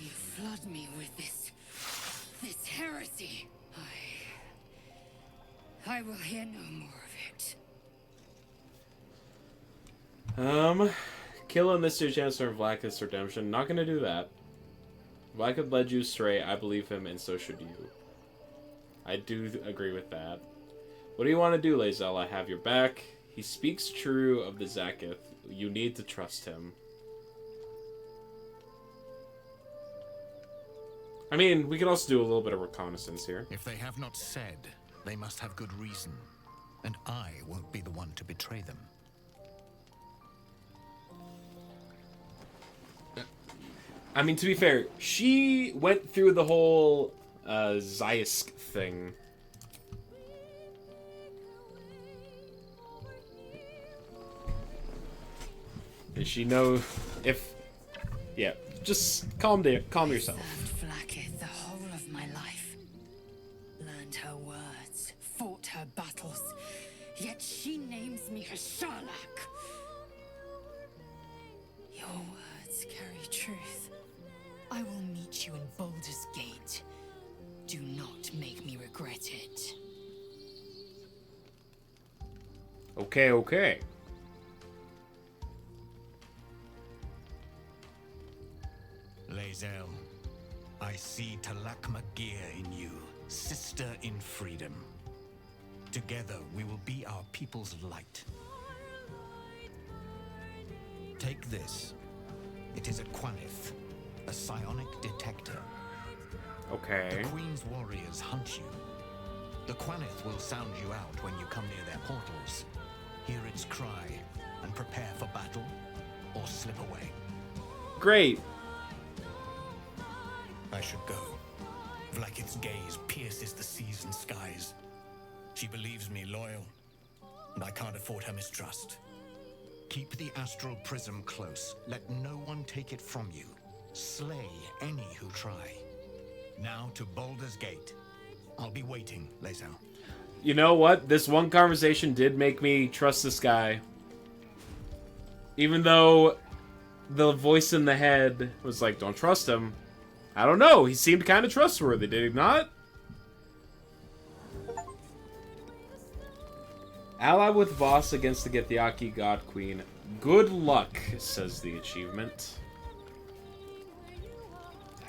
You flood me with this heresy. I will hear no more of it. Kill a Mr. Chancellor and Vlaakith's redemption. Not gonna do that. Vlaakith led you astray. I believe him, and so should you. I do agree with that. What do you want to do, Lae'zel? I have your back. He speaks true of the Zakith. You need to trust him. I mean, we could also do a little bit of reconnaissance here. If they have not said, they must have good reason. And I won't be the one to betray them. I mean, to be fair, she went through the whole Zaisk thing. Does she know if... Yeah, just calm yourself. Vlaakith the whole of my life. Learned her words, fought her battles, yet she names me her Sherlock. Your words carry truth. I will meet you in Baldur's Gate. Do not make me regret it. Okay, okay. Lae'zel, I see Talak Magir in you, sister in freedom. Together we will be our people's light. Take this. It is a Quanith, a psionic detector. Okay. The Queen's warriors hunt you. The Quanith will sound you out when you come near their portals. Hear its cry and prepare for battle or slip away. Great. I should go. Vlaakith's gaze pierces the seas and skies. She believes me loyal, and I can't afford her mistrust. Keep the astral prism close. Let no one take it from you. Slay any who try. Now to Baldur's Gate. I'll be waiting, Lae'zel. You know what? This one conversation did make me trust this guy. Even though the voice in the head was like, don't trust him. I don't know. He seemed kind of trustworthy, did he not? Ally with Voss against the Githyanki God Queen. Good luck, says the achievement.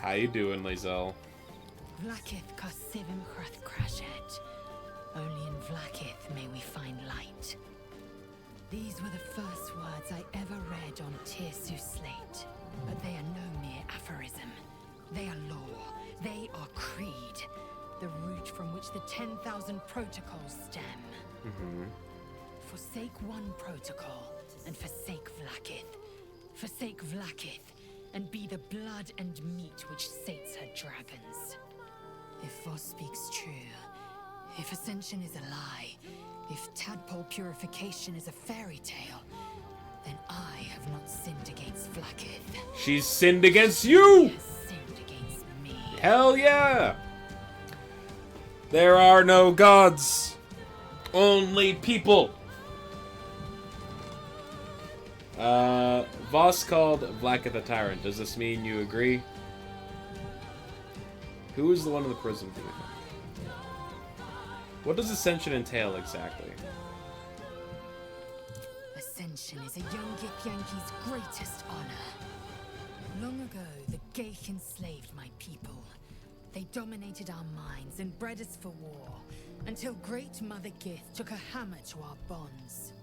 How you doing, Lae'zel? Vlaakith Kosivim Hrath Krashet. Only in Vlaakith may we find light. These were the first words I ever read on Tirsu slate, but they are no mere aphorism. They are law. They are creed. The root from which the 10,000 protocols stem. Forsake one protocol, and forsake Vlaakith. Forsake Vlaakith, and be the blood and meat which sates her dragons. If Voss speaks true, if Ascension is a lie, if tadpole purification is a fairy tale, then I have not sinned against Vlaakith. She's sinned against you! She has sinned against me. Hell yeah! There are no gods. Only people. Voss called Vlaakith a tyrant. Does this mean you agree? Who is the one in the prison? What does Ascension entail exactly? Ascension is a young Githyanki's greatest honor. Long ago, the Geich enslaved my people. They dominated our minds and bred us for war, until Great Mother Gith took a hammer to our bonds.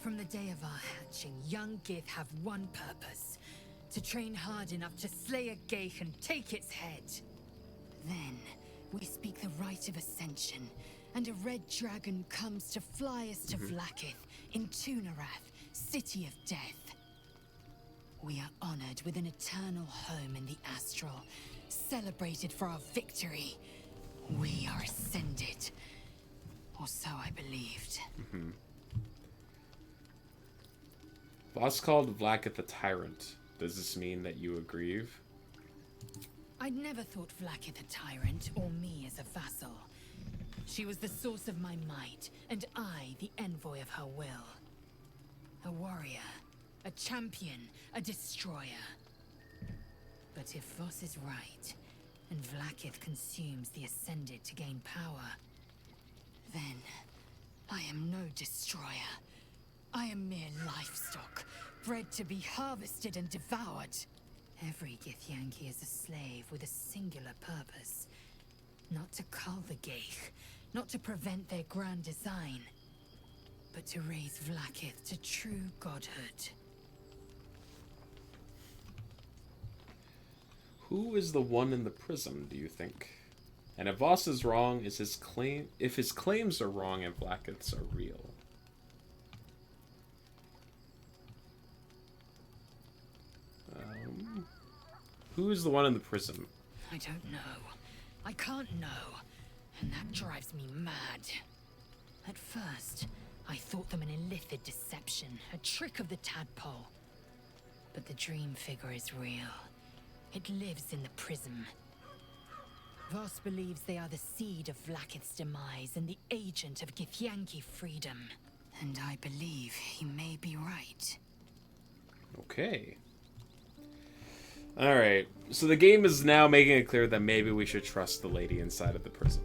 From the day of our hatching, young Gith have one purpose: to train hard enough to slay a Geich and take its head. Then, we speak the rite of Ascension, and a red dragon comes to fly us to Vlaakith, in Tunarath, City of Death. We are honored with an eternal home in the Astral, celebrated for our victory. We are ascended. Or so I believed. Voss called Vlaakith a tyrant. Does this mean that you agree? I'd never thought Vlaakith a tyrant, or me as a vassal. She was the source of my might, and I the envoy of her will. A warrior, a champion, a destroyer. But if Voss is right, and Vlaakith consumes the Ascended to gain power, then I am no destroyer. I am mere livestock, bred to be harvested and devoured. Every Githyanki is a slave with a singular purpose. Not to cull the Geich, not to prevent their grand design, but to raise Vlaakith to true godhood. Who is the one in the prism, do you think? And if Voss is wrong, is his claim if his claims are wrong and Vlaakiths are real? Who is the one in the prism? I don't know. I can't know. And that drives me mad. At first, I thought them an illithid deception, a trick of the tadpole. But the dream figure is real. It lives in the prism. Voss believes they are the seed of Vlaakith's demise and the agent of Githyanki freedom. And I believe he may be right. Okay. Alright, so the game is now making it clear that maybe we should trust the lady inside of the prism.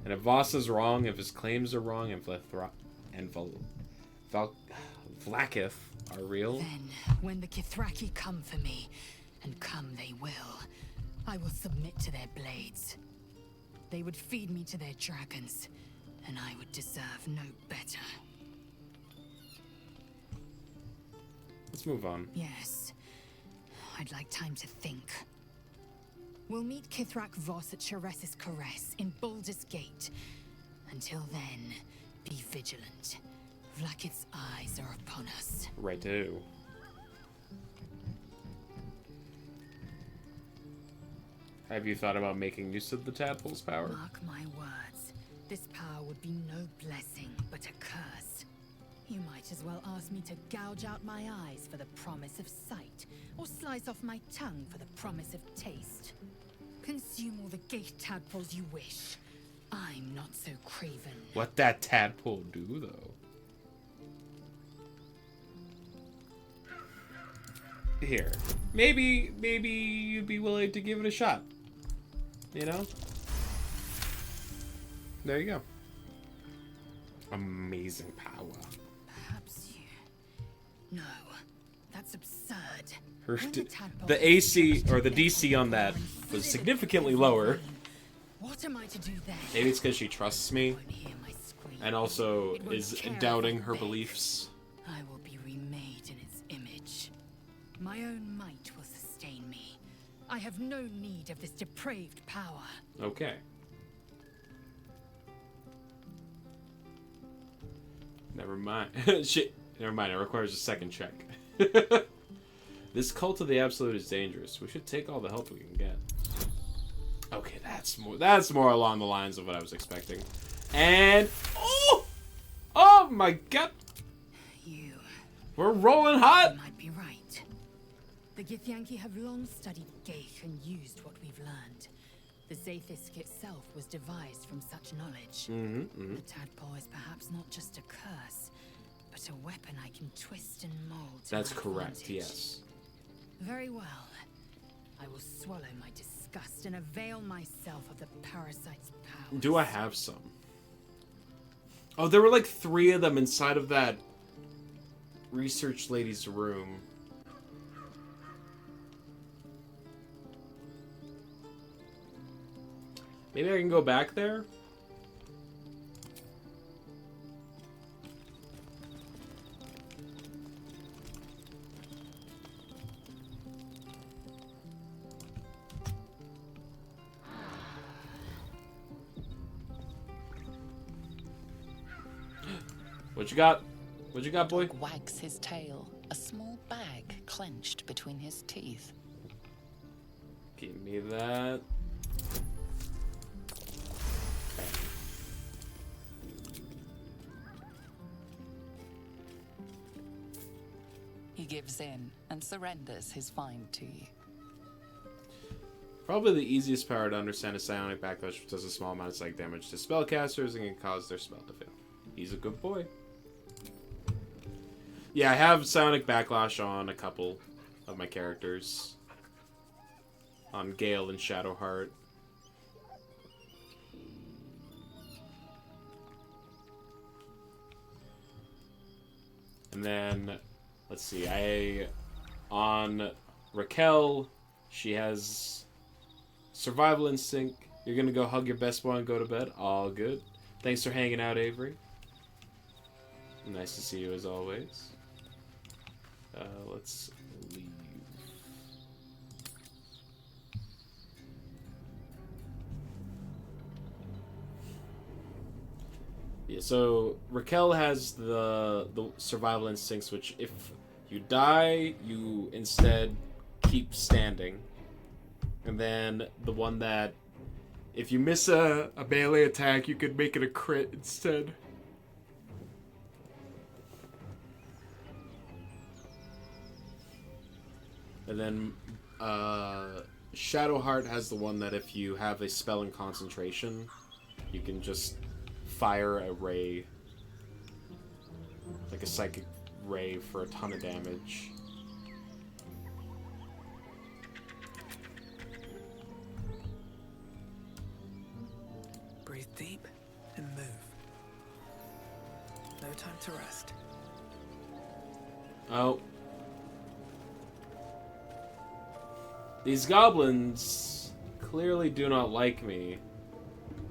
And if Voss is wrong, if his claims are wrong, and Vlaakith are real... Then, when the Kithraki come for me, and come they will, I will submit to their blades. They would feed me to their dragons, and I would deserve no better. Let's move on. Yes. I'd like time to think. We'll meet Kithrak Voss at Cheres's Caress in Baldur's Gate. Until then, be vigilant. Vlaakith's eyes are upon us. Righto. Have you thought about making use of the tadpole's power? Mark my words. This power would be no blessing, but a curse. You might as well ask me to gouge out my eyes for the promise of sight, or slice off my tongue for the promise of taste. Consume all the gate tadpoles you wish. I'm not so craven. What that tadpole do, though? Here. Maybe you'd be willing to give it a shot. You know? There you go. Amazing power. Perhaps you... No. That's absurd. The AC, or the DC on that was significantly lower. What am I to do then? Maybe it's because she trusts me. And also is doubting her beliefs. I will be remade in its image. My own might will sustain me. I have no need of this depraved power. Okay. Never mind. Shit. Never mind. It requires a second check. This cult of the absolute is dangerous. We should take all the help we can get. Okay, that's more along the lines of what I was expecting. And oh my god. We're rolling hot. You might be right. The Githyanki have long studied Geich and used what we've learned. The Zaithisk itself was devised from such knowledge. The tadpole is perhaps not just a curse, but a weapon I can twist and mold. That's correct, yes. Very well. I will swallow my disgust and avail myself of the parasite's power. Do I have some? Oh, there were like 3 of them inside of that research lady's room. Maybe I can go back there? What you got? What you got, boy? Wags his tail, a small bag clenched between his teeth. Give me that. He gives in and surrenders his find to you. Probably the easiest power to understand is Psionic Backlash, which does a small amount of psychic damage to spellcasters and can cause their spell to fail. He's a good boy. Yeah, I have Psionic Backlash on a couple of my characters. On Gale and Shadowheart. And then, let's see, on Raquel, she has Survival instinct. You're gonna go hug your best boy and go to bed. All good. Thanks for hanging out, Avery. Nice to see you as always. Let's leave. Yeah, so Raquel has the survival instincts, which if you die, you instead keep standing. And then the one that if you miss a melee attack, you could make it a crit instead. And then Shadowheart has the one that if you have a spell in concentration, you can just fire a ray, like a psychic ray for a ton of damage. Breathe deep and move. No time to rest. Oh. These goblins clearly do not like me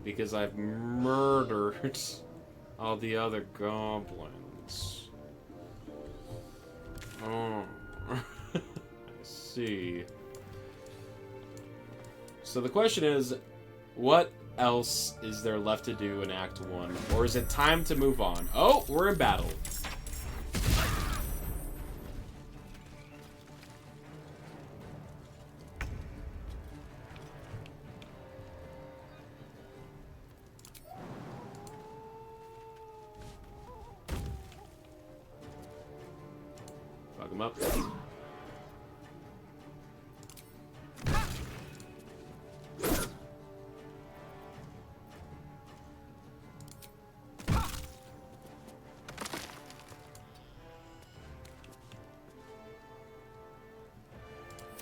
because I've murdered all the other goblins. Oh. I see. So the question is, what else is there left to do in Act 1? Or is it time to move on? Oh, we're in battle. Fuck him up.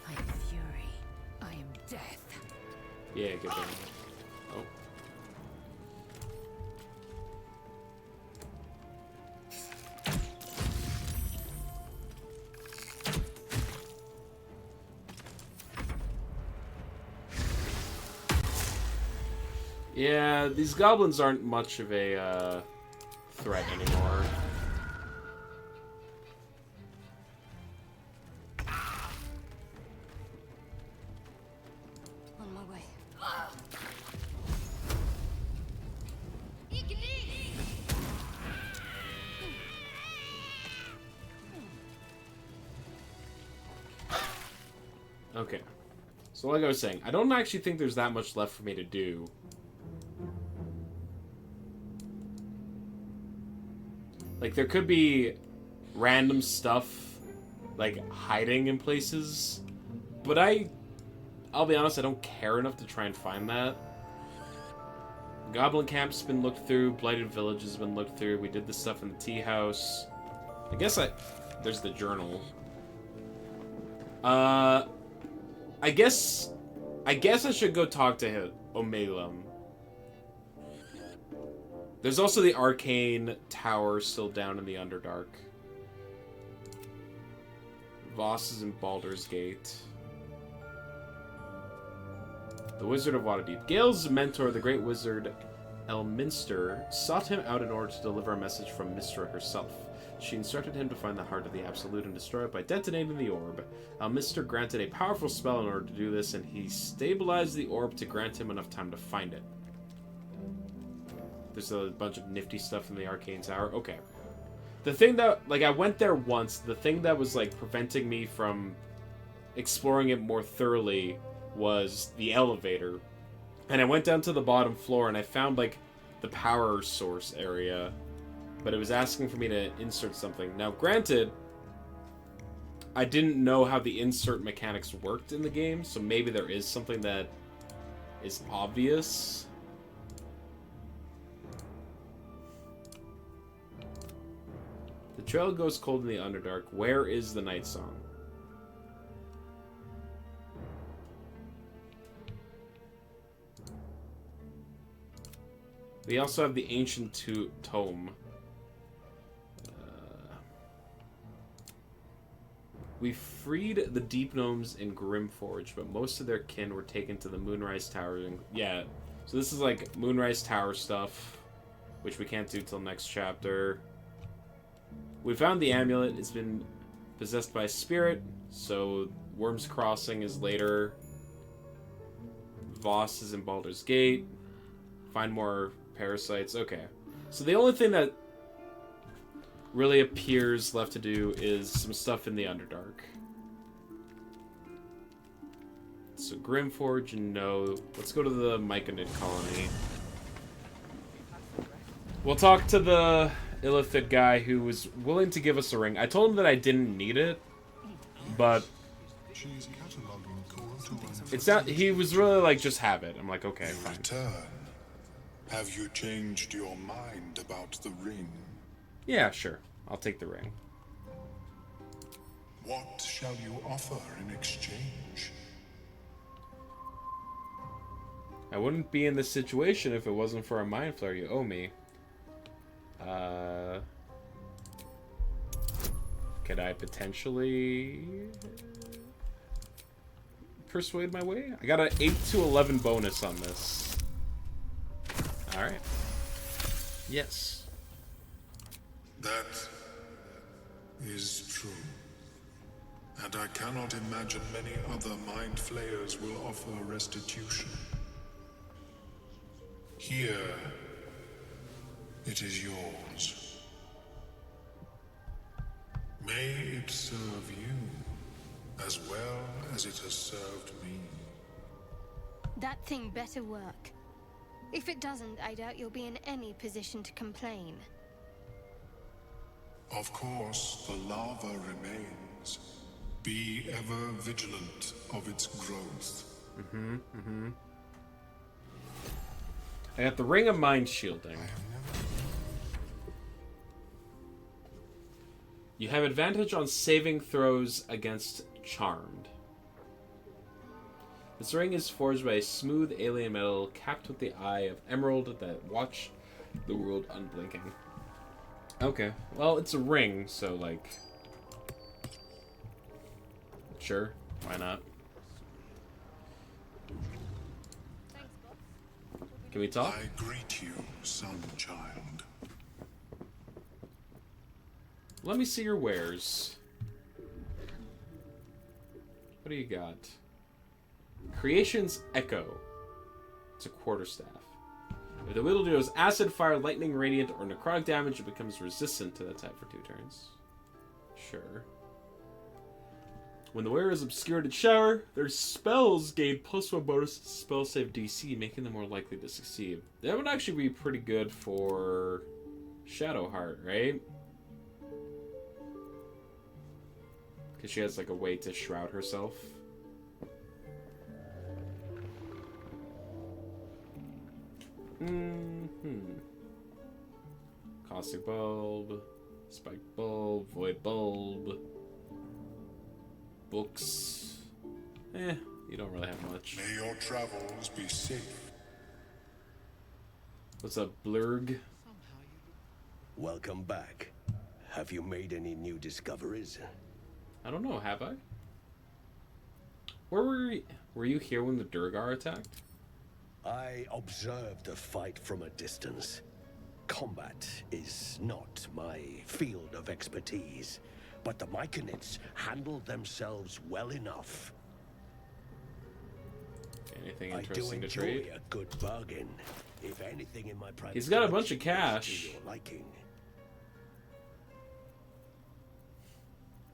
I am fury. I am death. Yeah, get there. Oh. Yeah, these goblins aren't much of a threat anymore. On my way. Okay. So like I was saying, I don't actually think there's that much left for me to do. Like, there could be random stuff, like, hiding in places. But I'll be honest, I don't care enough to try and find that. Goblin Camp's been looked through. Blighted Village has been looked through. We did this stuff in the tea house. I guess there's the journal. I guess I should go talk to Omelum. There's also the arcane tower still down in the Underdark. Voss is in Baldur's Gate. The Wizard of Waterdeep. Gale's mentor, the great wizard Elminster, sought him out in order to deliver a message from Mystra herself. She instructed him to find the heart of the Absolute and destroy it by detonating the orb. Elminster granted a powerful spell in order to do this, and he stabilized the orb to grant him enough time to find it. There's a bunch of nifty stuff in the Arcane Tower. Okay. The thing that, like, I went there once. The thing that was, like, preventing me from exploring it more thoroughly was the elevator. And I went down to the bottom floor and I found, like, the power source area. But it was asking for me to insert something. Now, granted, I didn't know how the insert mechanics worked in the game, so maybe there is something that is obvious. The trail goes cold in the Underdark. Where is the Night Song? We also have the Ancient Tome. We freed the Deep Gnomes in Grimforge, but most of their kin were taken to the Moonrise Tower. Yeah, so this is like Moonrise Tower stuff, which we can't do till next chapter. We found the amulet. It's been possessed by a spirit, so Worm's Crossing is later. Voss is in Baldur's Gate. Find more parasites. Okay. So the only thing that really appears left to do is some stuff in the Underdark. So Grimforge, no. Let's go to the Myconid colony. We'll talk to the Illithid guy who was willing to give us a ring. I told him that I didn't need it, but it's not. He was really like, just have it. I'm like, okay, fine. Return. Have you changed your mind about the ring? Yeah, sure. I'll take the ring. What shall you offer in exchange? I wouldn't be in this situation if it wasn't for a mind flare you owe me. Could I potentially persuade my way? I got an 8 to 11 bonus on this. Alright. Yes. That is true. And I cannot imagine many other mind flayers will offer restitution. Here, it is yours. May it serve you as well as it has served me. That thing better work. If it doesn't, I doubt you'll be in any position to complain. Of course, the lava remains. Be ever vigilant of its growth. I got the Ring of Mind Shielding. You have advantage on saving throws against Charmed. This ring is forged by a smooth alien metal capped with the eye of emerald that watch the world unblinking. Okay, well, it's a ring, so, like... Sure, why not? Can we talk? I greet you, son child. Let me see your wares. What do you got? Creation's Echo. It's a quarterstaff. If the wielder deals acid, fire, lightning, radiant, or necrotic damage, it becomes resistant to that type for 2 turns. Sure. When the wearer is obscured in shower, their spells gain +1 bonus to spell save DC, making them more likely to succeed. That would actually be pretty good for Shadowheart, right? Because she has like a way to shroud herself. Caustic Bulb, Spike Bulb, Void Bulb, books. You don't really have much. May your travels be safe. What's up, Blurg? Welcome back. Have you made any new discoveries? I don't know, have I? Where were you here when the Durgar attacked? I observed the fight from a distance. Combat is not my field of expertise, but the Myconids handled themselves well enough. Anything interesting to I do trade? enjoy a good bargain. If anything in my private He's got a bunch collection of cash. is to your liking.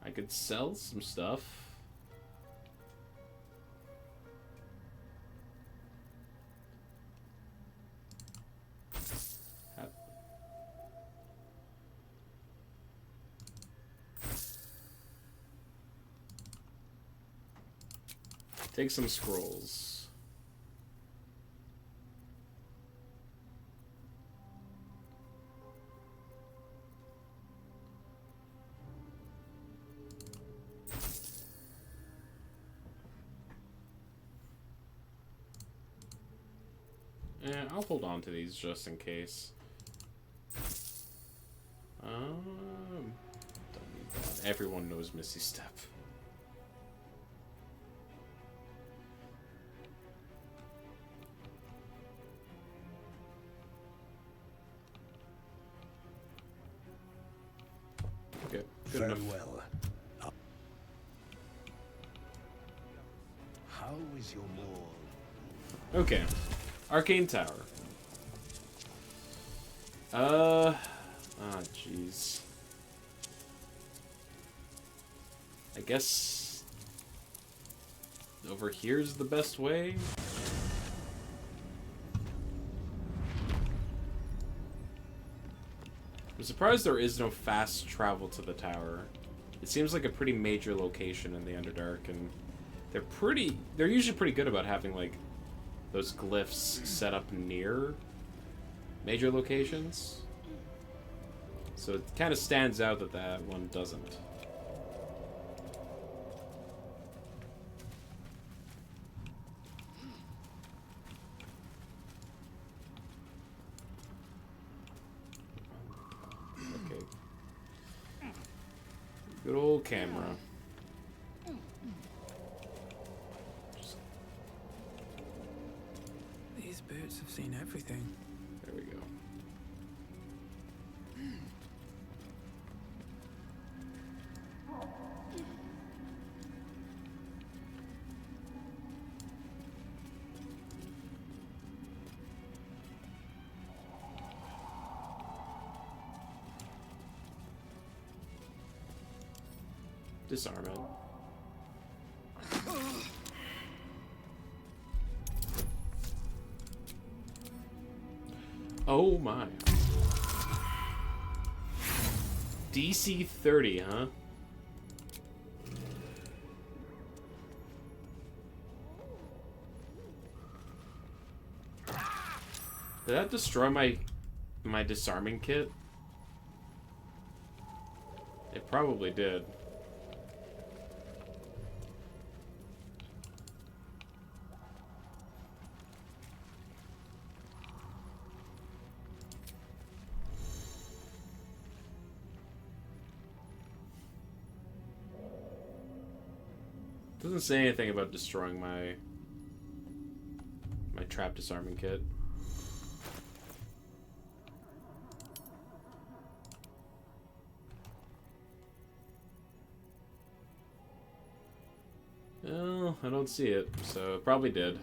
I could sell some stuff. Take some scrolls. I'll hold on to these just in case. Don't need that. Everyone knows Misty Step. Very enough. well. How is your more... Okay. Arcane Tower. Ah, jeez. I guess over here's the best way. I'm surprised there is no fast travel to the tower. It seems like a pretty major location in the Underdark, and they're usually pretty good about having like those glyphs set up near major locations. So it kind of stands out that that one doesn't. Okay. Good old camera. These boots have seen everything. There we go. Disarm it. Oh my. DC 30, huh? Did that destroy my disarming kit? It probably did. Doesn't say anything about destroying my trap disarming kit. Well, I don't see it, so it probably did.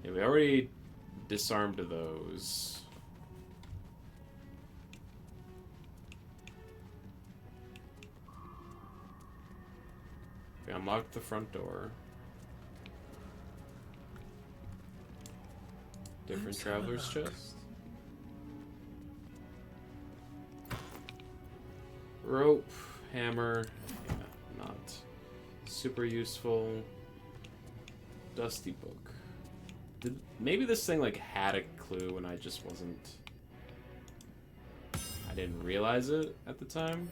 Yeah, we already disarmed those. We unlocked the front door. Different traveler's chest. Rope, hammer, yeah, not super useful. Dusty book. Maybe this thing like had a clue and I just wasn't... I didn't realize it at the time.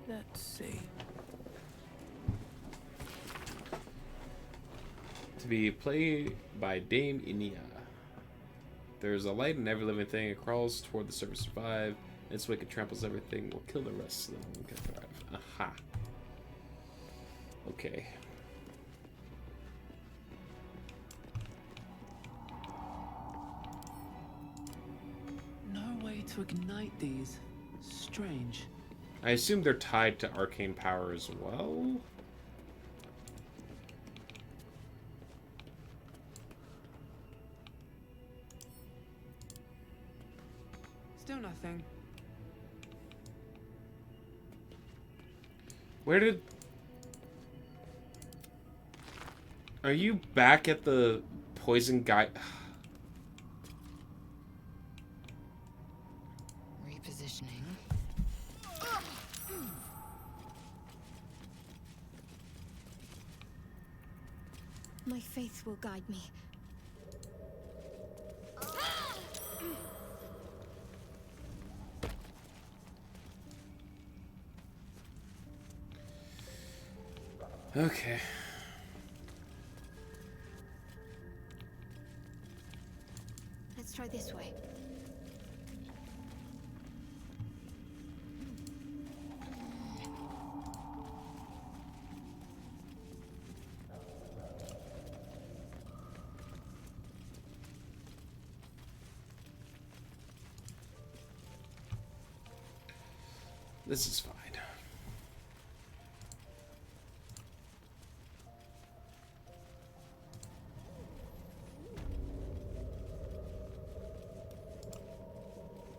Let's see. To be played by Dame Inia. There's a light in every living thing. It crawls toward the surface to survive. Its wicked tramples everything. Will kill the rest so that one can thrive. Aha. Okay. No way to ignite these. Strange. I assume they're tied to arcane power as well. Still nothing. Where did... Are you back at the poison guy? Repositioning. My faith will guide me. Okay. try this way. This is fine.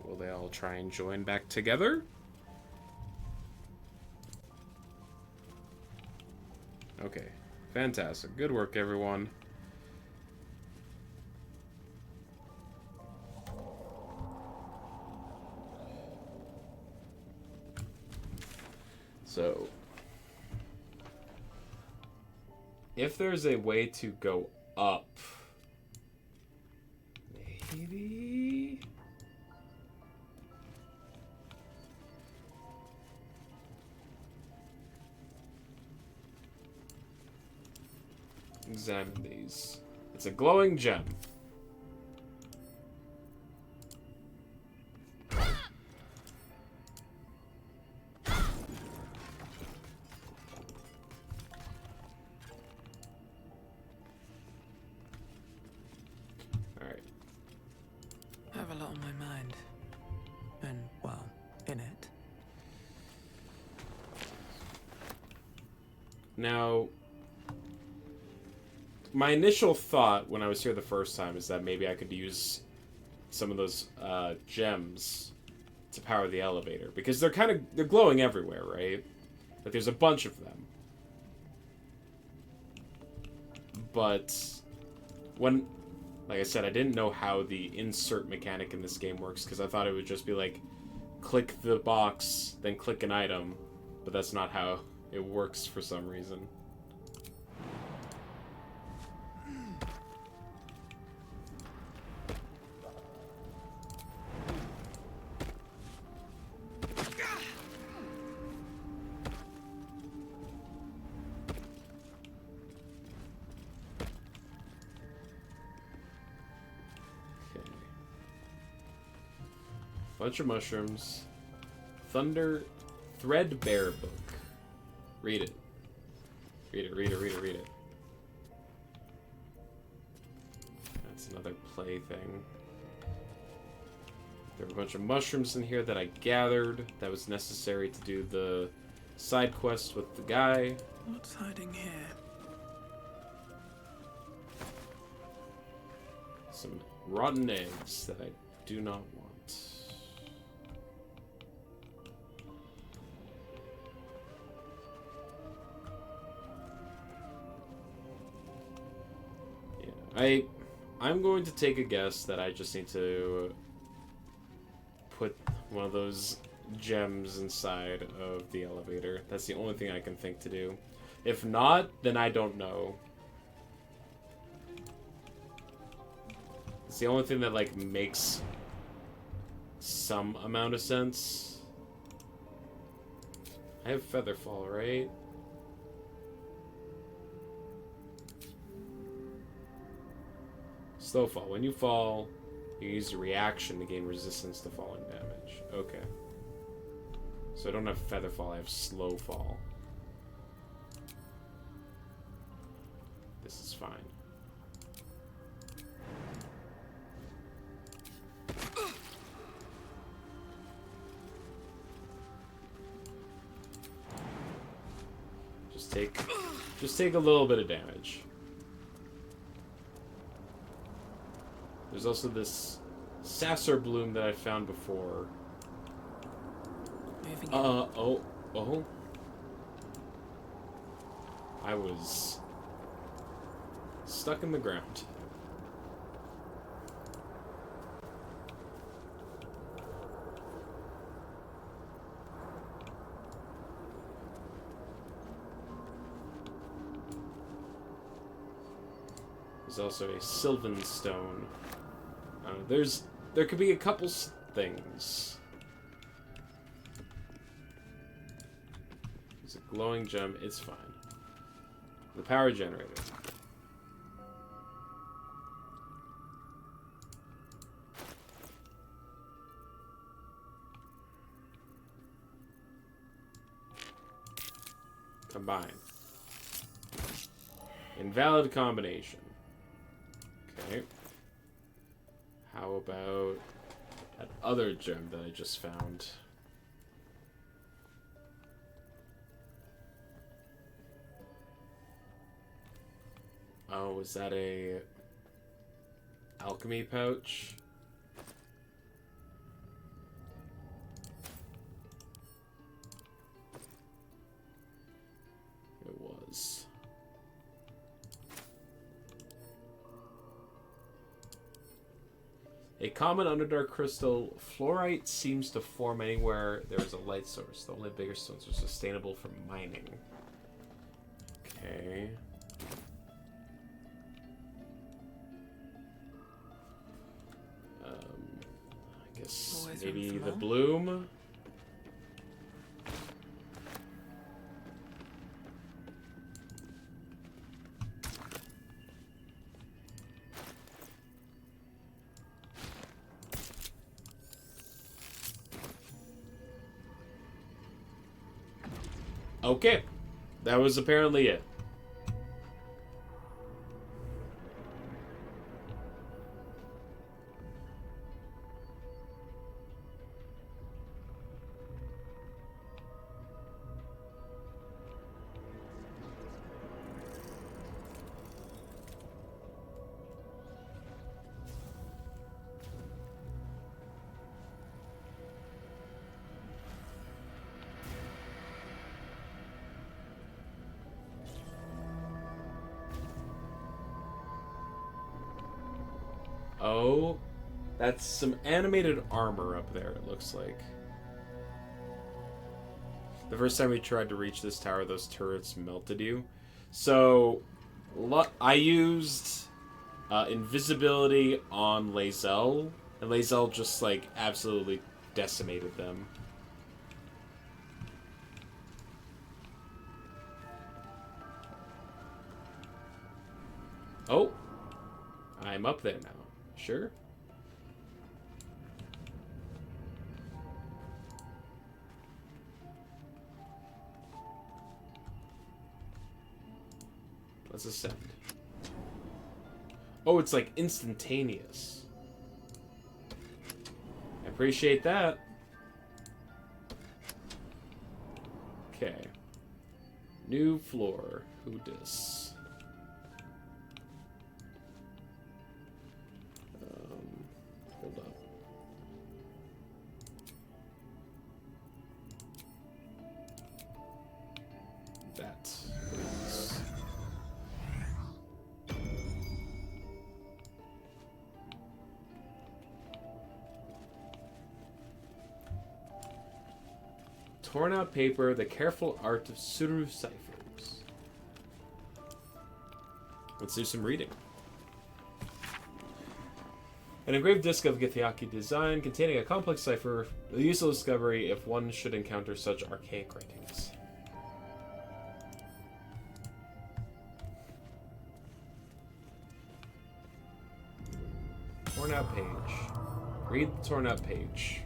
Will they all try and join back together? Okay. Fantastic. Good work, everyone. So, if there's a way to go up, maybe? Examine these. It's a glowing gem. I have a lot on my mind. And, well, in it. Now, my initial thought when I was here the first time is that maybe I could use some of those gems to power the elevator. Because they're glowing everywhere, right? Like, there's a bunch of them. But when... Like I said, I didn't know how the insert mechanic in this game works, because I thought it would just be like, click the box, then click an item, but that's not how it works for some reason. Bunch of mushrooms. Thunder Threadbare book. Read it. Read it, read it, read it, read it. That's another plaything. There were a bunch of mushrooms in here that I gathered that was necessary to do the side quest with the guy. What's hiding here? Some rotten eggs that I do not want. I'm going to take a guess that I just need to put one of those gems inside of the elevator. That's the only thing I can think to do. If not, then I don't know. It's the only thing that, like, makes some amount of sense. I have Featherfall, right? Slow fall. When you fall, you use your reaction to gain resistance to falling damage. Okay. So I don't have Featherfall, I have Slow Fall. This is fine. Just take a little bit of damage. There's also this Sasser Bloom that I found before. Oh. I was stuck in the ground. There's also a Sylvan Stone. There could be a couple things. There's a glowing gem. It's fine. The power generator. Combine. Invalid combination. Okay. How about that other gem that I just found? Oh, is that a alchemy pouch? It was. A common underdark crystal, fluorite seems to form anywhere there is a light source. The only bigger stones are sustainable for mining. Okay. I guess Always maybe room for the more. bloom. Okay, that was apparently it. Oh, that's some animated armor up there, it looks like. The first time we tried to reach this tower, those turrets melted you. So, I used invisibility on Lae'zel, and Lae'zel just, like, absolutely decimated them. Oh, I'm up there now. Sure. Let's ascend. Oh, it's like instantaneous. I appreciate that. Okay. New floor. Who dis? Hold up. That, please. Torn out paper, the careful art of Suru ciphers. Let's do some reading. An engraved disc of Githyanki design containing a complex cipher, a useful discovery if one should encounter such archaic writings. Torn out page. Read the torn out page.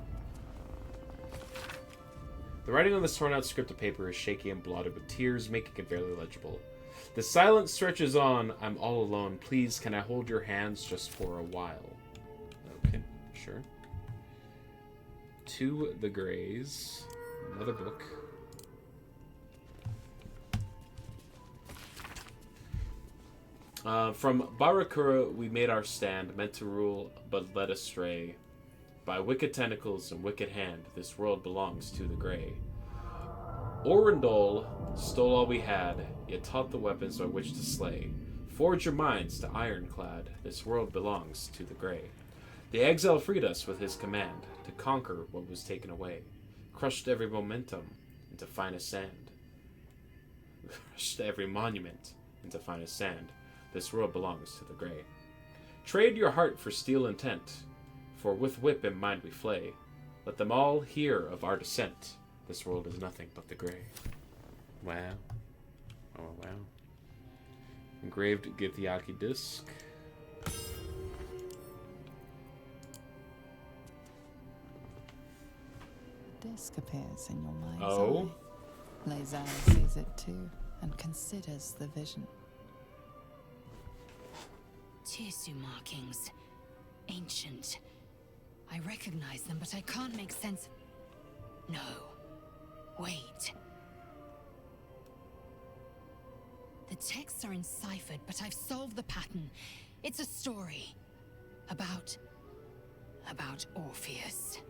The writing on this torn out script of paper is shaky and blotted with tears, making it barely legible. The silence stretches on. I'm all alone. Please, can I hold your hands just for a while? Okay, sure. To the Greys. Another book. From Barakura we made our stand, meant to rule, but led astray. By wicked tentacles and wicked hand, this world belongs to the Grey. Orendol stole all we had, yet taught the weapons by which to slay. Forge your minds to ironclad, this world belongs to the Grey. The exile freed us with his command, to conquer what was taken away. Crushed every momentum into finest sand. Crushed every monument into finest sand. This world belongs to the Grey. Trade your heart for steel intent, for with whip in mind we flay. Let them all hear of our descent. This world is nothing but the Grey. Wow. Oh, wow. Engraved Githyanki disc. Disc appears in your mind's Oh? eye. Lae'zel sees it too. and considers the vision. Tirsu markings. Ancient. I recognize them, but I can't make sense. No. Wait. The texts are enciphered, but I've solved the pattern. It's a story. About Orpheus.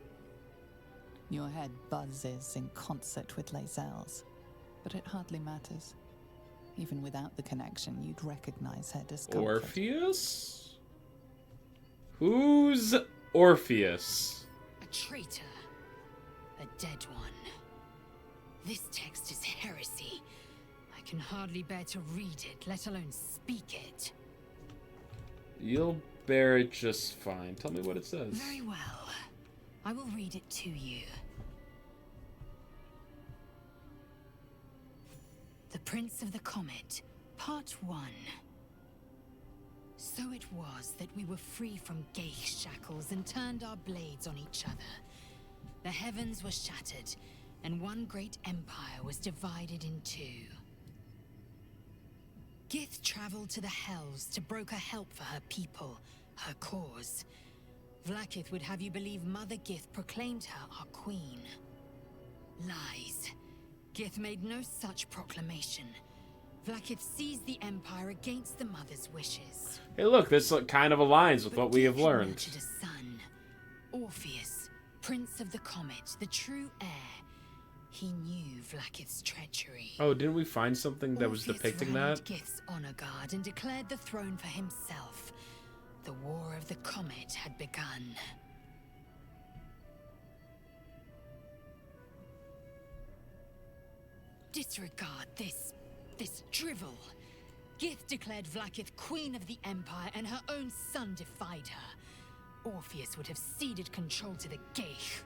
Your head buzzes in concert with Lae'zel's, but it hardly matters. Even without the connection, you'd recognize her discomfort. Orpheus? Who's Orpheus? A traitor. A dead one. This text is heresy. I can hardly bear to read it, let alone speak it. You'll bear it just fine. Tell me what it says. Very well. I will read it to you. The Prince of the Comet, Part 1. So it was that we were free from Geich shackles and turned our blades on each other. The heavens were shattered, and one great empire was divided in two. Gith traveled to the Hells to broker help for her people, her cause. Vlaakith would have you believe Mother Gith proclaimed her our queen. Lies. Gith made no such proclamation. Vlaakith seized the Empire against the Mother's wishes. Hey look, this kind of aligns with what we have learned. Nurtured a son, Orpheus, Prince of the Comet, the true heir. He knew Vlaakith's treachery. Oh, didn't we find something that was depicting that? Gith's honor guard and declared the throne for himself. The War of the Comet had begun. Disregard this drivel. Gith declared Vlaakith queen of the Empire, and her own son defied her. Orpheus would have ceded control to the Geich.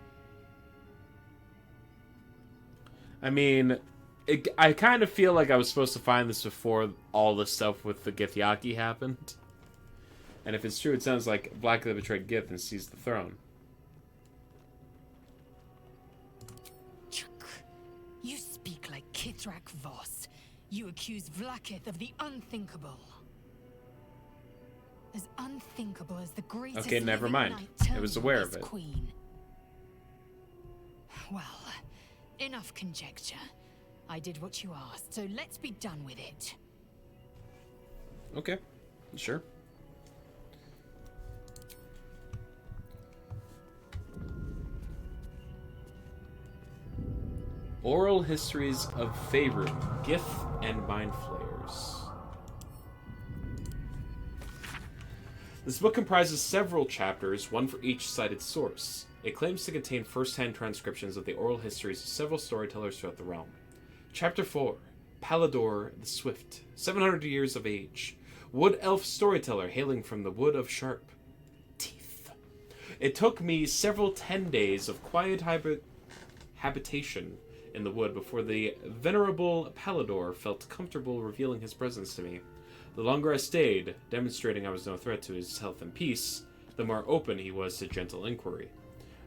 I mean, I kind of feel like I was supposed to find this before all the stuff with the Githyanki happened. And if it's true, it sounds like Vlaakith betrayed Gith and seized the throne. You speak like Kithrak Voss. You accuse Vlaakith of the unthinkable. As unthinkable as the greatest Okay, never mind. I was aware of it. Queen. Well, enough conjecture. I did what you asked, so let's be done with it. Okay, sure. Oral histories of Faerun, Gith, and Mind Flayers. This book comprises several chapters, one for each cited source. It claims to contain first-hand transcriptions of the oral histories of several storytellers throughout the realm. Chapter 4, Baldur the Swift, 700 years of age. Wood elf storyteller hailing from the Wood of Sharp Teeth. It took me several 10 days of quiet habitation in the wood before the venerable Baldur felt comfortable revealing his presence to me. The longer I stayed, demonstrating I was no threat to his health and peace, the more open he was to gentle inquiry.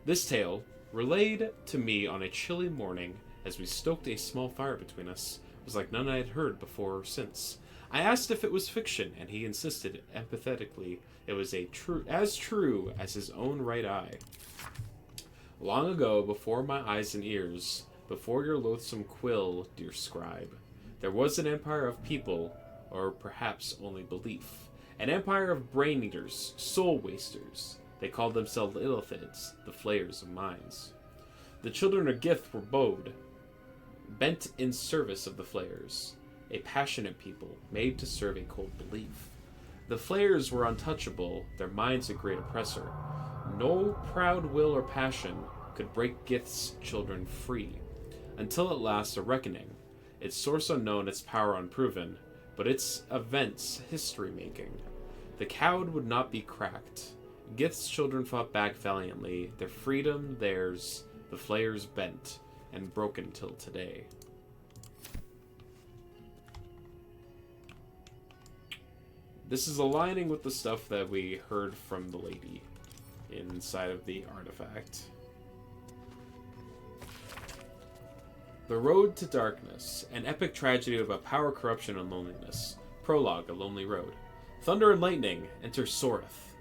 This tale, relayed to me on a chilly morning as we stoked a small fire between us, was like none I had heard before or since. I asked if it was fiction, and he insisted empathetically it was as true as his own right eye. Long ago, before my eyes and ears, before your loathsome quill, dear scribe, there was an empire of people, or perhaps only belief. An empire of brain-eaters, soul-wasters. They called themselves Illithids, the flayers of minds. The children of Gith were bent in service of the flayers, a passionate people, made to serve a cold belief. The flayers were untouchable, their minds a great oppressor. No proud will or passion could break Gith's children free. Until at last a reckoning, its source unknown, its power unproven, but its events history-making. The cowed would not be cracked. Gith's children fought back valiantly, their freedom theirs, the flayers bent, and broken till today. This is aligning with the stuff that we heard from the lady inside of the artifact. The Road to Darkness, an epic tragedy about power, corruption, and loneliness. Prologue, A Lonely Road. Thunder and lightning, enter Soreth.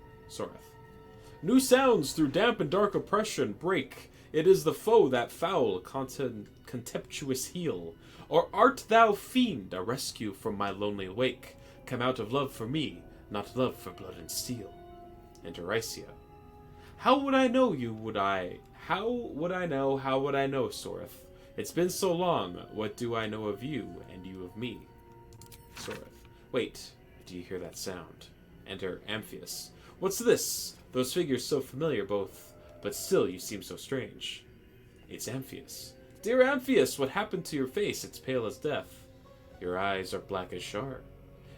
New sounds through damp and dark oppression break. It is the foe that foul, contemptuous heel. Or art thou, fiend, a rescue from my lonely wake? Come out of love for me, not love for blood and steel. Enter Rycia. How would I know you, How would I know, Soreth? It's been so long, what do I know of you, and you of me? Soreth. Wait, do you hear that sound? Enter Amphius. What's this? Those figures so familiar, but still you seem so strange. It's Amphius. Dear Amphius, what happened to your face? It's pale as death. Your eyes are black as char.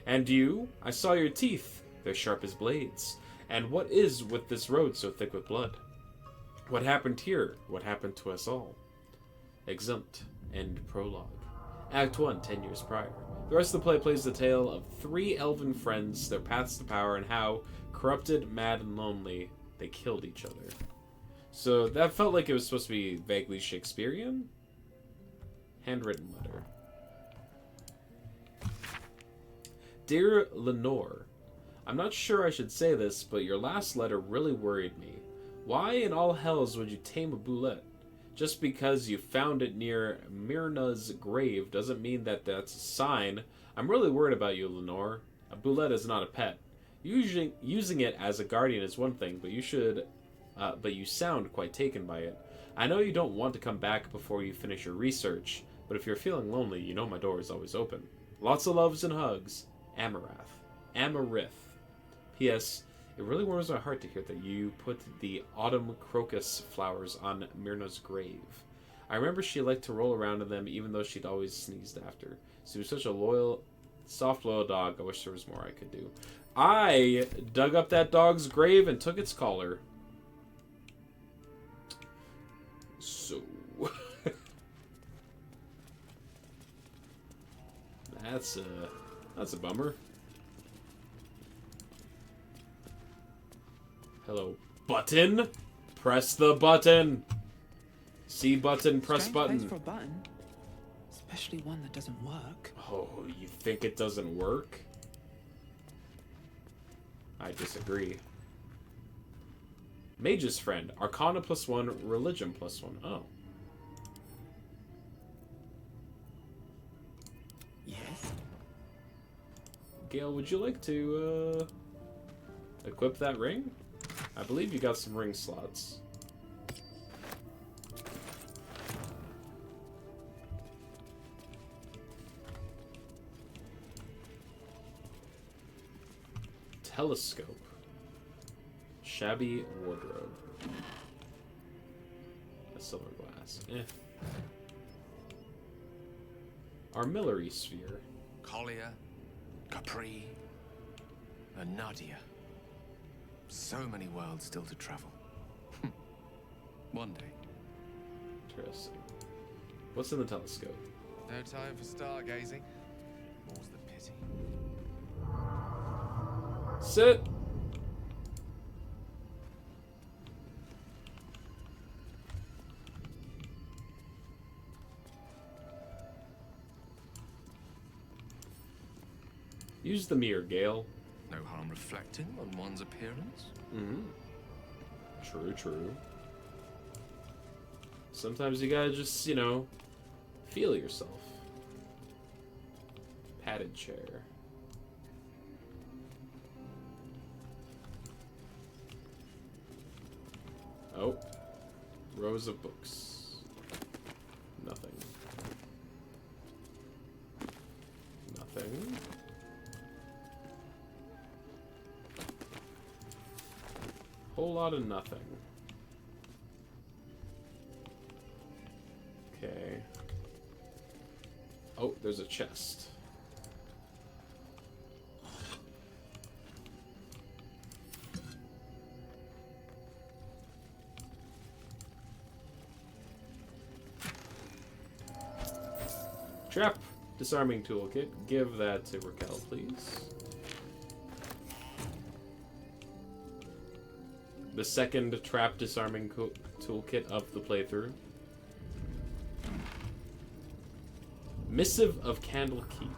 And you? I saw your teeth. They're sharp as blades. And what is with this road so thick with blood? What happened here? What happened to us all? Exeunt. End prologue. Act 1, 10 years prior. The rest of the play plays the tale of 3 elven friends, their paths to power, and how, corrupted, mad, and lonely, they killed each other. So that felt like it was supposed to be vaguely Shakespearean? Handwritten letter. Dear Lenore, I'm not sure I should say this, but your last letter really worried me. Why in all hells would you tame a boulette? Just because you found it near Myrna's grave doesn't mean that that's a sign. I'm really worried about you, Lenore. A boulette is not a pet. Using it as a guardian is one thing, but you sound quite taken by it. I know you don't want to come back before you finish your research, but if you're feeling lonely, you know my door is always open. Lots of loves and hugs. Amarith. P.S. It really warms my heart to hear that you put the autumn crocus flowers on Myrna's grave. I remember she liked to roll around in them even though she'd always sneezed after. She was such a loyal, soft, loyal dog. I wish there was more I could do. I dug up that dog's grave and took its collar. So... That's a bummer. Hello, button. Press the button. C button, press Strange button. place for a button, especially one that doesn't work. Oh, you think it doesn't work? I disagree. Mage's friend, Arcana +1, Religion +1. Oh. Yes. Gale, would you like to equip that ring? I believe you got some ring slots. Telescope. Shabby wardrobe. A silver glass. Armillary sphere. Collier, Capri, and Nadia. So many worlds still to travel. One day. Interesting. What's in the telescope? No time for stargazing. More's the pity. Sit! Use the mirror, Gale. No harm reflecting on one's appearance. Mm-hmm. True. Sometimes you gotta just, feel yourself. Padded chair. Oh. Rows of books. Nothing. Nothing. Whole lot of nothing. Okay. Oh, there's a chest. Trap disarming toolkit. Give that to Raquel, please. The second trap disarming toolkit of the playthrough. Missive of Candlekeep.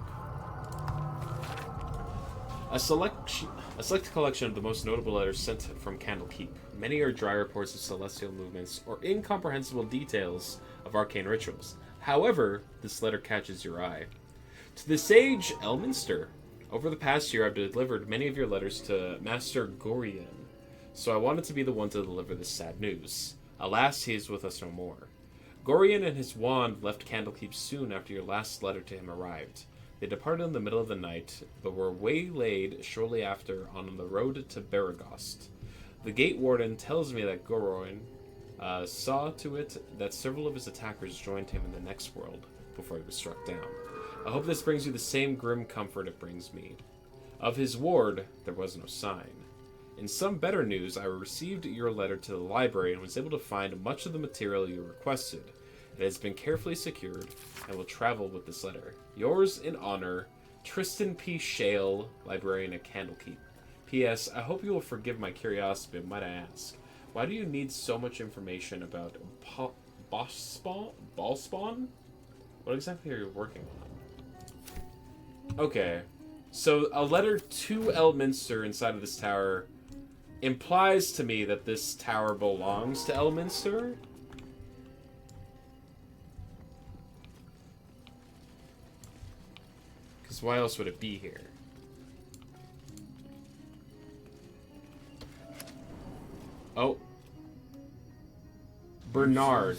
A select collection of the most notable letters sent from Candlekeep. Many are dry reports of celestial movements or incomprehensible details of arcane rituals. However, this letter catches your eye. To the sage Elminster, over the past year I've delivered many of your letters to Master Gorian, so I wanted to be the one to deliver this sad news. Alas, he is with us no more. Gorian and his wand left Candlekeep soon after your last letter to him arrived. They departed in the middle of the night, but were waylaid shortly after on the road to Baragost. The gate warden tells me that Gorian saw to it that several of his attackers joined him in the next world before he was struck down. I hope this brings you the same grim comfort it brings me. Of his ward, there was no sign. In some better news, I received your letter to the library and was able to find much of the material you requested. It has been carefully secured and will travel with this letter. Yours in honor, Tristan P. Shale, librarian at Candlekeep. P.S. I hope you will forgive my curiosity, but might I ask, why do you need so much information about Ballspawn? What exactly are you working on? Okay, so a letter to Elminster inside of this tower implies to me that this tower belongs to Elminster. Because why else would it be here? Oh. Bernard.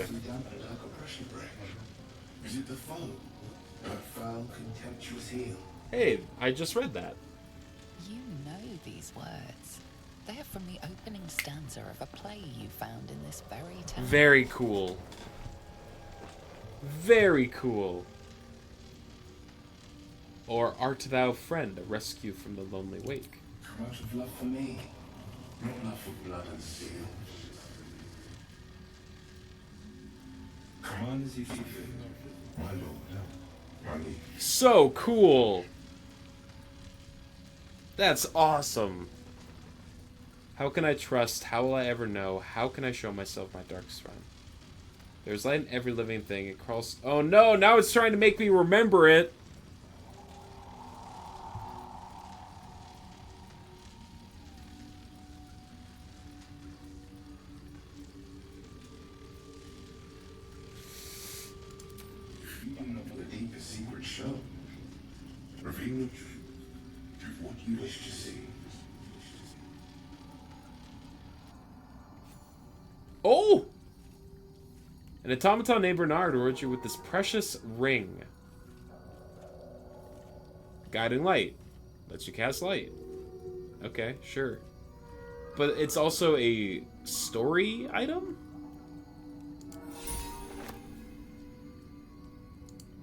Is it the foe? That foul, contemptuous heel? Hey, I just read that. You know these words. They're from the opening stanza of a play you found in this very town. Very cool. Very cool. Or art thou friend, a rescue from the lonely wake? Come out of love for me, not love for blood and steel. Come on as you feel, my lord. My liege. So cool. That's awesome. How can I trust? How will I ever know? How can I show myself my darkest friend? There's light in every living thing. It crawls. Oh no! Now it's trying to make me remember it. Feeding of the deepest secret show. Reveal the truth. Do what you wish to see. Oh! An automaton named Bernard rewards you with this precious ring. Guiding light. Lets you cast light. Okay, sure. But it's also a story item?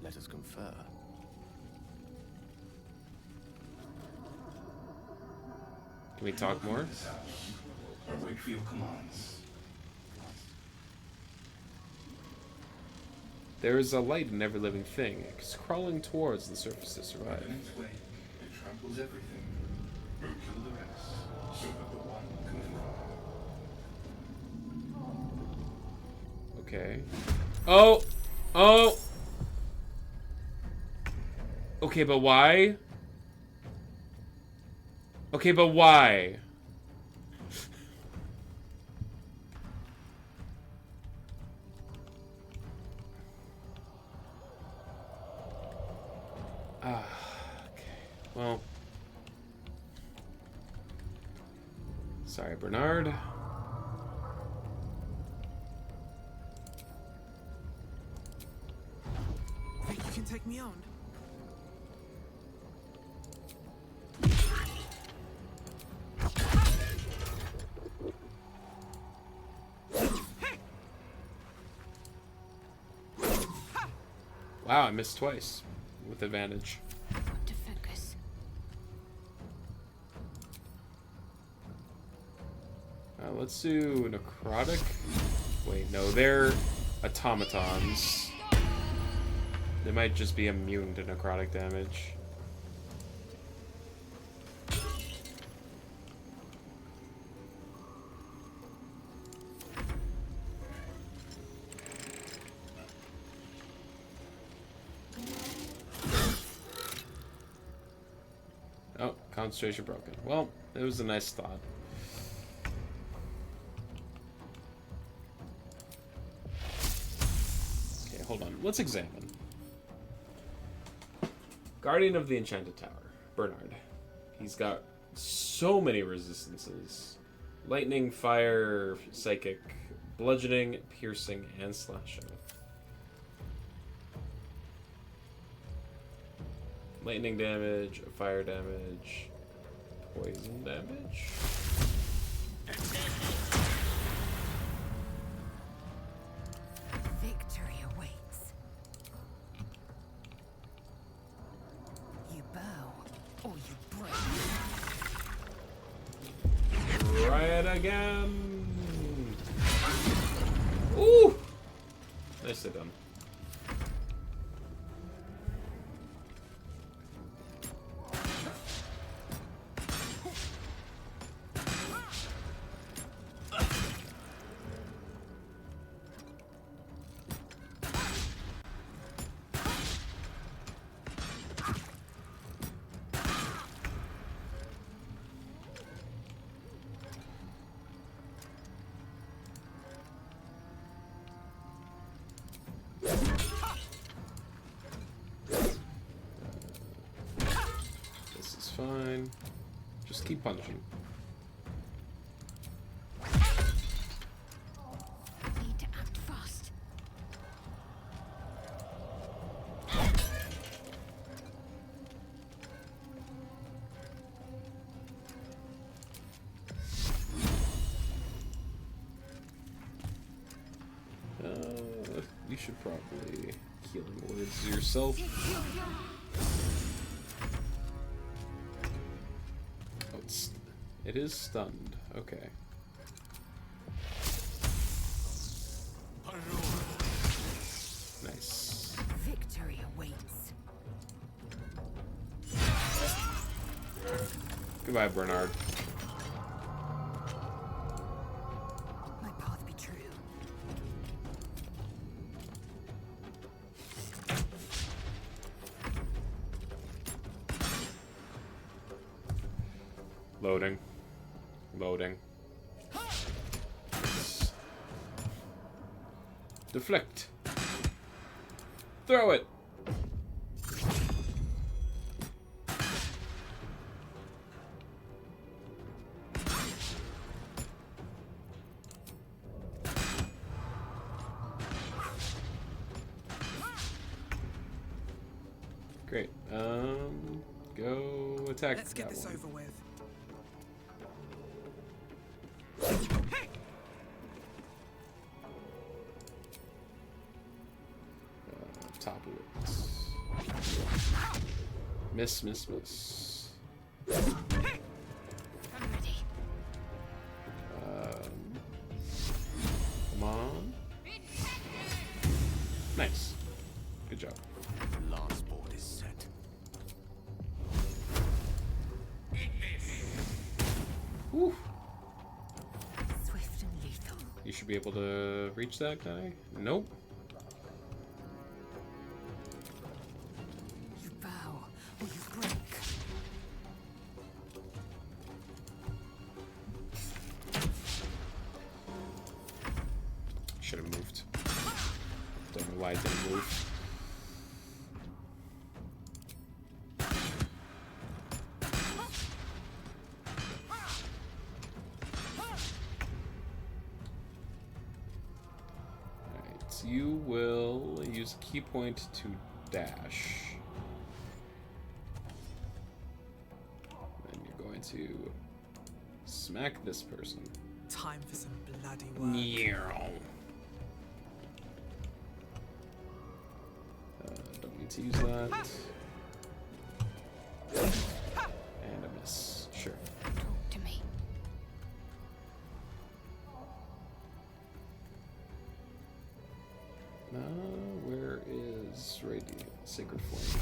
Let us confer. Can we talk more? I wait for your commands. There is a light in every living thing. It's crawling towards the surface to survive. In its way, it tramples everything. Will kill the rest, so that the one can thrive. Okay. Oh! Oh! Okay, but why? Okay, but why? Okay. Well. Sorry, Bernard. Think you can take me on? Wow, I missed twice. With advantage. To focus. Let's do necrotic. Wait, no, they're automatons. They might just be immune to necrotic damage. Concentration broken. Well, it was a nice thought. Okay, hold on. Let's examine. Guardian of the Enchanted Tower. Bernard. He's got so many resistances. Lightning, fire, psychic, bludgeoning, piercing, and slashing. Lightning damage, fire damage, poison damage. Victory awaits. You bow, or you break. Try it again. Ooh! Nicely done. Fine. Just keep punching. Need to act fast. You should probably healing words yourself. It is stunned. Okay. Nice. Victory awaits. Goodbye, Bernard. My path be true. Loading. Loading. Deflect. Throw it. Great. Go attack. Let's get this over with. Top of it. Miss, miss, miss. I'm ready. Come on. Nice. Good job. Last board is set. Whew. Swift and lethal. You should be able to reach that guy. Nope. You bow, or you break. Should have moved. Don't know why I didn't move. Alright, you will use a key point to dash. Then you're going to smack this person. Time for some bloody work. Don't need to use that. And a miss. Sure. Talk to me. Where is Radiant? Sacred Flame.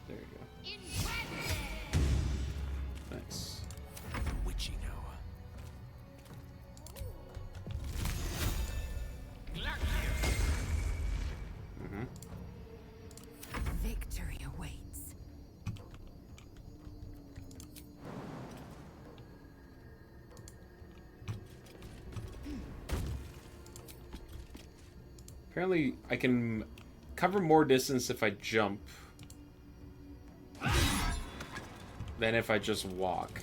There you go. Nice. Witching hour. Victory Apparently, I can cover more distance if I jump than if I just walk.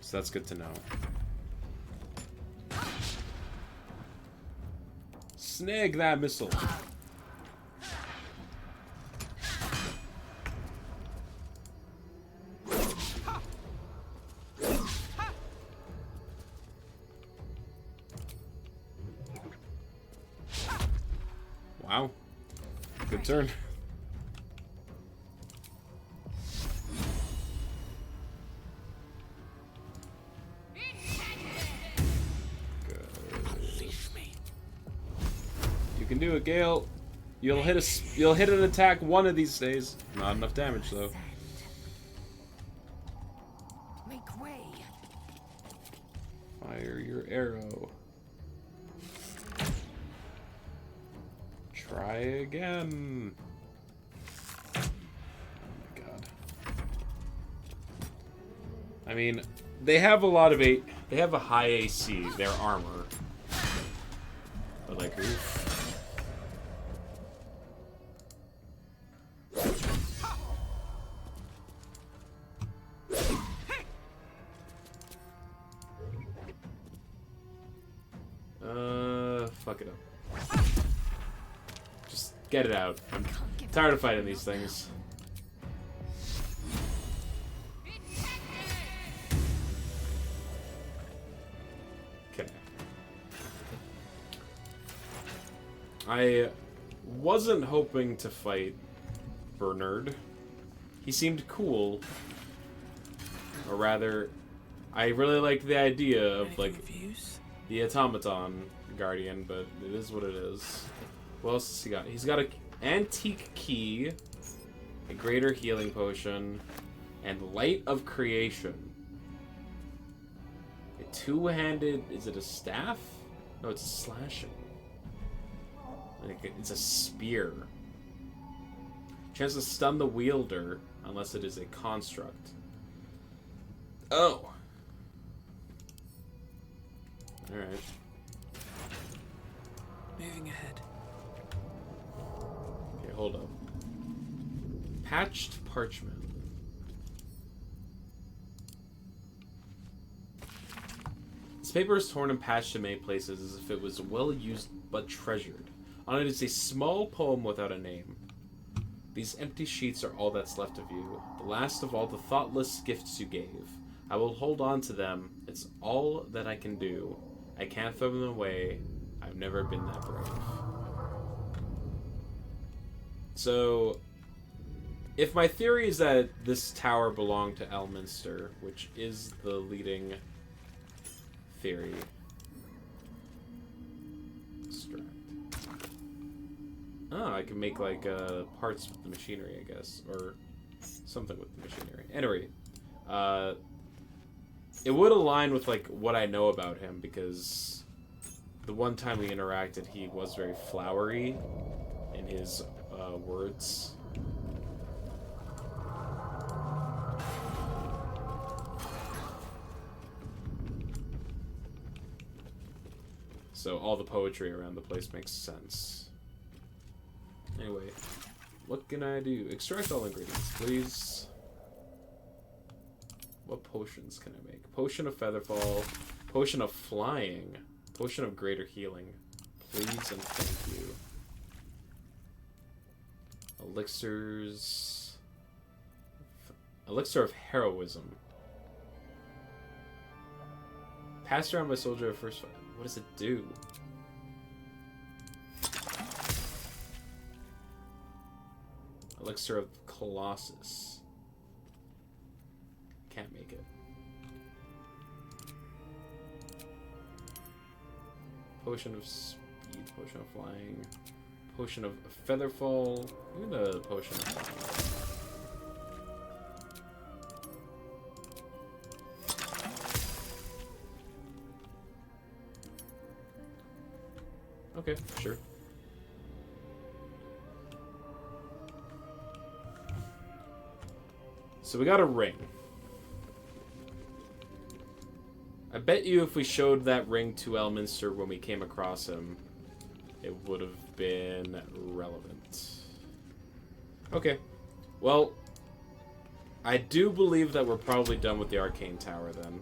So that's good to know. Snag that missile. Wow. Good turn. You can do it, Gale. You'll hit an attack one of these days. Not enough damage though. Make way. Fire your arrow. Try again. Oh my god. I mean, they have a lot of they have a high AC, their armor. But like, oof. Fuck it up. Just get it out. I'm tired of fighting these things. Okay. I wasn't hoping to fight Bernard. He seemed cool. Or rather, I really liked the idea of, like, the automaton guardian, but it is what it is. What else has he got? He's got an antique key, a greater healing potion, and light of creation. A two-handed... Is it a staff? No, it's a slashing. Like, it's a spear. Chance to stun the wielder, unless it is a construct. Oh. Alright. Moving ahead. Okay, hold up. Patched parchment. This paper is torn and patched in many places as if it was well used but treasured. On it is a small poem without a name. These empty sheets are all that's left of you, the last of all the thoughtless gifts you gave. I will hold on to them. It's all that I can do. I can't throw them away. I've never been that brave. So, if my theory is that this tower belonged to Elminster, which is the leading theory. Extract. Oh, I can make, like, parts with the machinery, I guess. Or something with the machinery. Anyway, it would align with, like, what I know about him, because the one time we interacted, he was very flowery in his words. So all the poetry around the place makes sense. Anyway, what can I do? Extract all ingredients, please. What potions can I make? Potion of Featherfall, Potion of Flying, Potion of Greater Healing. Please and thank you. Elixirs. Elixir of Heroism. Passed around by soldier of first fight. What does it do? Elixir of Colossus. Can't make it. Potion of Speed, Potion of Flying, Potion of Featherfall. Look at the Potion of Flying. Okay, sure. So we got a ring. I bet you if we showed that ring to Elminster when we came across him, it would have been relevant. Okay. Well, I do believe that we're probably done with the Arcane Tower then.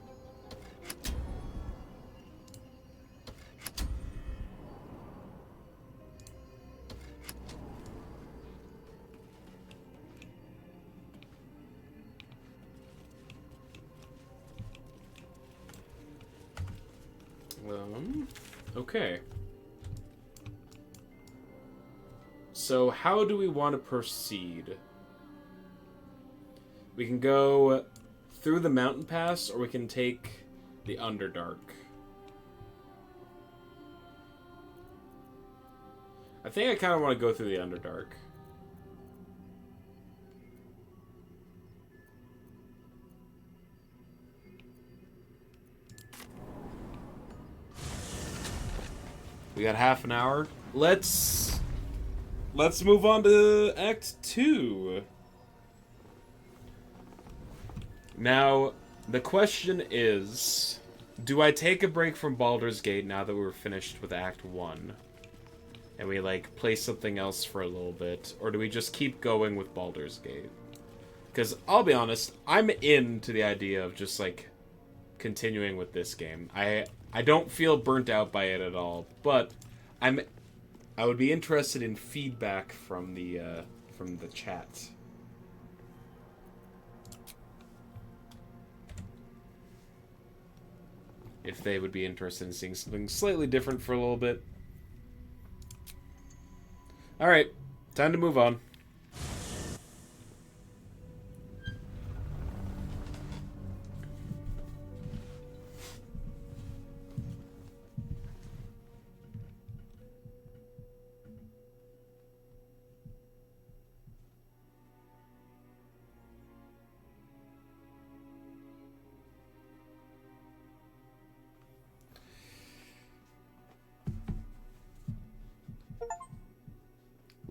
Okay. So how do we want to proceed? We can go through the mountain pass, or we can take the Underdark. I think I kind of want to go through the Underdark. We got half an hour. Let's move on to Act 2. Now, the question is, do I take a break from Baldur's Gate now that we're finished with Act 1? And we, like, play something else for a little bit? Or do we just keep going with Baldur's Gate? Because, I'll be honest, I'm into the idea of just, like, continuing with this game. I don't feel burnt out by it at all, but I would be interested in feedback from the chat. If they would be interested in seeing something slightly different for a little bit. Alright, time to move on.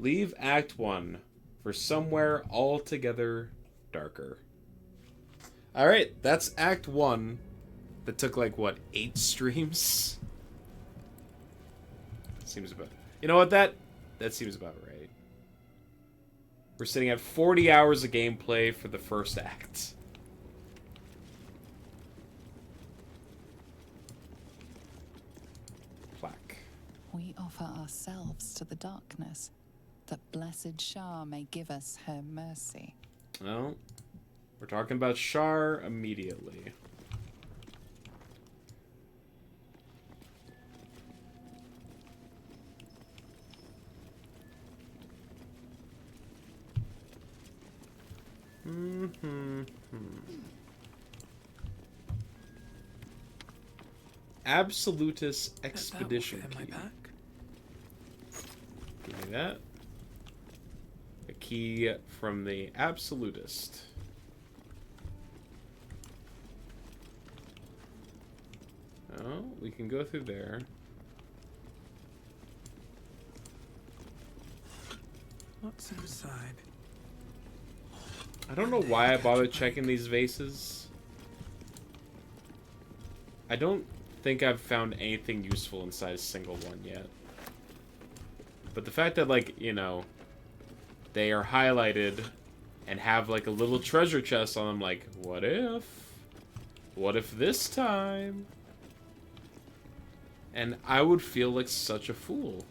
Leave Act 1 for somewhere altogether darker. Alright, that's Act 1. That took, like, what, 8 streams? Seems about... You know what, that seems about right. We're sitting at 40 hours of gameplay for the first act. Plaque. We offer ourselves to the darkness, that blessed Shar may give us her mercy. Well, we're talking about Shar immediately. Absolutist Expedition Key. Give me that. A key from the Absolutist. Oh, we can go through there. What's inside? I don't know why I bothered checking these vases. I don't think I've found anything useful inside a single one yet. But the fact that, like, you know, they are highlighted and have, like, a little treasure chest on them, like, what if? What if this time? And I would feel like such a fool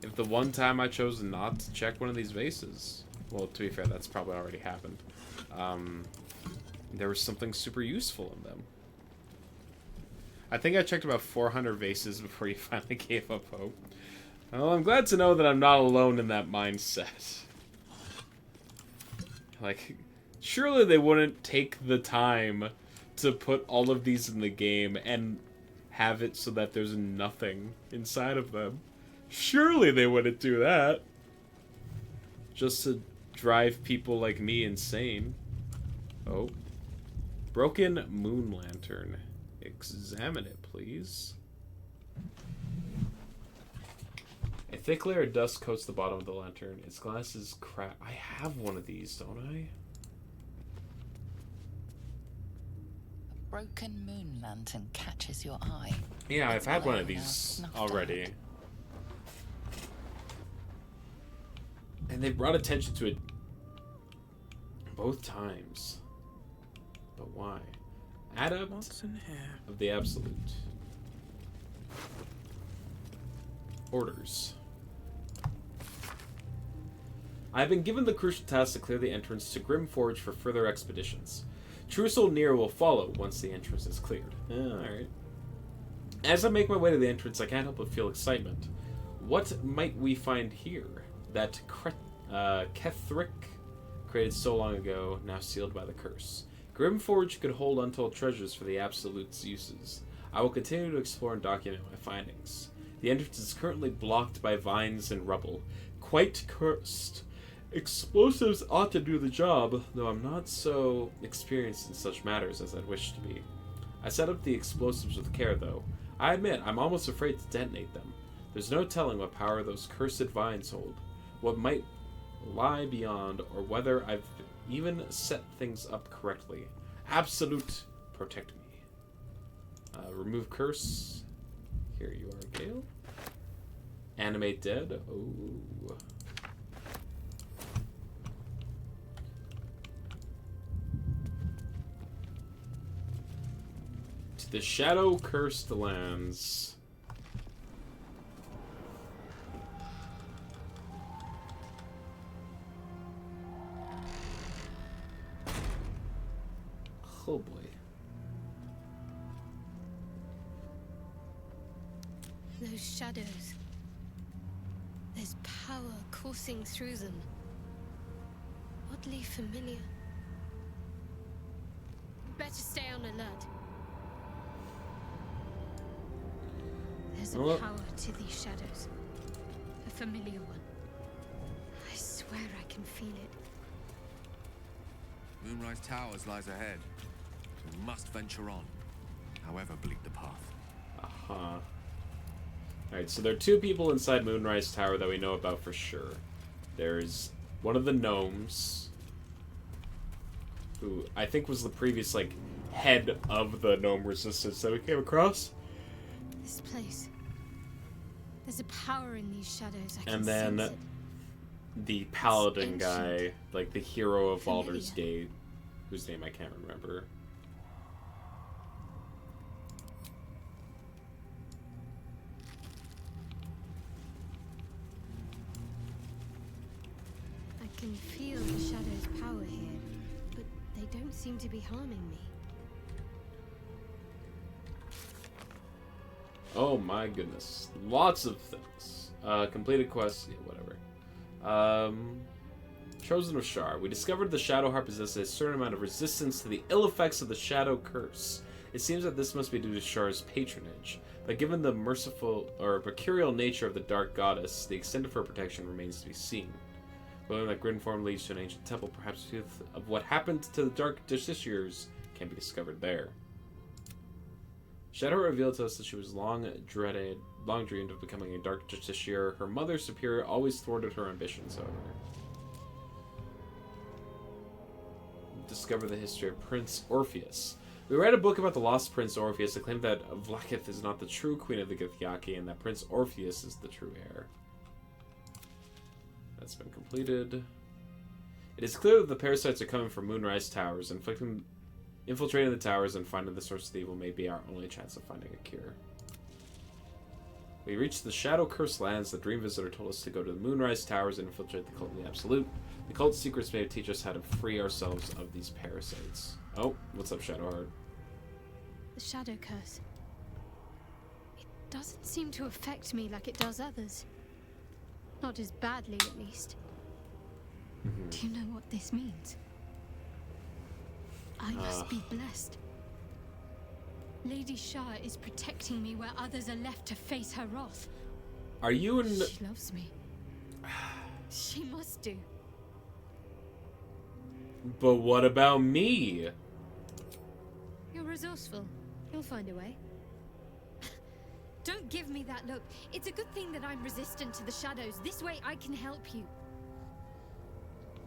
if the one time I chose not to check one of these vases, well, to be fair, that's probably already happened, there was something super useful in them. I think I checked about 400 vases before you finally gave up hope. Well, I'm glad to know that I'm not alone in that mindset. Like, surely they wouldn't take the time to put all of these in the game and have it so that there's nothing inside of them. Surely they wouldn't do that. Just to drive people like me insane. Oh. Broken moon lantern. Examine it, please. A thick layer of dust coats the bottom of the lantern. Its glass is cracked. I have one of these, don't I? broken moon lantern catches your eye. Yeah, I've It's had one plain of now these snuffed already. out. And they brought attention to it both times. But why? Adept What's in here? of the Absolute. Orders. I have been given the crucial task to clear the entrance to Grim Forge for further expeditions. Trussel Near will follow once the entrance is cleared. Alright. As I make my way to the entrance, I can't help but feel excitement. What might we find here? That Kethric created so long ago, now sealed by the curse. Grim Forge could hold untold treasures for the Absolute's uses. I will continue to explore and document my findings. The entrance is currently blocked by vines and rubble. Quite cursed. Explosives ought to do the job, though I'm not so experienced in such matters as I'd wish to be. I set up the explosives with care, though. I admit, I'm almost afraid to detonate them. There's no telling what power those cursed vines hold, what might lie beyond, or whether I've even set things up correctly. Absolute, protect me. Remove curse. Here you are, Gale. Animate dead. Oh. To the shadow-cursed lands. Oh boy. Those shadows. There's power coursing through them. Oddly familiar. Better stay on alert. There's a Oh. power to these shadows. A familiar one. I swear I can feel it. Moonrise Towers lies ahead. We must venture on, however bleak the path. Uh-huh. Alright, so there are two people inside Moonrise Tower that we know about for sure. There's one of the gnomes, who I think was the previous, like, head of the gnome resistance that we came across. This place. There's a power in these shadows. I can And then sense it. the paladin It's guy, like the hero of Familiar. Baldur's Gate, whose name I can't remember. I can feel the shadows' power here, but they don't seem to be harming me. Oh my goodness. Lots of things. Completed quests, yeah, whatever. Chosen of Shar. We discovered the Shadow Heart possesses a certain amount of resistance to the ill effects of the Shadow Curse. It seems that this must be due to Shar's patronage, but given the merciful or mercurial nature of the Dark Goddess, the extent of her protection remains to be seen. Whether that grid form leads to an ancient temple, perhaps the truth of what happened to the Dark Justiciars can be discovered there. Shadow revealed to us that she was long dreamed of becoming a Dark Justiciar. Her mother superior always thwarted her ambitions, however. Discover the history of Prince Orpheus. We read a book about the lost Prince Orpheus that claimed that Vlakith is not the true queen of the Githyanki and that Prince Orpheus is the true heir. That's been completed. It is clear that the parasites are coming from Moonrise Towers. Infiltrating the towers and finding the source of the evil may be our only chance of finding a cure. We reached the Shadow-Cursed lands. The Dream Visitor told us to go to the Moonrise Towers and infiltrate the Cult of the Absolute. The cult's secrets may teach us how to free ourselves of these parasites. Oh, what's up, Shadowheart? The shadow curse. It doesn't seem to affect me like it does others. Not as badly, at least. Do you know what this means? I must be blessed. Lady Shah is protecting me where others are left to face her wrath. Are you in... She loves me. She must do. But what about me? You're resourceful. You'll find a way. Don't give me that look. It's a good thing that I'm resistant to the shadows. This way I can help you.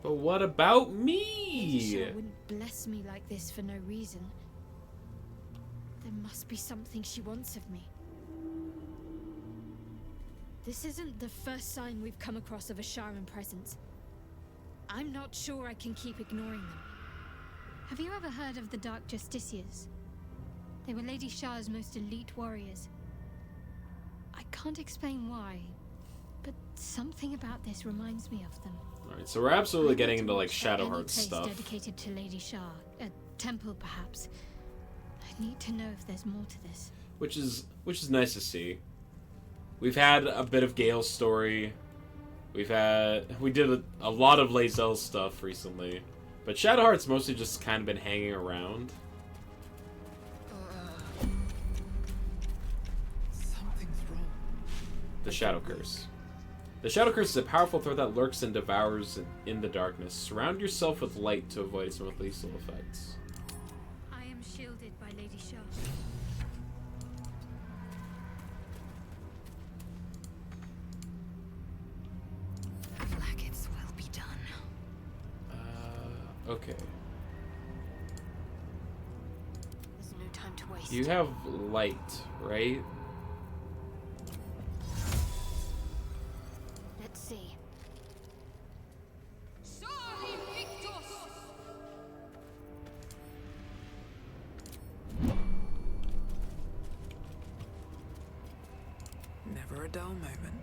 But what about Lady me? Shah wouldn't bless me like this for no reason. must be something she wants of me. This isn't the first sign we've come across of a Sharan presence. I'm not sure I can keep ignoring them. Have you ever heard of the Dark Justiciars? They were Lady Shah's most elite warriors. I can't explain why, but something about this reminds me of them. Alright, so we're absolutely getting into like Shadowheart Any stuff. place dedicated to Lady Shah, a temple perhaps. I need to know if there's more to this. Which is nice to see. We've had a bit of Gale's story. We did a lot of Lae'zel's stuff recently. But Shadowheart's mostly just kind of been hanging around. Something's wrong. The Shadow Curse. The Shadow Curse is a powerful threat that lurks and devours in the darkness. Surround yourself with light to avoid its most lethal effects. I am shielded by Lady Shah. Blackets will be done. Okay. There's no time to waste. You have light, right? Let's see. Never a dull moment.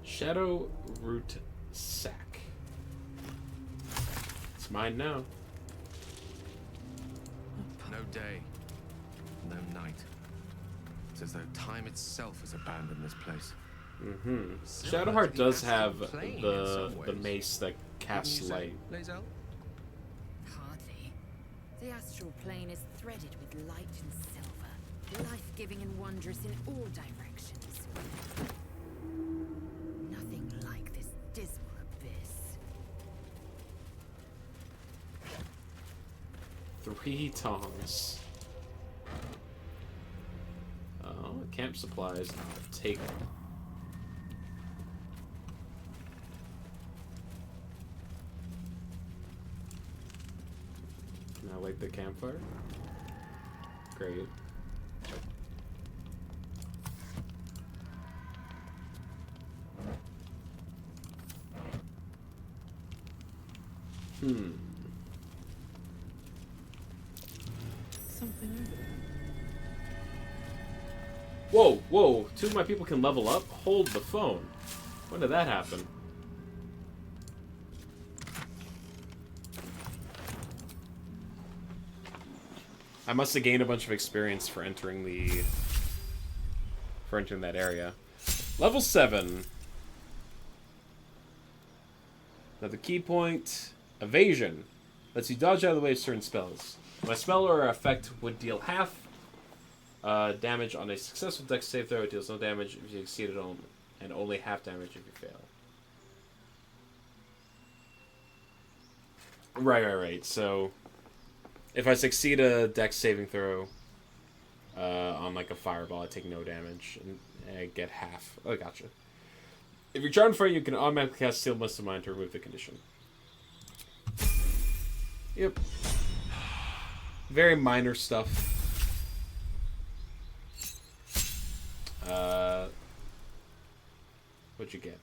Shadow Root Sack. It's mine now. No day, no night. It's as though time itself has abandoned this place. Mm-hmm. Similar to Shadowheart the does astral have plane in the some ways. mace that casts Wouldn't you light. say, Lae'zel? Hardly. The astral plane is threaded with light and silver, life-giving and wondrous in all directions. Nothing like this dismal abyss. 3 tongs. Oh, camp supplies. I'll take them. Can I light the campfire? Great. Something over there. Whoa, whoa. 2 of my people can level up? Hold the phone. When did that happen? I must have gained a bunch of experience for entering that area. Level 7. Now the key point, evasion, lets you dodge out of the way of certain spells. When a spell or effect would deal half damage on a successful dex save throw, it deals no damage if you succeed at all, and only half damage if you fail. Right. So, if I succeed a dex saving throw on like a fireball, I take no damage and I get half. Oh, gotcha. If you're charmed for it, you can automatically cast Seal Mist of Mind to remove the condition. Yep. Very minor stuff. What'd you get?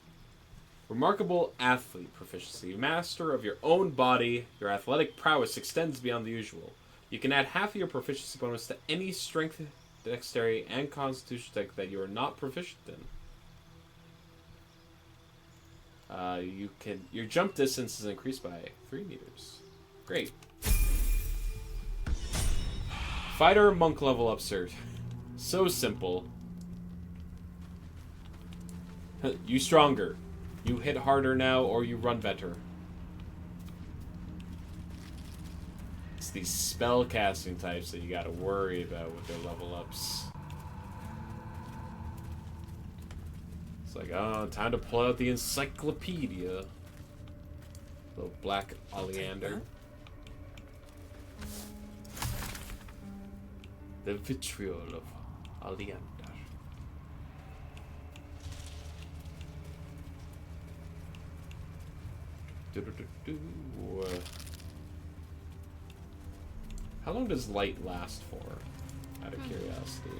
Remarkable athlete proficiency. Master of your own body, your athletic prowess extends beyond the usual. You can add half of your proficiency bonus to any strength, dexterity, and constitution check that you are not proficient in. Your jump distance is increased by 3 meters. Great. Fighter monk level up, sir. So simple. You stronger. You hit harder now, or you run better. It's these spell casting types that you gotta worry about with their level ups. It's like, oh, time to pull out the encyclopedia. Little black oleander. The vitriol of oleander. How long does light last for? Out of curiosity.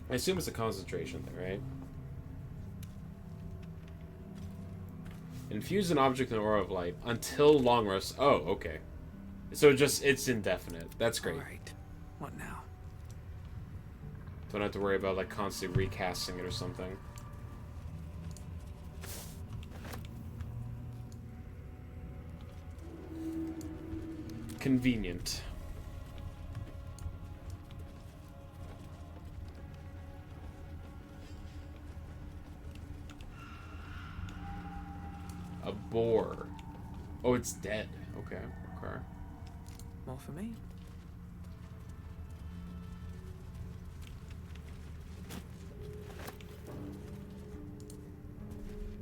I assume it's a concentration thing, right? Infuse an object in an aura of light until long rest. Oh, okay. So it's indefinite. That's great. Alright. What now? Don't have to worry about like constantly recasting it or something. Convenient. A boar. Oh, it's dead. Okay. Okay. More for me?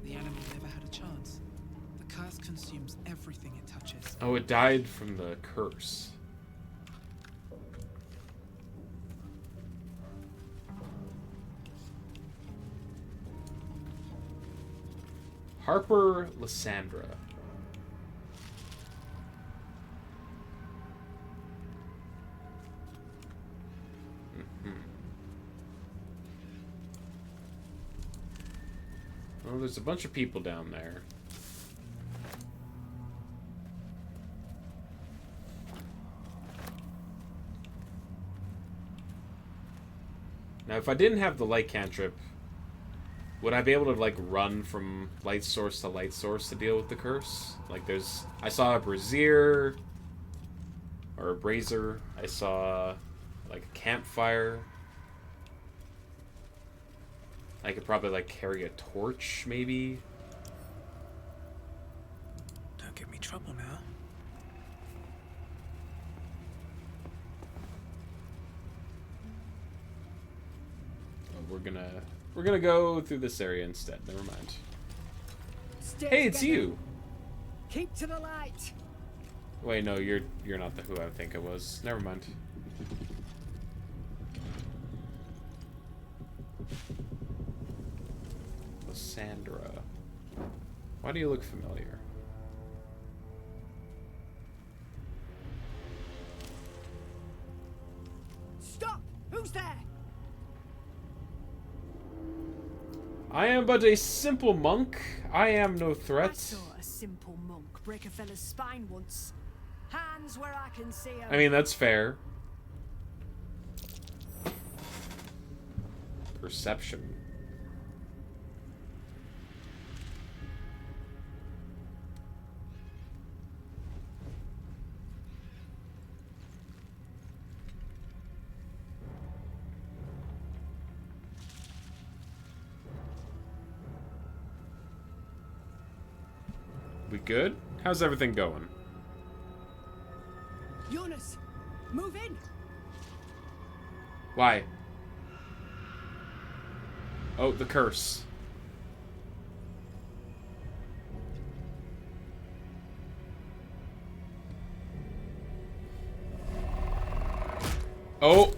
The animal never had a chance. The curse consumes everything it touches. Oh, it died from the curse. Harper Lysandra. Well, there's a bunch of people down there. Now, if I didn't have the light cantrip, would I be able to, like, run from light source to light source to deal with the curse? Like, I saw a brazier, or a brazier. I saw, like, a campfire. I could probably, like, carry a torch, maybe. Don't give me trouble now. Oh, we're gonna go through this area instead. Never mind. Hey, it's you. Keep to the light. Wait, no, you're not the who I think it was. Never mind. Lysandra. Why do you look familiar? Stop! Who's there? I am but a simple monk. I am no threat. I saw a simple monk break a fella's spine once. Hands where I can see 'em. I mean, that's fair. Perception. We good? How's everything going? Jonas, move in. Why? Oh, the curse. Oh!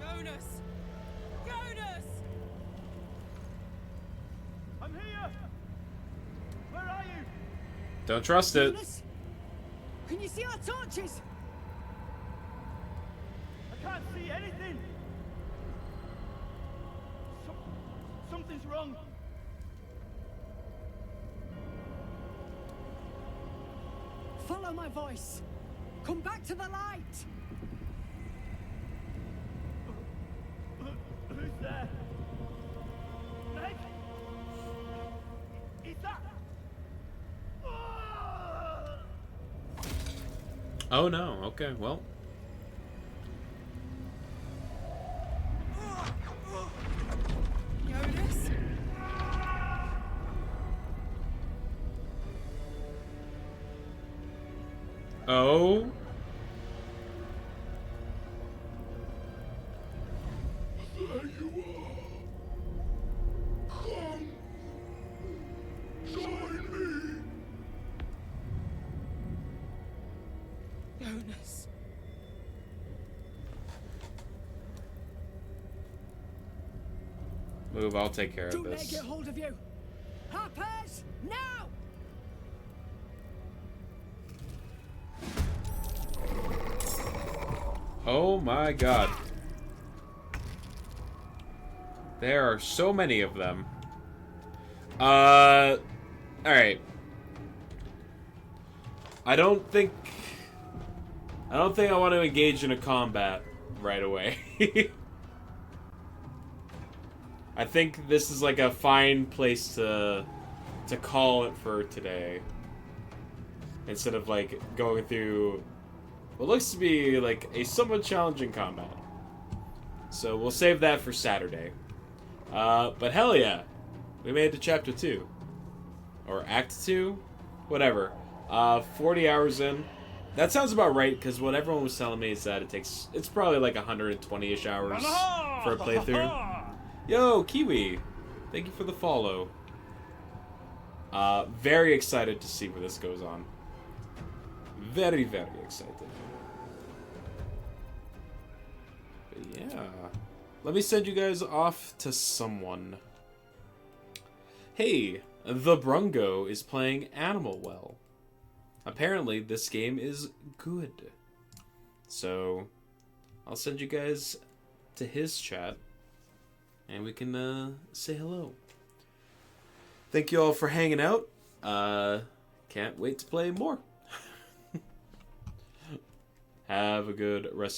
Jonas! Jonas! I'm here! Where are you? Don't trust it. Jonas? Can you see our torches? I can't see anything! Something's wrong. Follow my voice. Come back to the light. Who's there? Meg? Is that? Oh no, okay, well. Jonas? Oh? There you are. Come. Join me. Jonas. Move, I'll take care of Don't let this. it get hold of you. Hoppers, now! Oh my god. There are so many of them. Alright. I don't think I want to engage in a combat right away. I think this is like a fine place to call it for today. Instead of like going through what looks to be like a somewhat challenging combat. So we'll save that for Saturday. But hell yeah. We made it to chapter 2. Or act 2? Whatever. 40 hours in. That sounds about right, because what everyone was telling me is that it's probably like 120-ish hours for a playthrough. Yo, Kiwi! Thank you for the follow. Very excited to see where this goes on. Very, very excited. But yeah. Let me send you guys off to someone. Hey, the Brungo is playing Animal Well. Apparently, this game is good. So, I'll send you guys to his chat, and we can say hello. Thank you all for hanging out. Can't wait to play more. Have a good rest